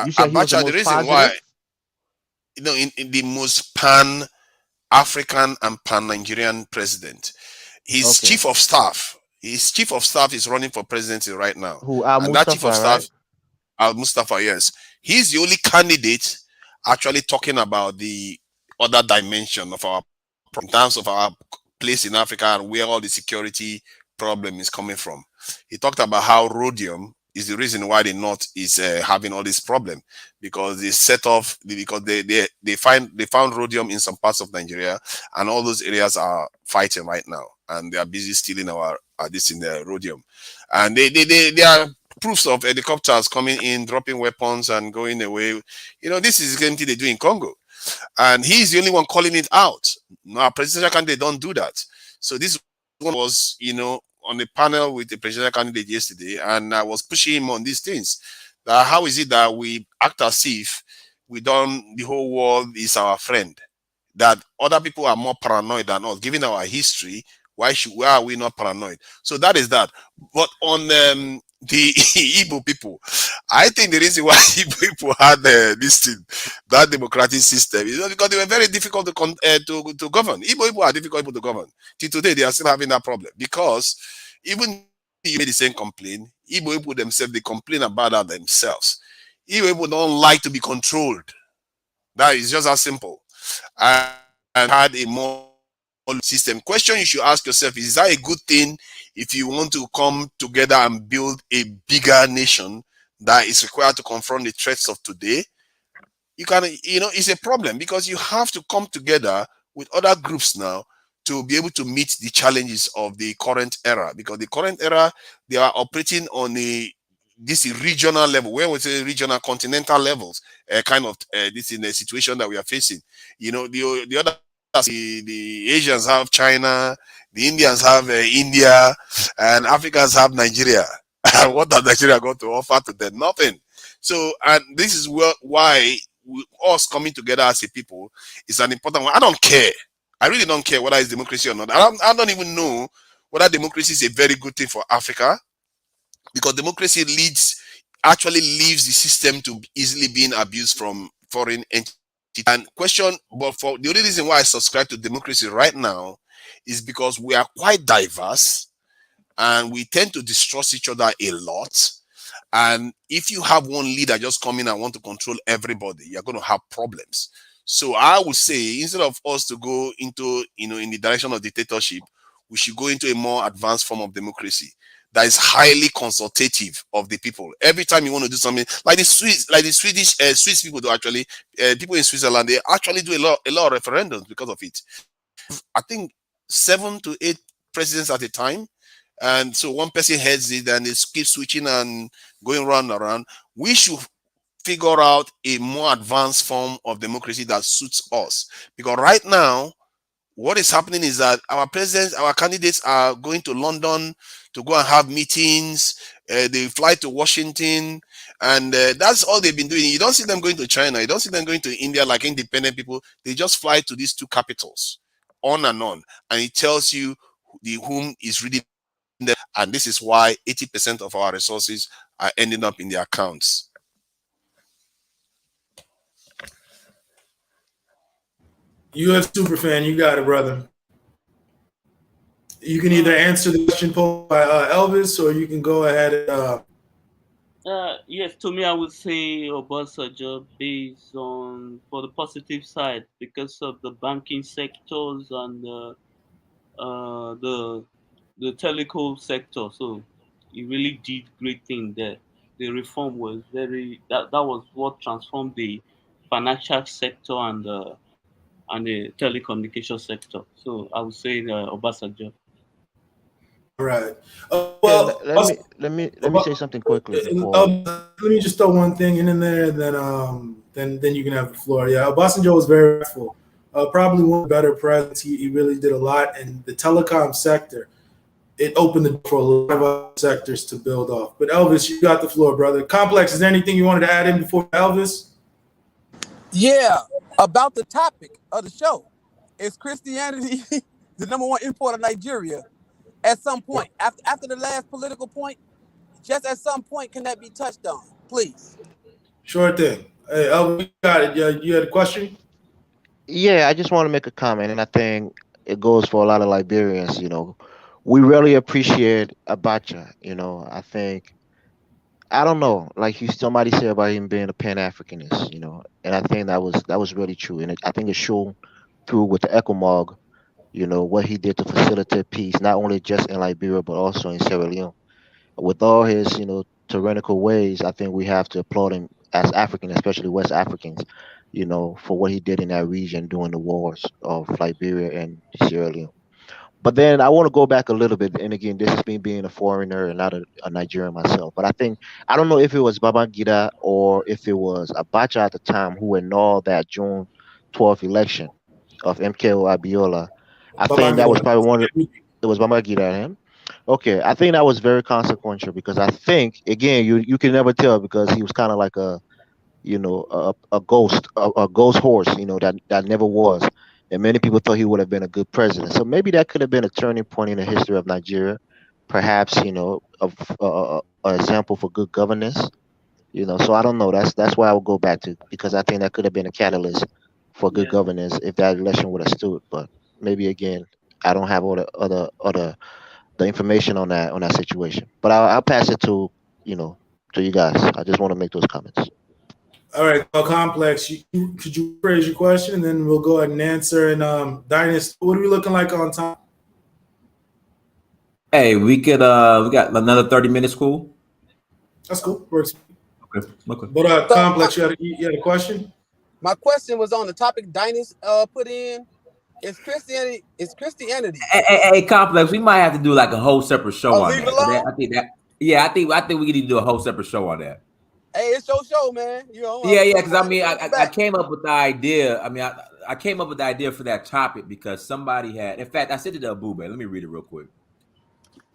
You said he was the Abacha, reason why, in the most pan-African and pan-Nigerian president. His chief of staff is running for presidency right now. Who? That chief of staff, Al Mustafa, yes. He's the only candidate actually talking about the other dimension of in terms of our place in Africa and where all the security problem is coming from. He talked about how rhodium is the reason why the North is having all this problem, because they found rhodium in some parts of Nigeria, and all those areas are fighting right now, and they are busy stealing our this in the rhodium, and they are proofs of helicopters coming in, dropping weapons and going away. This is the same thing they do in Congo, and he's the only one calling it out. Our presidential candidate don't do that. So this one was, on a panel with the presidential candidate yesterday, and I was pushing him on these things. How is it that we act as if the whole world is our friend? That other people are more paranoid than us, given our history. Why are we not paranoid? So that is that. But on the Igbo people, I think the reason why Igbo people had that democratic system is because they were very difficult to govern. Igbo people are difficult people to govern. Till today, they are still having that problem, because even you made the same complaint, Igbo people themselves, they complain about that themselves. Igbo people don't like to be controlled. That is just as simple. And had a more system. Question you should ask yourself is that a good thing if you want to come together and build a bigger nation that is required to confront the threats of today? You can, it's a problem because you have to come together with other groups now to be able to meet the challenges of the current era, because the current era, they are operating on this regional level, where we say regional continental levels, kind of this in a situation that we are facing. The other, the Asians have China, the Indians have India, and Africans have Nigeria. And what has Nigeria got to offer to them? Nothing. So, and this is why us coming together as a people is an important one. I don't care. I really don't care whether it's democracy or not. I don't even know whether democracy is a very good thing for Africa, because democracy actually leaves the system to easily being abused from foreign entities. And question, but for the only reason why I subscribe to democracy right now is because we are quite diverse and we tend to distrust each other a lot. And if you have one leader just come in and want to control everybody, you're going to have problems. So I would say, instead of us to go into, in the direction of dictatorship, we should go into a more advanced form of democracy that is highly consultative of the people. Every time you want to do something, like the Swiss people do actually, people in Switzerland, they actually do a lot of referendums because of it. I think 7 to 8 presidents at a time. And so one person heads it and it keeps switching and going round and around. We should figure out a more advanced form of democracy that suits us. Because right now, what is happening is that our presidents, our candidates are going to London to go and have meetings. They fly to Washington, and that's all they've been doing. You don't see them going to China. You don't see them going to India like independent people. They just fly to these two capitals, on, and it tells you whom is really there. And this is why 80% of our resources are ending up in their accounts. US Superfan, you got it, brother. You can either answer the question posed by Elvis, or you can go ahead and. Yes, to me, I would say Obasanjo based on for the positive side because of the banking sectors and the telecom sector. So he really did great thing there. The reform was that was what transformed the financial sector and the telecommunication sector. So I would say Obasanjo. Right. Yeah, Well, let me say something quickly before. let me just throw one thing in there, then you can have the floor. Yeah, Obasanjo was very helpful. Probably one of the better presidents. He really did a lot, and the telecom sector, it opened the door for a lot of other sectors to build off. But Elvis, you got the floor, brother. Complex, is there anything you wanted to add in before Elvis? Yeah, about the topic of the show. Is Christianity the number one import of Nigeria? At some point, after the last political point, just at some point, can that be touched on, please? Sure thing. Hey, Elvis, you got it. Yeah, you had a question? Yeah, I just want to make a comment, and I think it goes for a lot of Liberians. We really appreciate Abacha. I think I don't know, like somebody said about him being a Pan Africanist. And I think that was really true, and I think it showed through with the ECOMOG. What he did to facilitate peace, not only just in Liberia but also in Sierra Leone. With all his tyrannical ways, I think we have to applaud him as African, especially West Africans, for what he did in that region during the wars of Liberia and Sierra Leone. But then I want to go back a little bit, and again, this is me being a foreigner and not a Nigerian myself. But I don't know if it was Babangida or if it was Abacha at the time who annulled that June 12th election of MKO Abiola. I think that was probably it was Babangida, him. Okay, I think that was very consequential because I think again you can never tell because he was kind of like a ghost, a ghost horse, that never was. And many people thought he would have been a good president. So maybe that could have been a turning point in the history of Nigeria, perhaps, an example for good governance. So I don't know. That's why I would go back to, because I think that could have been a catalyst for good Yeah. governance if that election would have stood. But maybe again, I don't have all the the information on that situation. But I'll pass it to you guys. I just want to make those comments. All right, Complex, could you phrase your question, and then we'll go ahead and answer. And Dynasty, what are we looking like on time? Hey, we got another 30 minutes, cool? That's cool. Works. Okay. But Complex, you had a question? My question was on the topic Dynasty put in. Is Christianity? Hey, Complex, we might have to do like a whole separate show on leave that. it alone? I think we need to do a whole separate show on that. Hey, it's your show, man. You know. Yeah, because I mean, I came up with the idea. I mean, I came up with the idea for that topic because somebody had. In fact, I sent it to Ebube. Let me read it real quick.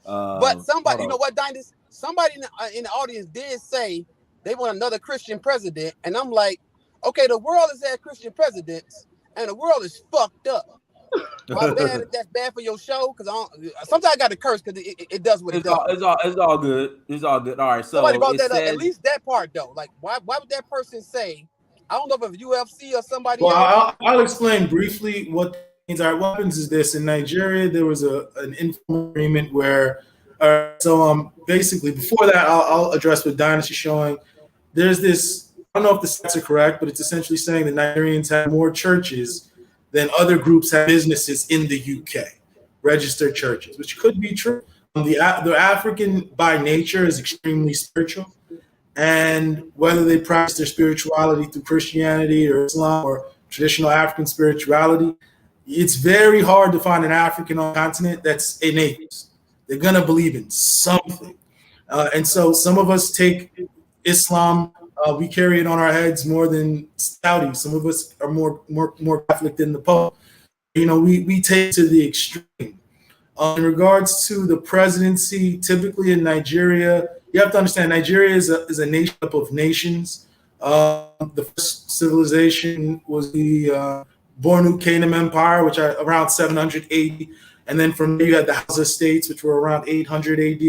But somebody, you know what, Dynasty? Somebody in the audience did say they want another Christian president, and I'm like, okay, the world has had Christian presidents, and the world is fucked up. My bad if that's bad for your show, because sometimes I got to curse because it does what it does. It's all good. It's all good. All right. So somebody brought that up. At least that part though. Like, why would that person say? I don't know if it's UFC or somebody else. Well, I'll explain briefly what means. Our weapons is this. In Nigeria, there was an informal agreement where. Basically, before that, I'll address what Dynasty showing. There's this. I don't know if the stats are correct, but it's essentially saying the Nigerians have more churches than other groups have businesses in the UK, registered churches, which could be true. The African by nature is extremely spiritual, and whether they practice their spirituality through Christianity or Islam or traditional African spirituality, it's very hard to find an African on the continent that's an atheist. They're gonna believe in something, and so some of us take Islam. We carry it on our heads more than Saudi. Some of us are more Catholic than the Pope. You know, we take it to the extreme. In regards to the presidency, typically in Nigeria, you have to understand Nigeria is a nation of nations. The first civilization was the Bornu Canaan Empire, which are around 700 AD. And then from there, you had the Hausa states, which were around 800 AD.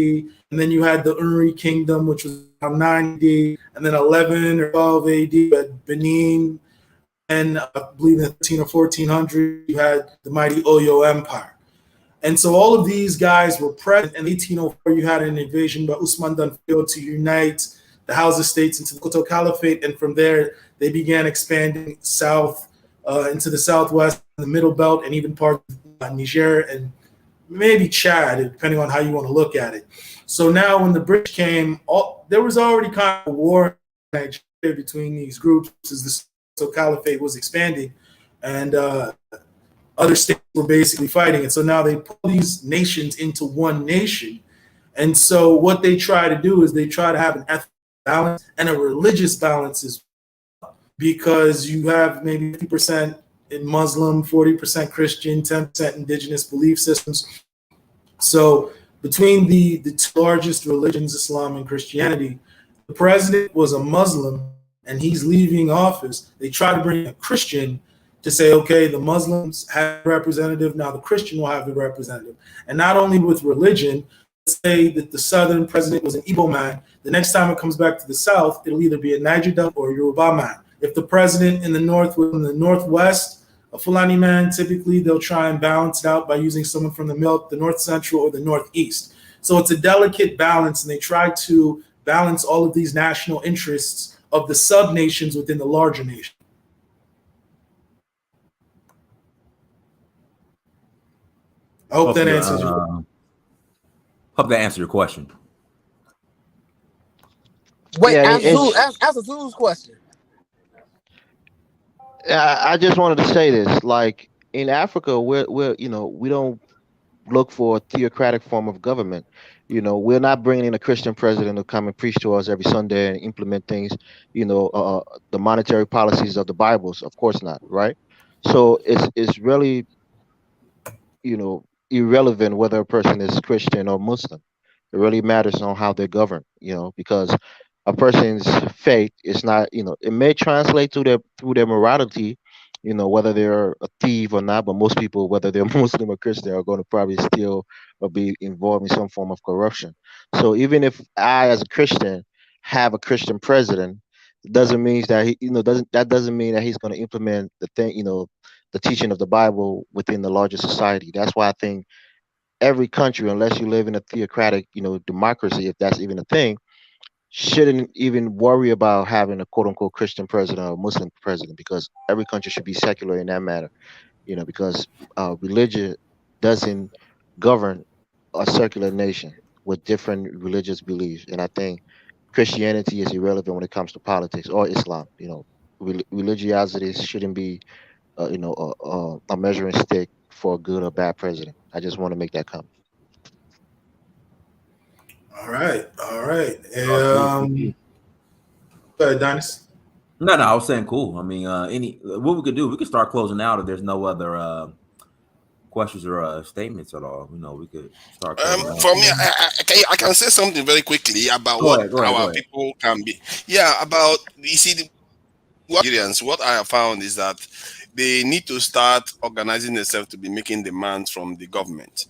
And then you had the Uri kingdom, which was around 9 AD. And then 11 or 12 AD, you had Benin. And I believe in 13 or 1400, you had the mighty Oyo Empire. And so all of these guys were present. In 1804, you had an invasion by Usman Dan Fodio to unite the Hausa states into the Koto Caliphate. And from there, they began expanding south into the southwest, the middle belt, and even parts of Niger and maybe Chad, depending on how you want to look at it. So now when the British came, there was already kind of a war in Nigeria between these groups as the Koto Caliphate was expanding. And other states were basically fighting. And so now they pull these nations into one nation. And so what they try to do is they try to have an ethnic balance and a religious balance as well, because you have maybe 50% in Muslim, 40% Christian, 10% indigenous belief systems. So between the two largest religions, Islam and Christianity, the president was a Muslim and he's leaving office. They try to bring a Christian to say, okay, the Muslims have a representative, now the Christian will have the representative. And not only with religion, let's say that the Southern president was an Igbo man, the next time it comes back to the South, it'll either be a Niger Delta or a Yoruba man. If the president in the North was in the Northwest, a Fulani man, typically they'll try and balance it out by using someone from the North Central or the Northeast. So it's a delicate balance, and they try to balance all of these national interests of the sub-nations within the larger nation. I hope that answers your Hope that answered your question. Wait, answer Zulu's question. I just wanted to say this. Like in Africa, we're we don't look for a theocratic form of government. We're not bringing in a Christian president to come and preach to us every Sunday and implement things. The monetary policies of the Bibles. Of course not, right? So it's really irrelevant whether a person is Christian or Muslim. It really matters on how they're governed. Because a person's faith is not, it may translate through their morality, whether they're a thief or not, but most people, whether they're Muslim or Christian, are going to probably steal or be involved in some form of corruption. So even if I, as a Christian, have a Christian president, it doesn't mean that doesn't mean that he's going to implement the thing, the teaching of the Bible within the larger society. That's why I think every country, unless you live in a theocratic, democracy, if that's even a thing, shouldn't even worry about having a quote unquote Christian president or Muslim president, because every country should be secular in that matter. Because religion doesn't govern a circular nation with different religious beliefs. And I think Christianity is irrelevant when it comes to politics, or Islam. Religiosity shouldn't be, a measuring stick for a good or bad president. I just want to make that comment. All right, all right. Cool. Go ahead, Dennis. No, I was saying cool. I mean, what we could do, we could start closing out if there's no other questions or statements at all. We could start closing out. For me, I can say something very quickly about Go ahead, our people can be. Yeah, about you see, Nigerians. What I have found is that they need to start organizing themselves to be making demands from the government,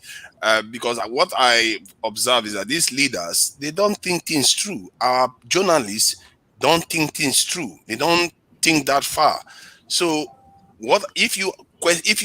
because what I observe is that these leaders, they don't think things through. Our journalists don't think things through. They don't think that far. So, what if you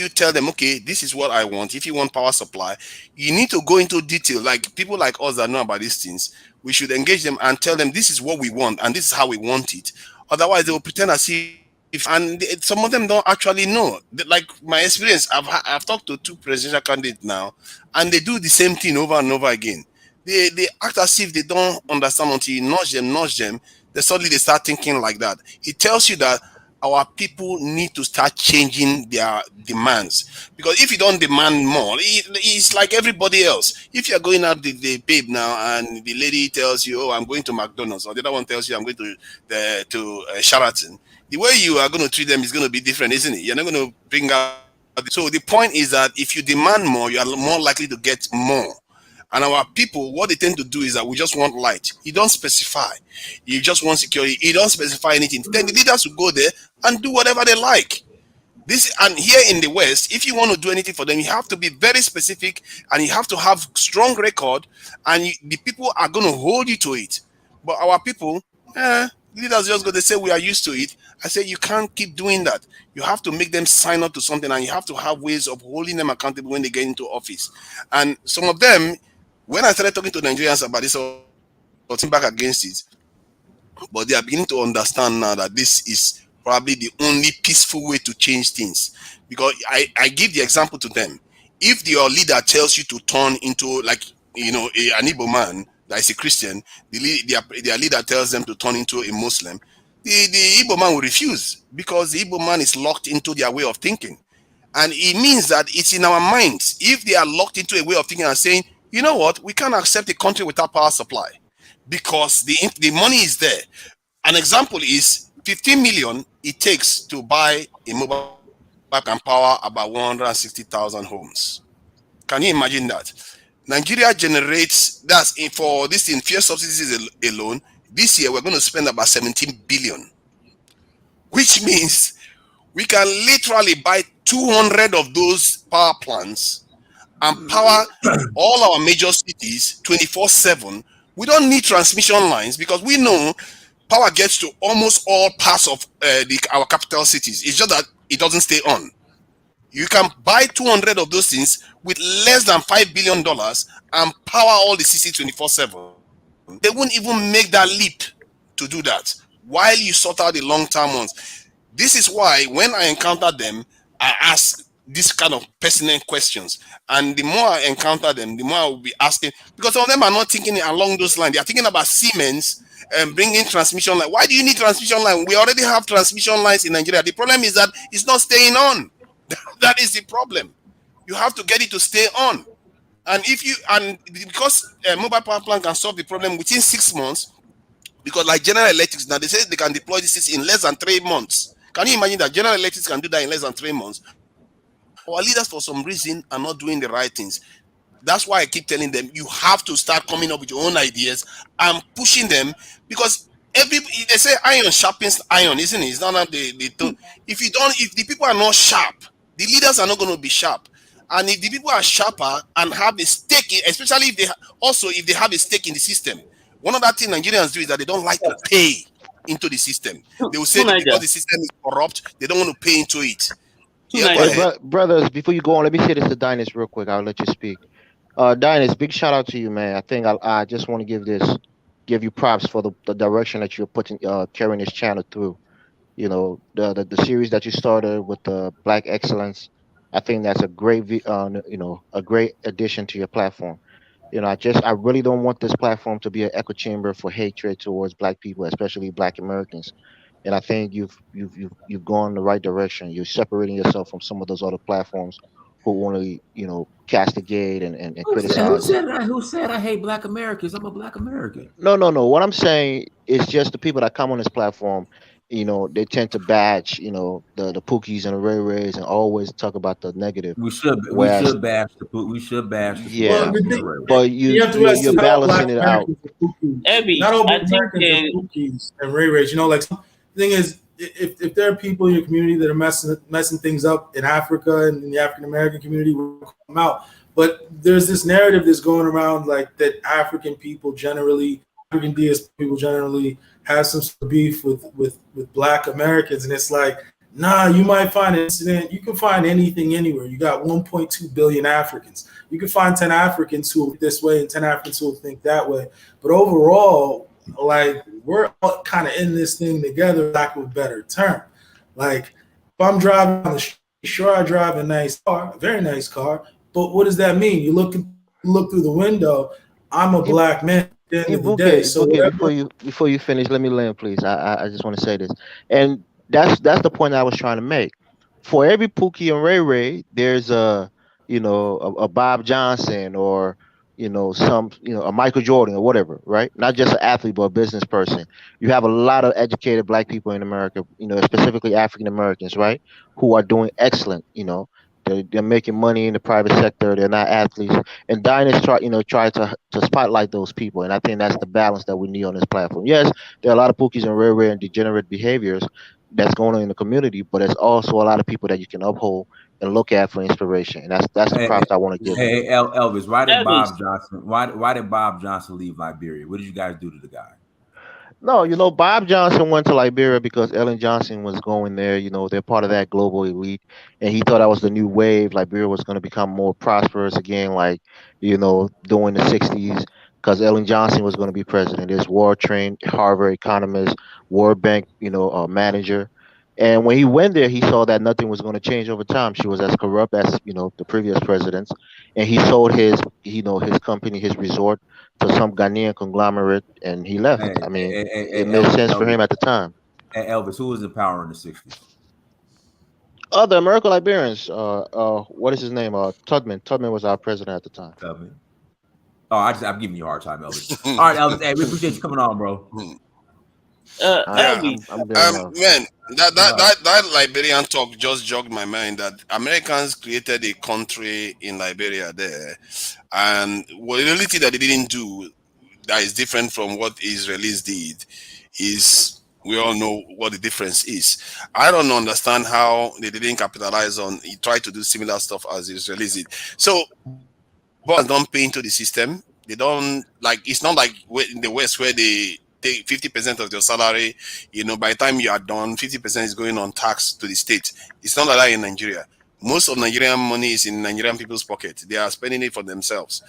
tell them, okay, this is what I want. If you want power supply, you need to go into detail. Like people like us that know about these things, we should engage them and tell them this is what we want and this is how we want it. Otherwise, they will pretend as if, and some of them don't actually know. Like my experience, I've talked to 2 presidential candidates now, and they do the same thing over and over again. They act as if they don't understand until you nudge them. Then suddenly they start thinking like that. It tells you that our people need to start changing their demands, because if you don't demand more, it's like everybody else. If you're going out the babe now and the lady tells you, oh, I'm going to McDonald's, or the other one tells you I'm going to Sheraton, the way you are going to treat them is going to be different, isn't it? You're not going to bring out. So the point is that if you demand more, you are more likely to get more. And our people, what they tend to do is that we just want light. You don't specify. You just want security. You don't specify anything. Then the leaders will go there and do whatever they like. And here in the West, if you want to do anything for them, you have to be very specific and you have to have strong record, and the people are going to hold you to it. But our people, leaders just go, they say we are used to it. I say you can't keep doing that. You have to make them sign up to something, and you have to have ways of holding them accountable when they get into office. And some of them, when I started talking to Nigerians about this, I was back against it. But they are beginning to understand now that this is probably the only peaceful way to change things. Because I give the example to them. If your leader tells you to turn into, like, an Igbo man that is a Christian, their leader tells them to turn into a Muslim, the Igbo man will refuse, because the Igbo man is locked into their way of thinking. And it means that it's in our minds. If they are locked into a way of thinking and saying, you know what, we can't accept a country without power supply, because the money is there. An example is 15 million it takes to buy a mobile can power about 160,000 homes. Can you imagine that? Nigeria generates, for this in fuel subsidies alone, this year we're going to spend about 17 billion, which means we can literally buy 200 of those power plants and power all our major cities 24/7. We don't need transmission lines, because we know power gets to almost all parts of our capital cities. It's just that it doesn't stay on. You can buy 200 of those things with less than $5 billion and power all the cities 24/7. They wouldn't even make that leap to do that while you sort out the long-term ones. This is why when I encounter them, I ask this kind of pertinent questions. And the more I encounter them, the more I will be asking, because some of them are not thinking along those lines. They are thinking about Siemens and bringing transmission line. Why do you need transmission line? We already have transmission lines in Nigeria. The problem is that it's not staying on. That is the problem. You have to get it to stay on. And because a mobile power plant can solve the problem within 6 months, because like General Electric now, they say they can deploy this in less than 3 months. Can you imagine that General Electric can do that in less than 3 months? Our leaders, for some reason, are not doing the right things. That's why I keep telling them, you have to start coming up with your own ideas and pushing them, because they say iron sharpens iron, isn't it? It's not that they don't. If the people are not sharp, the leaders are not going to be sharp. And if the people are sharper and have a stake, especially if they have a stake in the system, one of the things Nigerians do is that they don't like to pay into the system. They will say that because the system is corrupt, they don't want to pay into it. Brothers, before you go on, let me say this to Dynas real quick. I'll let you speak. Dynas, big shout out to you, man. I think I just want to give this give you props for the direction that you're putting carrying this channel through. The series that you started with the Black Excellence, I think that's a great a great addition to your platform. I really don't want this platform to be an echo chamber for hatred towards Black people, especially Black Americans. And I think you've gone in the right direction. You're separating yourself from some of those other platforms who only castigate and criticize. Who said I hate Black Americans? I'm a Black American. No. What I'm saying is just the people that come on this platform, they tend to badge, the Pookies and the Ray Rays and always talk about the negative. Whereas, We should bash the yeah, Well, Pookies and the Ray Rays. but you have to realize you're too, not all Black balancing it out. Americans are Pookies. Abby, Not all I Black think Americans are Pookies and Ray Rays. Like the thing is, if there are people in your community that are messing things up in Africa and in the African American community, we'll call them out. But there's this narrative that's going around like that African people generally, African diaspora people generally have some sort of beef with Black Americans, and it's like, nah, you might find an incident. You can find anything anywhere. You got 1.2 billion Africans. You can find 10 Africans who will think this way and 10 Africans who will think that way. But overall, like, we're all kind of in this thing together, lack of a better term. Like, if I'm driving on the street, sure, I drive a nice car, a very nice car, but what does that mean? You look through the window, I'm a Black man at the end of the day. So before you finish, let me land, please. I just want to say this, and that's the point I was trying to make. For every Pookie and Ray Ray, there's a Bob Johnson or a Michael Jordan or whatever, right? Not just an athlete, but a business person. You have a lot of educated Black people in America, specifically African Americans, right, who are doing excellent. They're making money in the private sector. They're not athletes, and Diners try to spotlight those people, and I think that's the balance that we need on this platform. Yes, there are a lot of Pookies and rare and degenerate behaviors that's going on in the community, but there's also a lot of people that you can uphold and look at for inspiration, and that's the props I want to give. Hey, Elvis, why did Bob Johnson leave Liberia? What did you guys do to the guy? No, Bob Johnson went to Liberia because Ellen Johnson was going there. They're part of that global elite, and he thought that was the new wave. Liberia was going to become more prosperous again, like during the '60s, because Ellen Johnson was going to be president. This war-trained Harvard economist, World Bank, manager. And when he went there, he saw that nothing was going to change over time. She was as corrupt as the previous presidents, and he sold his company, his resort, to some Ghanaian conglomerate, and he left. I mean, it made sense for him at the time. Hey, Elvis, who was in power in the '60s? The American Liberians. What is his name? Tubman. Tubman was our president at the time. Tubman. Oh, I'm giving you a hard time, Elvis. All right, Elvis. Hey, we appreciate you coming on, bro. Man, that Liberian talk just jogged my mind that Americans created a country in Liberia there, and what the reality that they didn't do that is different from what Israelis did is we all know what the difference is. I don't understand how they didn't capitalize on try to do similar stuff as the Israelis did. So, but don't pay into the system. They don't it's not like in the West where they take 50% of your salary, by the time you are done, 50% is going on tax to the state. It's not like that in Nigeria. Most of Nigerian money is in Nigerian people's pocket. They are spending it for themselves.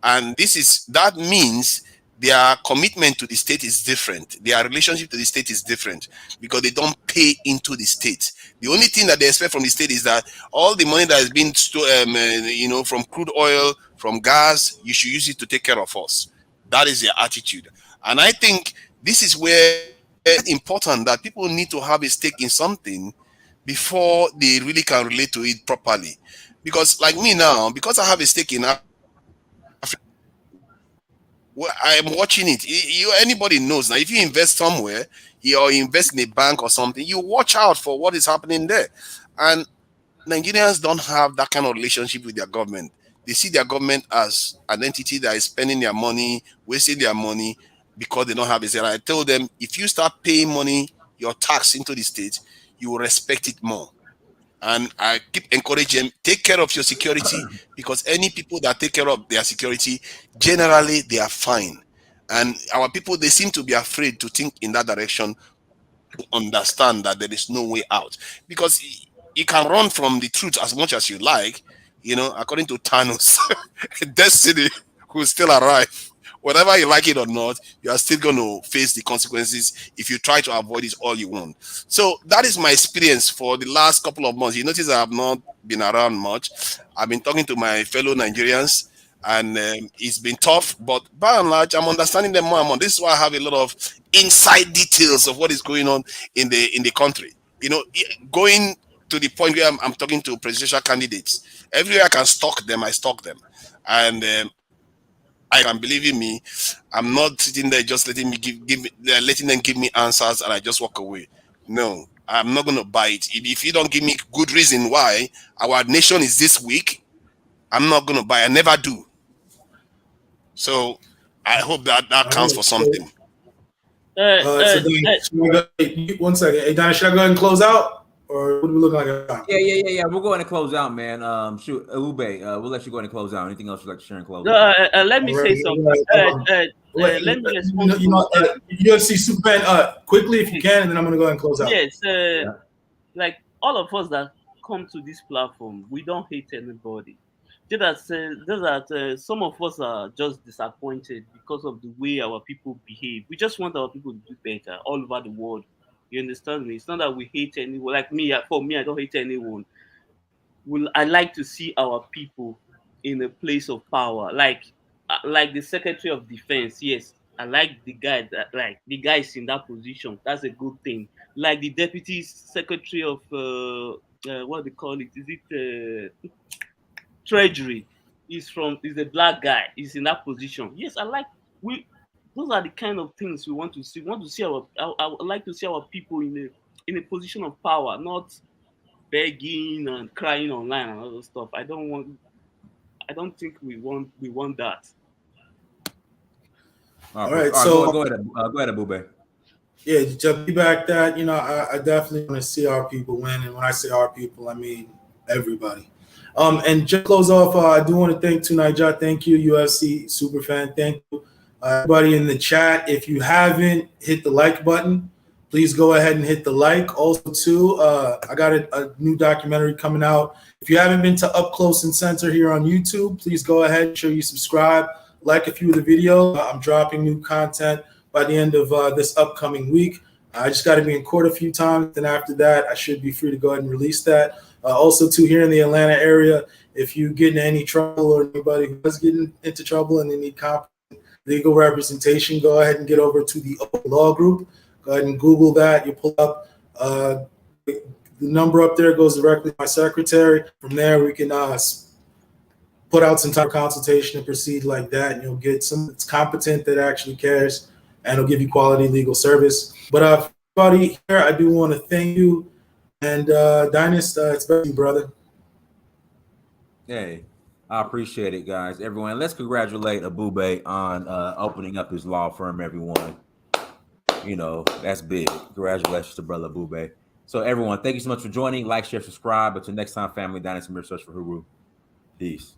And that means their commitment to the state is different. Their relationship to the state is different because they don't pay into the state. The only thing that they expect from the state is that all the money that has been from crude oil, from gas, you should use it to take care of us. That is their attitude. And I think this is where it's important that people need to have a stake in something before they really can relate to it properly. Because like me now, because I have a stake in Africa, I am watching it. Anybody knows now, if you invest somewhere or invest in a bank or something, you watch out for what is happening there. And Nigerians don't have that kind of relationship with their government. They see their government as an entity that is spending their money, wasting their money, because they don't have it. And I tell them, if you start paying money, your tax into the state, you will respect it more. And I keep encouraging them, take care of your security, because any people that take care of their security, generally they are fine. And our people, they seem to be afraid to think in that direction, to understand that there is no way out. Because you can run from the truth as much as you like, according to Thanos, destiny will still arrive whether you like it or not, you are still going to face the consequences if you try to avoid it all you want. So that is my experience for the last couple of months. You notice I have not been around much. I've been talking to my fellow Nigerians, and it's been tough, but by and large, I'm understanding them more and more. This is why I have a lot of inside details of what is going on in the country. Going to the point where I'm talking to presidential candidates. Everywhere I can stalk them, I stalk them, and I can, believe in me, I'm not sitting there just letting letting them give me answers and I just walk away. No, I'm not going to buy it. If you don't give me good reason why our nation is this weak, I'm not going to buy. I never do. So I hope that counts for something. One second. Hey, Donnie, should I go ahead and close out? Or what do we look like? Yeah. We're going to close out, man. Shoot, Ebube, we'll let you go ahead and close out. Anything else you'd like to share and close? Let me say something. Let me respond. UFC Superman, quickly if you can, and then I'm going to go ahead and close out. Yes, like all of us that come to this platform, we don't hate anybody. Just that some of us are just disappointed because of the way our people behave. We just want our people to do better all over the world. You understand me? It's not that we hate anyone. Like me, for me, I don't hate anyone. I like to see our people in a place of power, like the Secretary of Defense. Yes, I like the guy the guy is in that position. That's a good thing. Like the Deputy Secretary of what they call it? Is it Treasury? Is a black guy. He's in that position. Yes, I like those are the kind of things we want to see. We want to see I would like to see our people in a position of power, not begging and crying online and all those stuff. I don't think we want that. All right, so go ahead, Ebube. Yeah, to piggyback that, I definitely want to see our people win, and when I say our people, I mean everybody. And just close off, I do want to thank Tunaija. Thank you, UFC Superfan. Thank you, everybody in the chat. If you haven't hit the like button, please go ahead and hit the like. Also, too, I got a new documentary coming out. If you haven't been to Up Close and Center here on YouTube, please go ahead and sure you subscribe, like a few of the videos. I'm dropping new content by the end of this upcoming week. I just got to be in court a few times. Then after that, I should be free to go ahead and release that. Also, too, here in the Atlanta area, if you get in any trouble or anybody who is getting into trouble and they need competent legal representation, go ahead and get over to the Law Group. Go ahead and Google that. You pull up the number up there goes directly to my secretary. From there, we can put out some type of consultation and proceed like that. And you'll get some that's competent that actually cares, and it'll give you quality legal service. But everybody here, I do want to thank you. And Dynast, it's back to you, brother. Hey, I appreciate it, guys. Everyone, let's congratulate Ebube on opening up his law firm, everyone. That's big. Congratulations to brother Ebube. So everyone, thank you so much for joining. Like, share, subscribe. Until next time, family, Dynast Search for Uhuru. Peace.